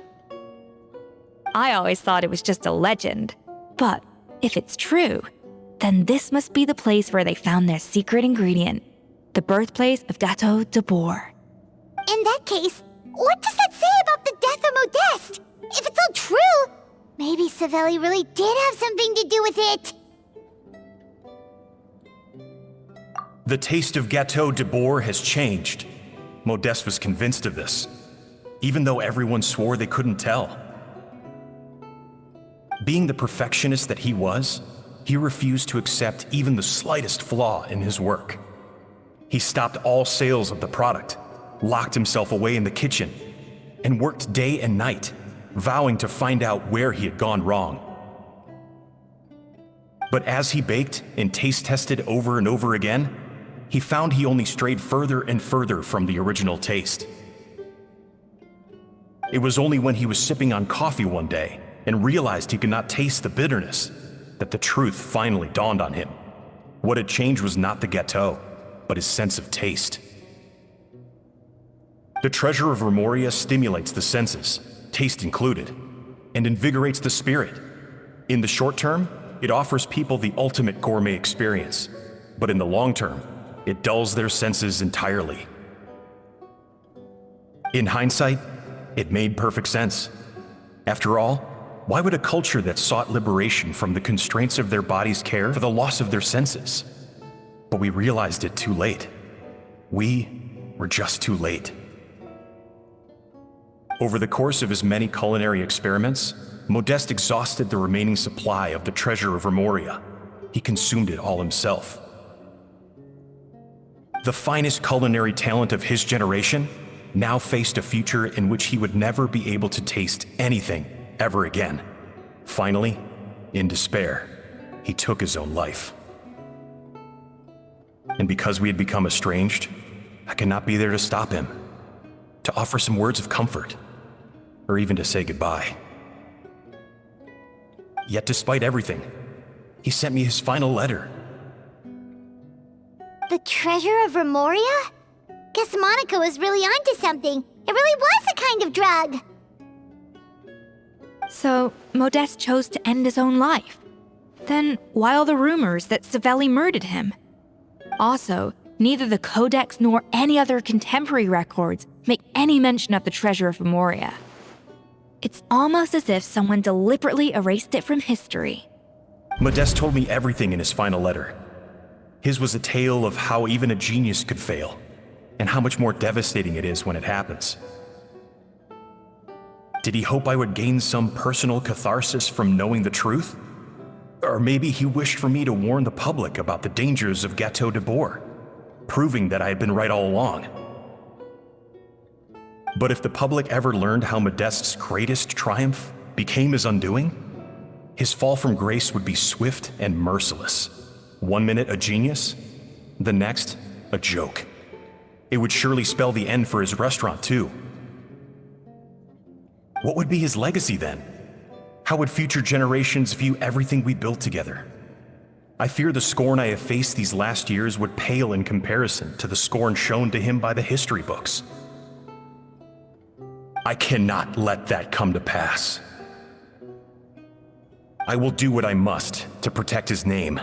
I always thought it was just a legend. But if it's true, then this must be the place where they found their secret ingredient, the birthplace of Gateau de Boer. In that case, what does that say about the death of Modeste? If it's all true, maybe Savelli really did have something to do with it. The taste of Gateau de Boer has changed. Modeste was convinced of this, even though everyone swore they couldn't tell. Being the perfectionist that he was, he refused to accept even the slightest flaw in his work. He stopped all sales of the product, locked himself away in the kitchen, and worked day and night, vowing to find out where he had gone wrong. But as he baked and taste tested over and over again, he found he only strayed further and further from the original taste. It was only when he was sipping on coffee one day and realized he could not taste the bitterness that the truth finally dawned on him. What had changed was not the gâteau, but his sense of taste. The treasure of Remoria stimulates the senses, taste included, and invigorates the spirit. In the short term, it offers people the ultimate gourmet experience, but in the long term, it dulls their senses entirely. In hindsight, it made perfect sense. After all, why would a culture that sought liberation from the constraints of their bodies care for the loss of their senses? But we realized it too late. We were just too late. Over the course of his many culinary experiments, Modeste exhausted the remaining supply of the treasure of Remoria. He consumed it all himself. The finest culinary talent of his generation now faced a future in which he would never be able to taste anything ever again. Finally, in despair, he took his own life. And because we had become estranged, I could not be there to stop him, to offer some words of comfort, or even to say goodbye. Yet despite everything, he sent me his final letter. The treasure of Remoria? Guess Monica was really onto something. It really was a kind of drug. So, Modeste chose to end his own life. Then, why all the rumors that Savelli murdered him? Also, neither the Codex nor any other contemporary records make any mention of the treasure of Remoria. It's almost as if someone deliberately erased it from history. Modeste told me everything in his final letter. His was a tale of how even a genius could fail, and how much more devastating it is when it happens. Did he hope I would gain some personal catharsis from knowing the truth? Or maybe he wished for me to warn the public about the dangers of Gateau de Boer, proving that I had been right all along. But if the public ever learned how Modeste's greatest triumph became his undoing, his fall from grace would be swift and merciless. 1 minute a genius, the next a joke. It would surely spell the end for his restaurant too. What would be his legacy then? How would future generations view everything we built together? I fear the scorn I have faced these last years would pale in comparison to the scorn shown to him by the history books. I cannot let that come to pass. I will do what I must to protect his name.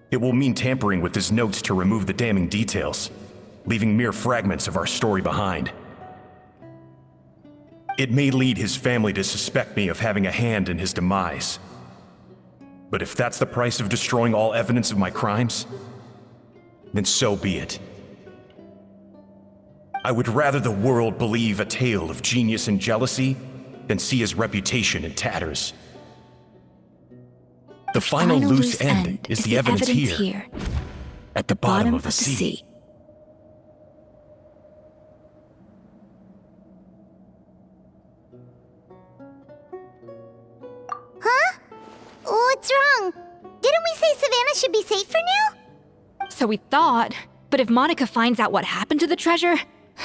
It will mean tampering with his notes to remove the damning details, leaving mere fragments of our story behind. It may lead his family to suspect me of having a hand in his demise. But if that's the price of destroying all evidence of my crimes, then so be it. I would rather the world believe a tale of genius and jealousy than see his reputation in tatters. The final loose end is the evidence here, at the bottom of the sea. Huh? Savanna should be safe for now? So we thought, but if Monica finds out what happened to the treasure,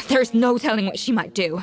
there's no telling what she might do.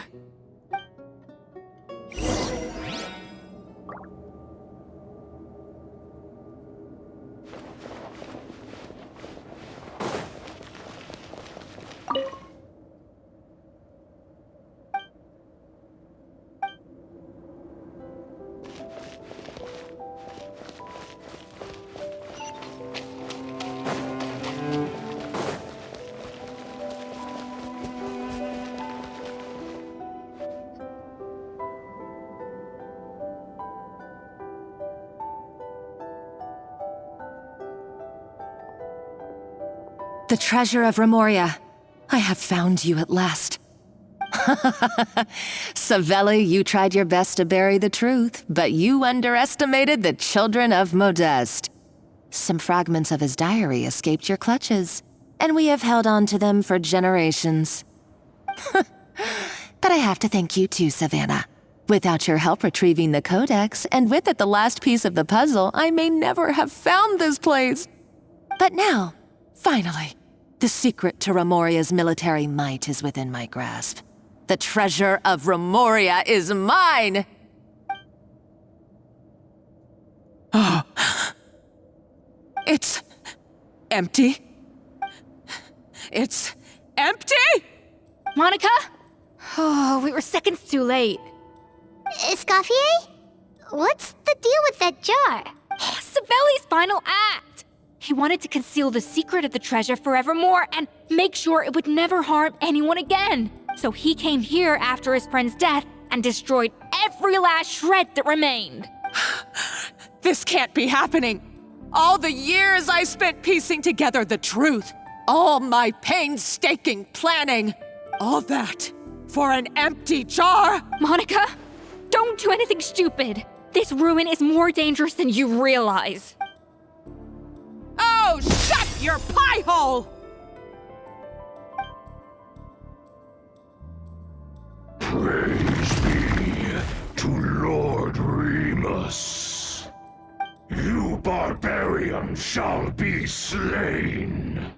The treasure of Remoria. I have found you at last. Savelli, you tried your best to bury the truth, but you underestimated the children of Modeste. Some fragments of his diary escaped your clutches, and we have held on to them for generations. But I have to thank you too, Savanna. Without your help retrieving the codex, and with it the last piece of the puzzle, I may never have found this place. But now, finally, the secret to Remoria's military might is within my grasp. The treasure of Remoria is mine! Oh. It's empty. It's empty? Monica? Oh, we were seconds too late. Escoffier? What's the deal with that jar? Savelli's final act! He wanted to conceal the secret of the treasure forevermore and make sure it would never harm anyone again. So he came here after his friend's death and destroyed every last shred that remained. This can't be happening. All the years I spent piecing together the truth, all my painstaking planning, all that for an empty jar? Monica, don't do anything stupid. This ruin is more dangerous than you realize. Oh, shut your pie hole! Praise be to Lord Remus. You barbarian shall be slain.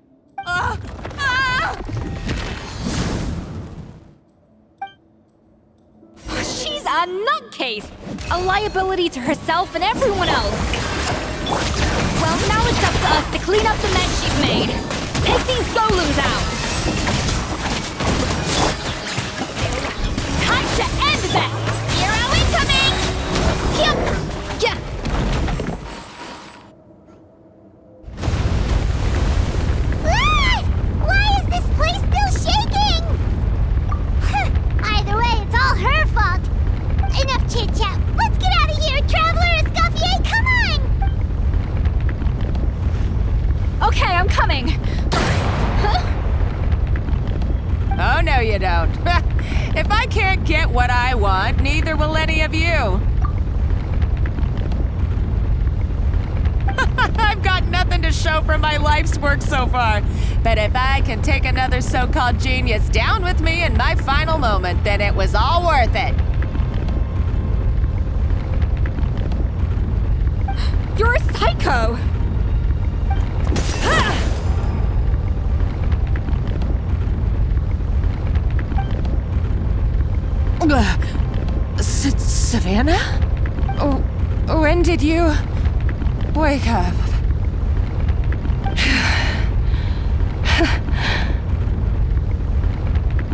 She's a nutcase! A liability to herself and everyone else! Well, now it's up to us to clean up the mess she's made. Take these golems out! Time to end that! Hero incoming! Yep! Yeah! Ah! Why is this place still shaking? Either way, it's all her fault. Enough chit-chat. Let's get out of here, Traveler Escoffier, come on! Okay, I'm coming. Huh? Oh, no you don't. If I can't get what I want, neither will any of you. I've got nothing to show for my life's work so far. But if I can take another so-called genius down with me in my final moment, then it was all worth it. You're a psycho! Savanna? When did you wake up?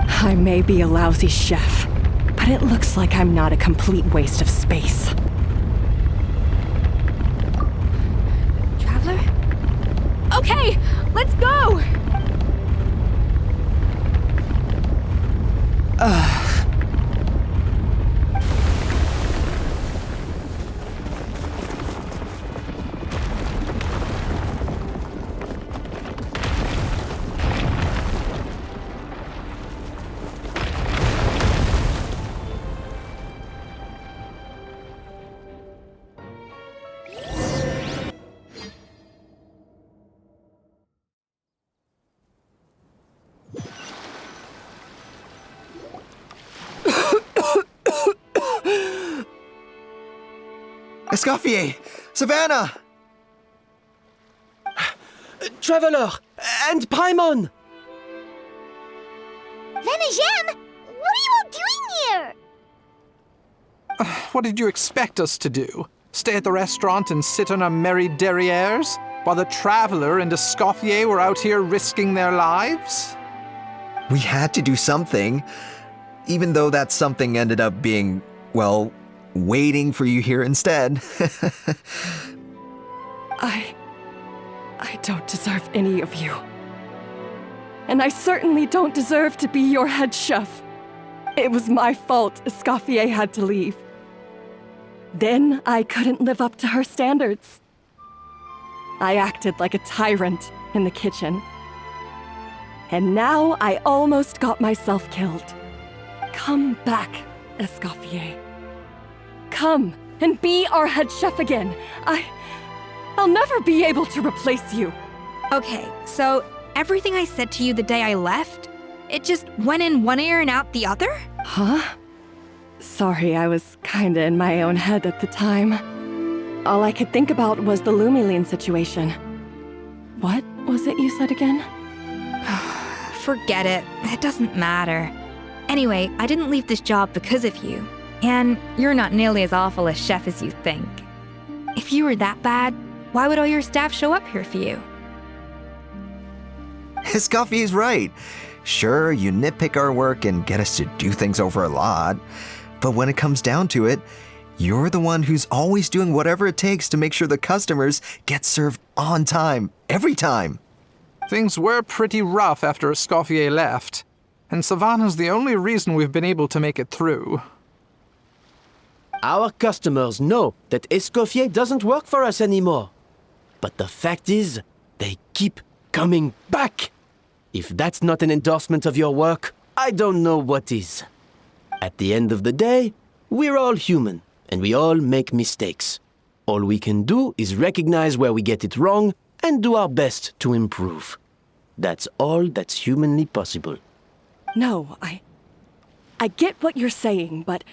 I may be a lousy chef, but it looks like I'm not a complete waste of space. Traveler? Okay, let's go! Escoffier! Savanna! traveler! And Paimon! Venejem, what are you all doing here? What did you expect us to do? Stay at the restaurant and sit on our merry derrieres while the Traveler and Escoffier were out here risking their lives? We had to do something, even though that something ended up being, well, waiting for you here instead. I don't deserve any of you. And I certainly don't deserve to be your head chef. It was my fault Escoffier had to leave. Then I couldn't live up to her standards. I acted like a tyrant in the kitchen. And now I almost got myself killed. Come back, Escoffier. Come and be our head chef again. I'll never be able to replace you. Okay, so everything I said to you the day I left, it just went in one ear and out the other? Huh? Sorry, I was kinda in my own head at the time. All I could think about was the Lumiline situation. What was it you said again? Forget it. It doesn't matter. Anyway, I didn't leave this job because of you. And you're not nearly as awful a chef as you think. If you were that bad, why would all your staff show up here for you? Escoffier's right. Sure, you nitpick our work and get us to do things over a lot. But when it comes down to it, you're the one who's always doing whatever it takes to make sure the customers get served on time, every time. Things were pretty rough after Escoffier left, and Savanna's the only reason we've been able to make it through. Our customers know that Escoffier doesn't work for us anymore. But the fact is, they keep coming back. If that's not an endorsement of your work, I don't know what is. At the end of the day, we're all human, and we all make mistakes. All we can do is recognize where we get it wrong and do our best to improve. That's all that's humanly possible. No, I get what you're saying, but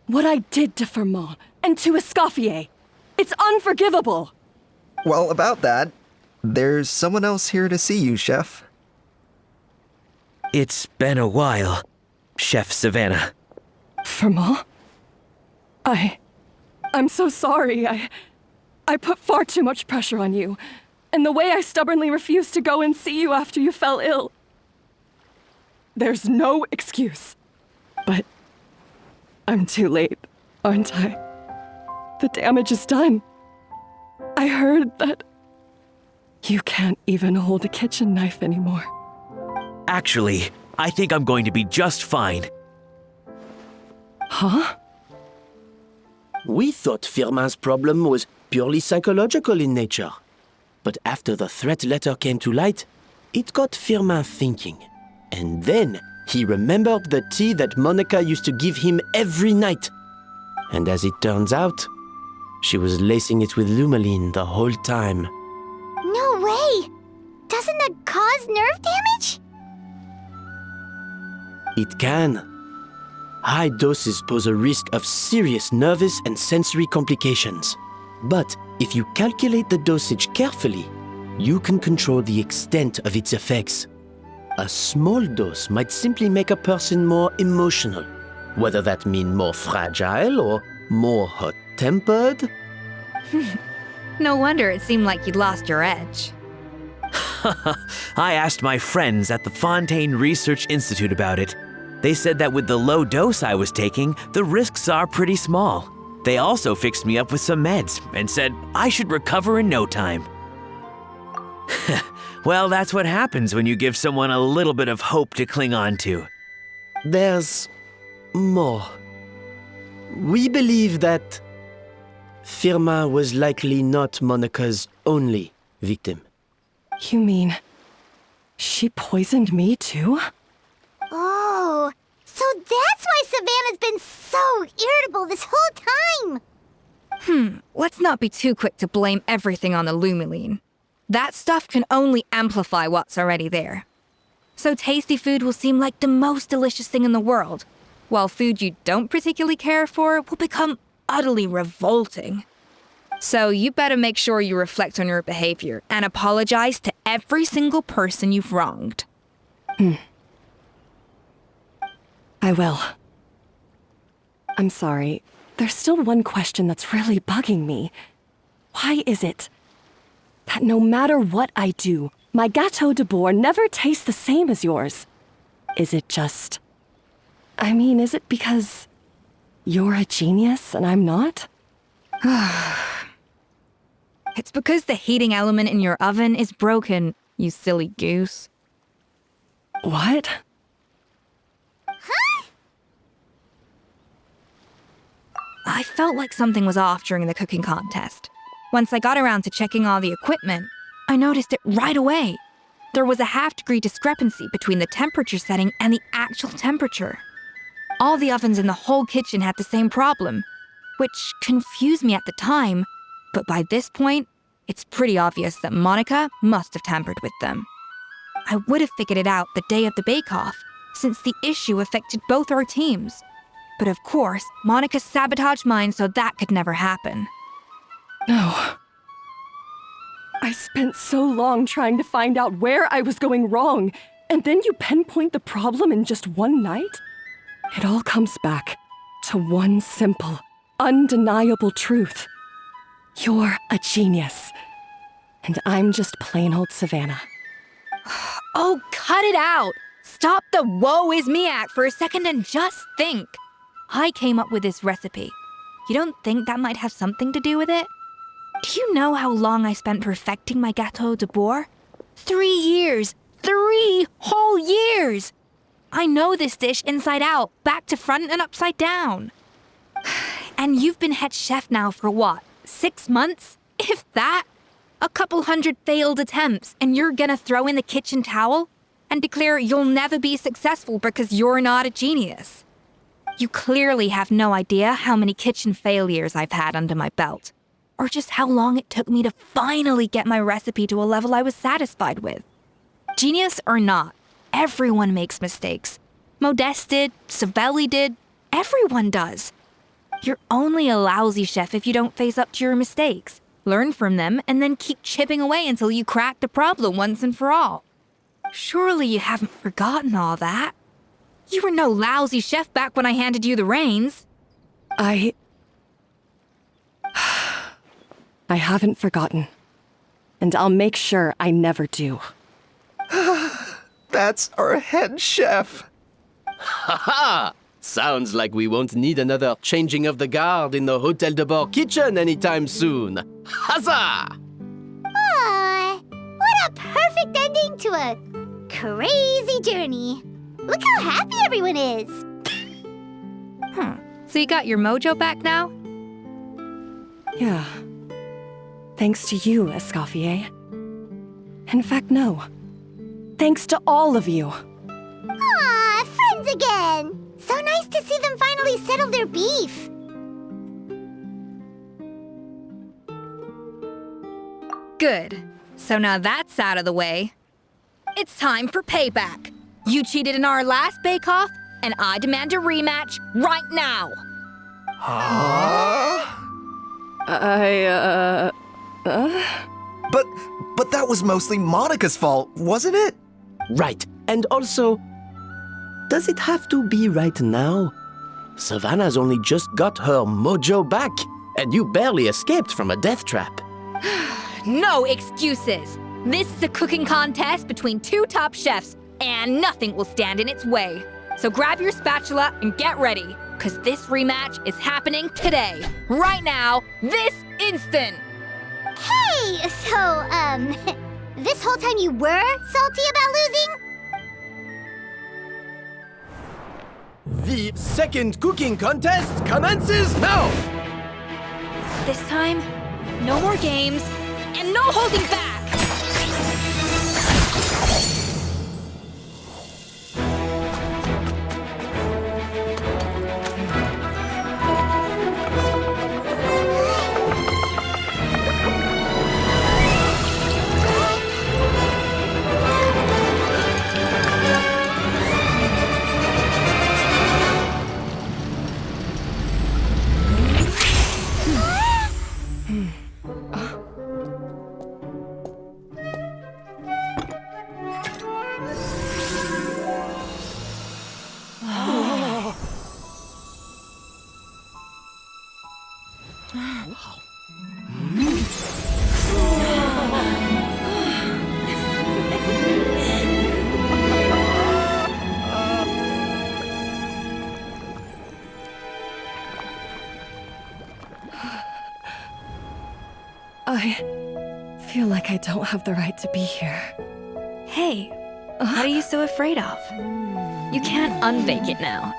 what I did to Firmin and to Escoffier, it's unforgivable. Well, about that, there's someone else here to see you, Chef. It's been a while, Chef Savanna. Firmin? I'm so sorry. I put far too much pressure on you. And the way I stubbornly refused to go and see you after you fell ill. There's no excuse. But I'm too late, aren't I? The damage is done. I heard that you can't even hold a kitchen knife anymore. Actually, I think I'm going to be just fine. Huh? We thought Firmin's problem was purely psychological in nature. But after the threat letter came to light, it got Firmin thinking. And then he remembered the tea that Monica used to give him every night. And as it turns out, she was lacing it with Lumiline the whole time. No way! Doesn't that cause nerve damage? It can. High doses pose a risk of serious nervous and sensory complications. But if you calculate the dosage carefully, you can control the extent of its effects. A small dose might simply make a person more emotional, whether that means more fragile or more hot-tempered. No wonder it seemed like you'd lost your edge. I asked my friends at the Fontaine Research Institute about it. They said that with the low dose I was taking, the risks are pretty small. They also fixed me up with some meds and said I should recover in no time. Well, that's what happens when you give someone a little bit of hope to cling on to. There's more. We believe that Firmin was likely not Monica's only victim. You mean she poisoned me too? Oh, so that's why Savanna's been so irritable this whole time! Let's not be too quick to blame everything on the Lumiline. That stuff can only amplify what's already there. So tasty food will seem like the most delicious thing in the world, while food you don't particularly care for will become utterly revolting. So you better make sure you reflect on your behavior and apologize to every single person you've wronged. I will. I'm sorry. There's still one question that's really bugging me. Why is it that no matter what I do, my Gâteau de Bourg never tastes the same as yours? Is it just... is it because you're a genius and I'm not? It's because the heating element in your oven is broken, you silly goose. What? I felt like something was off during the cooking contest. Once I got around to checking all the equipment, I noticed it right away. There was a half-degree discrepancy between the temperature setting and the actual temperature. All the ovens in the whole kitchen had the same problem, which confused me at the time, but by this point, it's pretty obvious that Monica must have tampered with them. I would have figured it out the day of the bake-off, since the issue affected both our teams. But of course, Monica sabotaged mine so that could never happen. No. I spent so long trying to find out where I was going wrong, and then you pinpoint the problem in just one night? It all comes back to one simple, undeniable truth. You're a genius, and I'm just plain old Savanna. Oh, cut it out! Stop the woe is me act for a second and just think. I came up with this recipe. You don't think that might have something to do with it? Do you know how long I spent perfecting my Gâteau de Bourg? 3 years! 3 whole years! I know this dish inside out, back to front and upside down. And you've been head chef now for what, 6 months? If that? A couple hundred failed attempts, and you're gonna throw in the kitchen towel and declare you'll never be successful because you're not a genius. You clearly have no idea how many kitchen failures I've had under my belt, or just how long it took me to finally get my recipe to a level I was satisfied with. Genius or not, everyone makes mistakes. Modeste did, Savelli did, everyone does. You're only a lousy chef if you don't face up to your mistakes, learn from them, and then keep chipping away until you crack the problem once and for all. Surely you haven't forgotten all that. You were no lousy chef back when I handed you the reins. I haven't forgotten. And I'll make sure I never do. That's our head chef. Ha ha! Sounds like we won't need another changing of the guard in the Hôtel de Bord kitchen anytime soon. Huzzah! Aw, what a perfect ending to a crazy journey. Look how happy everyone is. So you got your mojo back now? Yeah. Thanks to you, Escoffier. In fact, no. Thanks to all of you. Aw, friends again. So nice to see them finally settle their beef. Good. So now that's out of the way. It's time for payback. You cheated in our last bake-off, and I demand a rematch right now. But that was mostly Monica's fault, wasn't it? Right. And also, does it have to be right now? Savanna's only just got her mojo back, and you barely escaped from a death trap. No excuses. This is a cooking contest between 2 top chefs, and nothing will stand in its way. So grab your spatula and get ready, because this rematch is happening today, right now, this instant. Hey, so, this whole time you were salty about losing? The second cooking contest commences now! This time, no more games, and no holding back! I feel like I don't have the right to be here. Hey, what are you so afraid of? You can't unbake it now.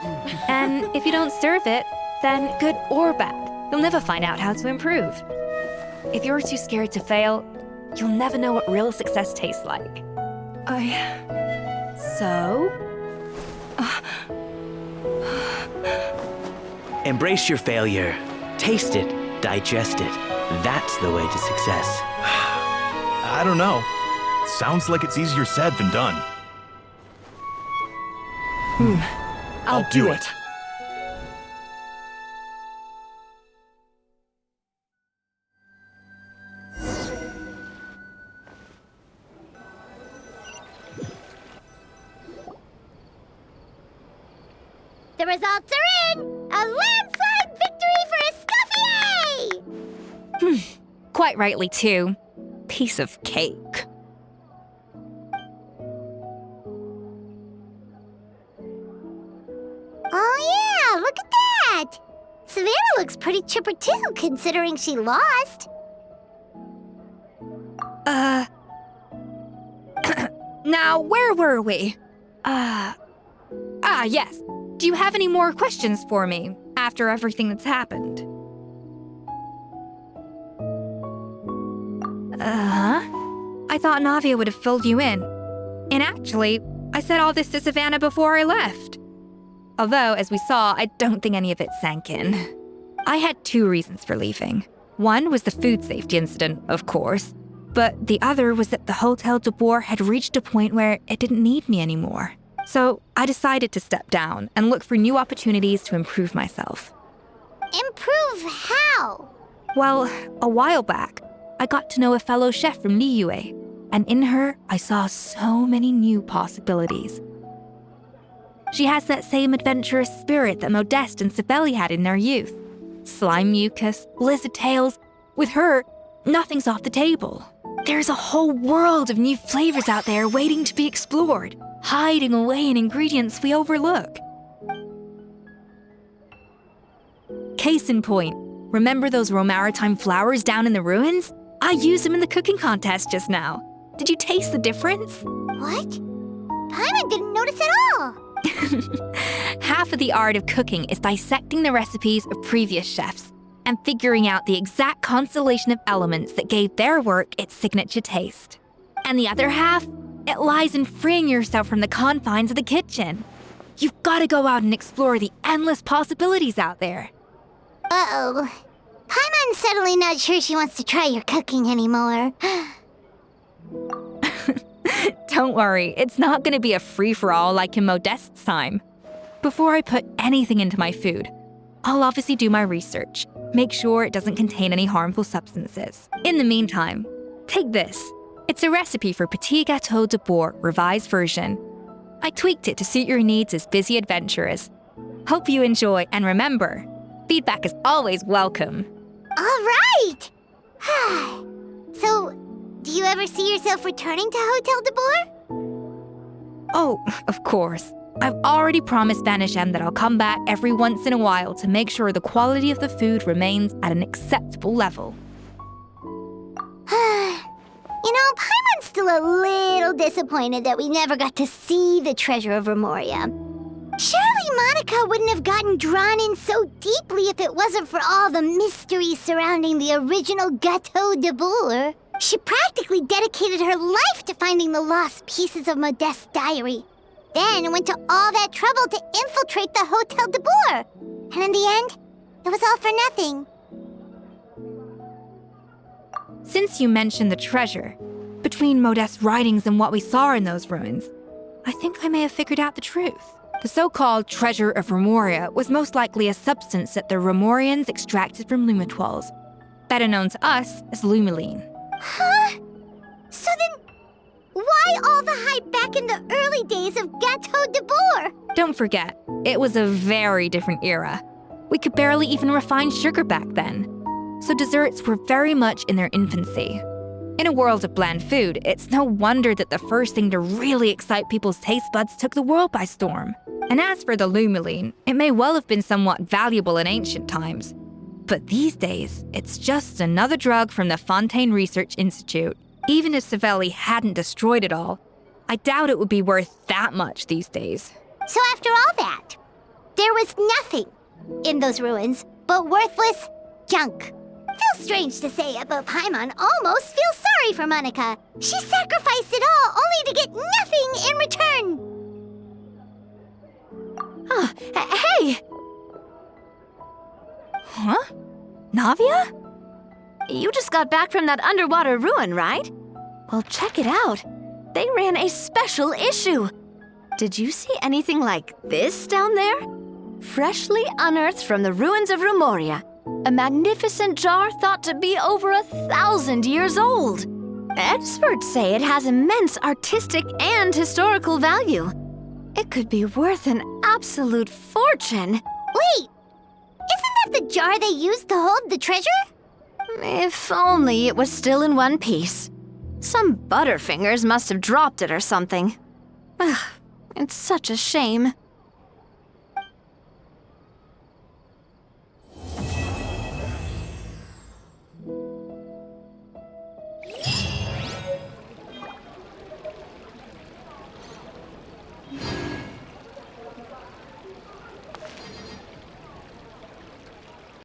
And if you don't serve it, then good or bad, you'll never find out how to improve. If you're too scared to fail, you'll never know what real success tastes like. So? Embrace your failure. Taste it. Digest it. That's the way to success. I don't know. Sounds like it's easier said than done. I'll do it. The results are in! A landslide victory for Escoffier! Quite rightly, too. Piece of cake. Oh yeah, look at that! Savanna looks pretty chipper too, considering she lost. Now, where were we? Yes. Do you have any more questions for me after everything that's happened? I thought Navia would have filled you in. And actually, I said all this to Savanna before I left. Although, as we saw, I don't think any of it sank in. I had 2 reasons for leaving. One was the food safety incident, of course. But the other was that the Hotel de Boer had reached a point where it didn't need me anymore. So I decided to step down and look for new opportunities to improve myself. Improve how? Well, a while back, I got to know a fellow chef from Liyue, and in her, I saw so many new possibilities. She has that same adventurous spirit that Modeste and Sibeli had in their youth. Slime mucus, lizard tails. With her, nothing's off the table. There's a whole world of new flavors out there waiting to be explored, hiding away in ingredients we overlook. Case in point, remember those Romaritime flowers down in the ruins? I used them in the cooking contest just now. Did you taste the difference? What? Paimon didn't notice at all. Half of the art of cooking is dissecting the recipes of previous chefs and figuring out the exact constellation of elements that gave their work its signature taste. And the other half, it lies in freeing yourself from the confines of the kitchen. You've got to go out and explore the endless possibilities out there. Uh-oh. Paimon's suddenly not sure she wants to try your cooking anymore. Don't worry, it's not going to be a free-for-all like in Modeste's time. Before I put anything into my food, I'll obviously do my research, make sure it doesn't contain any harmful substances. In the meantime, take this. It's a recipe for Petit Gâteau de Boer revised version. I tweaked it to suit your needs as busy adventurers. Hope you enjoy, and remember, feedback is always welcome. All right! So, do you ever see yourself returning to Hotel de Boer? Oh, of course. I've already promised Vanish M that I'll come back every once in a while to make sure the quality of the food remains at an acceptable level. You know, Paimon's still a little disappointed that we never got to see the treasure of Remoria. Surely Monica wouldn't have gotten drawn in so deeply if it wasn't for all the mystery surrounding the original Gâteau de Boer. She practically dedicated her life to finding the lost pieces of Modeste's diary. Then went to all that trouble to infiltrate the Hotel de Boer. And in the end, it was all for nothing. Since you mentioned the treasure, between Modeste's writings and what we saw in those ruins, I think I may have figured out the truth. The so-called treasure of Remoria was most likely a substance that the Remorians extracted from Lumitoiles, better known to us as Lumiline. Huh? So then, why all the hype back in the early days of Gâteau de Boer? Don't forget, it was a very different era. We could barely even refine sugar back then, so desserts were very much in their infancy. In a world of bland food, it's no wonder that the first thing to really excite people's taste buds took the world by storm. And as for the Lumiline, it may well have been somewhat valuable in ancient times. But these days, it's just another drug from the Fontaine Research Institute. Even if Savelli hadn't destroyed it all, I doubt it would be worth that much these days. So after all that, there was nothing in those ruins but worthless junk. Feels strange to say it, but Paimon almost feels sorry for Monica. She sacrificed it all only to get nothing in return. Hey! Huh? Navia? You just got back from that underwater ruin, right? Well, check it out. They ran a special issue. Did you see anything like this down there? Freshly unearthed from the ruins of Rumoria, a magnificent jar thought to be over 1,000 years old. Experts say it has immense artistic and historical value. It could be worth an absolute fortune. Wait, isn't that the jar they used to hold the treasure? If only it was still in one piece. Some butterfingers must have dropped it or something. Ugh, it's such a shame.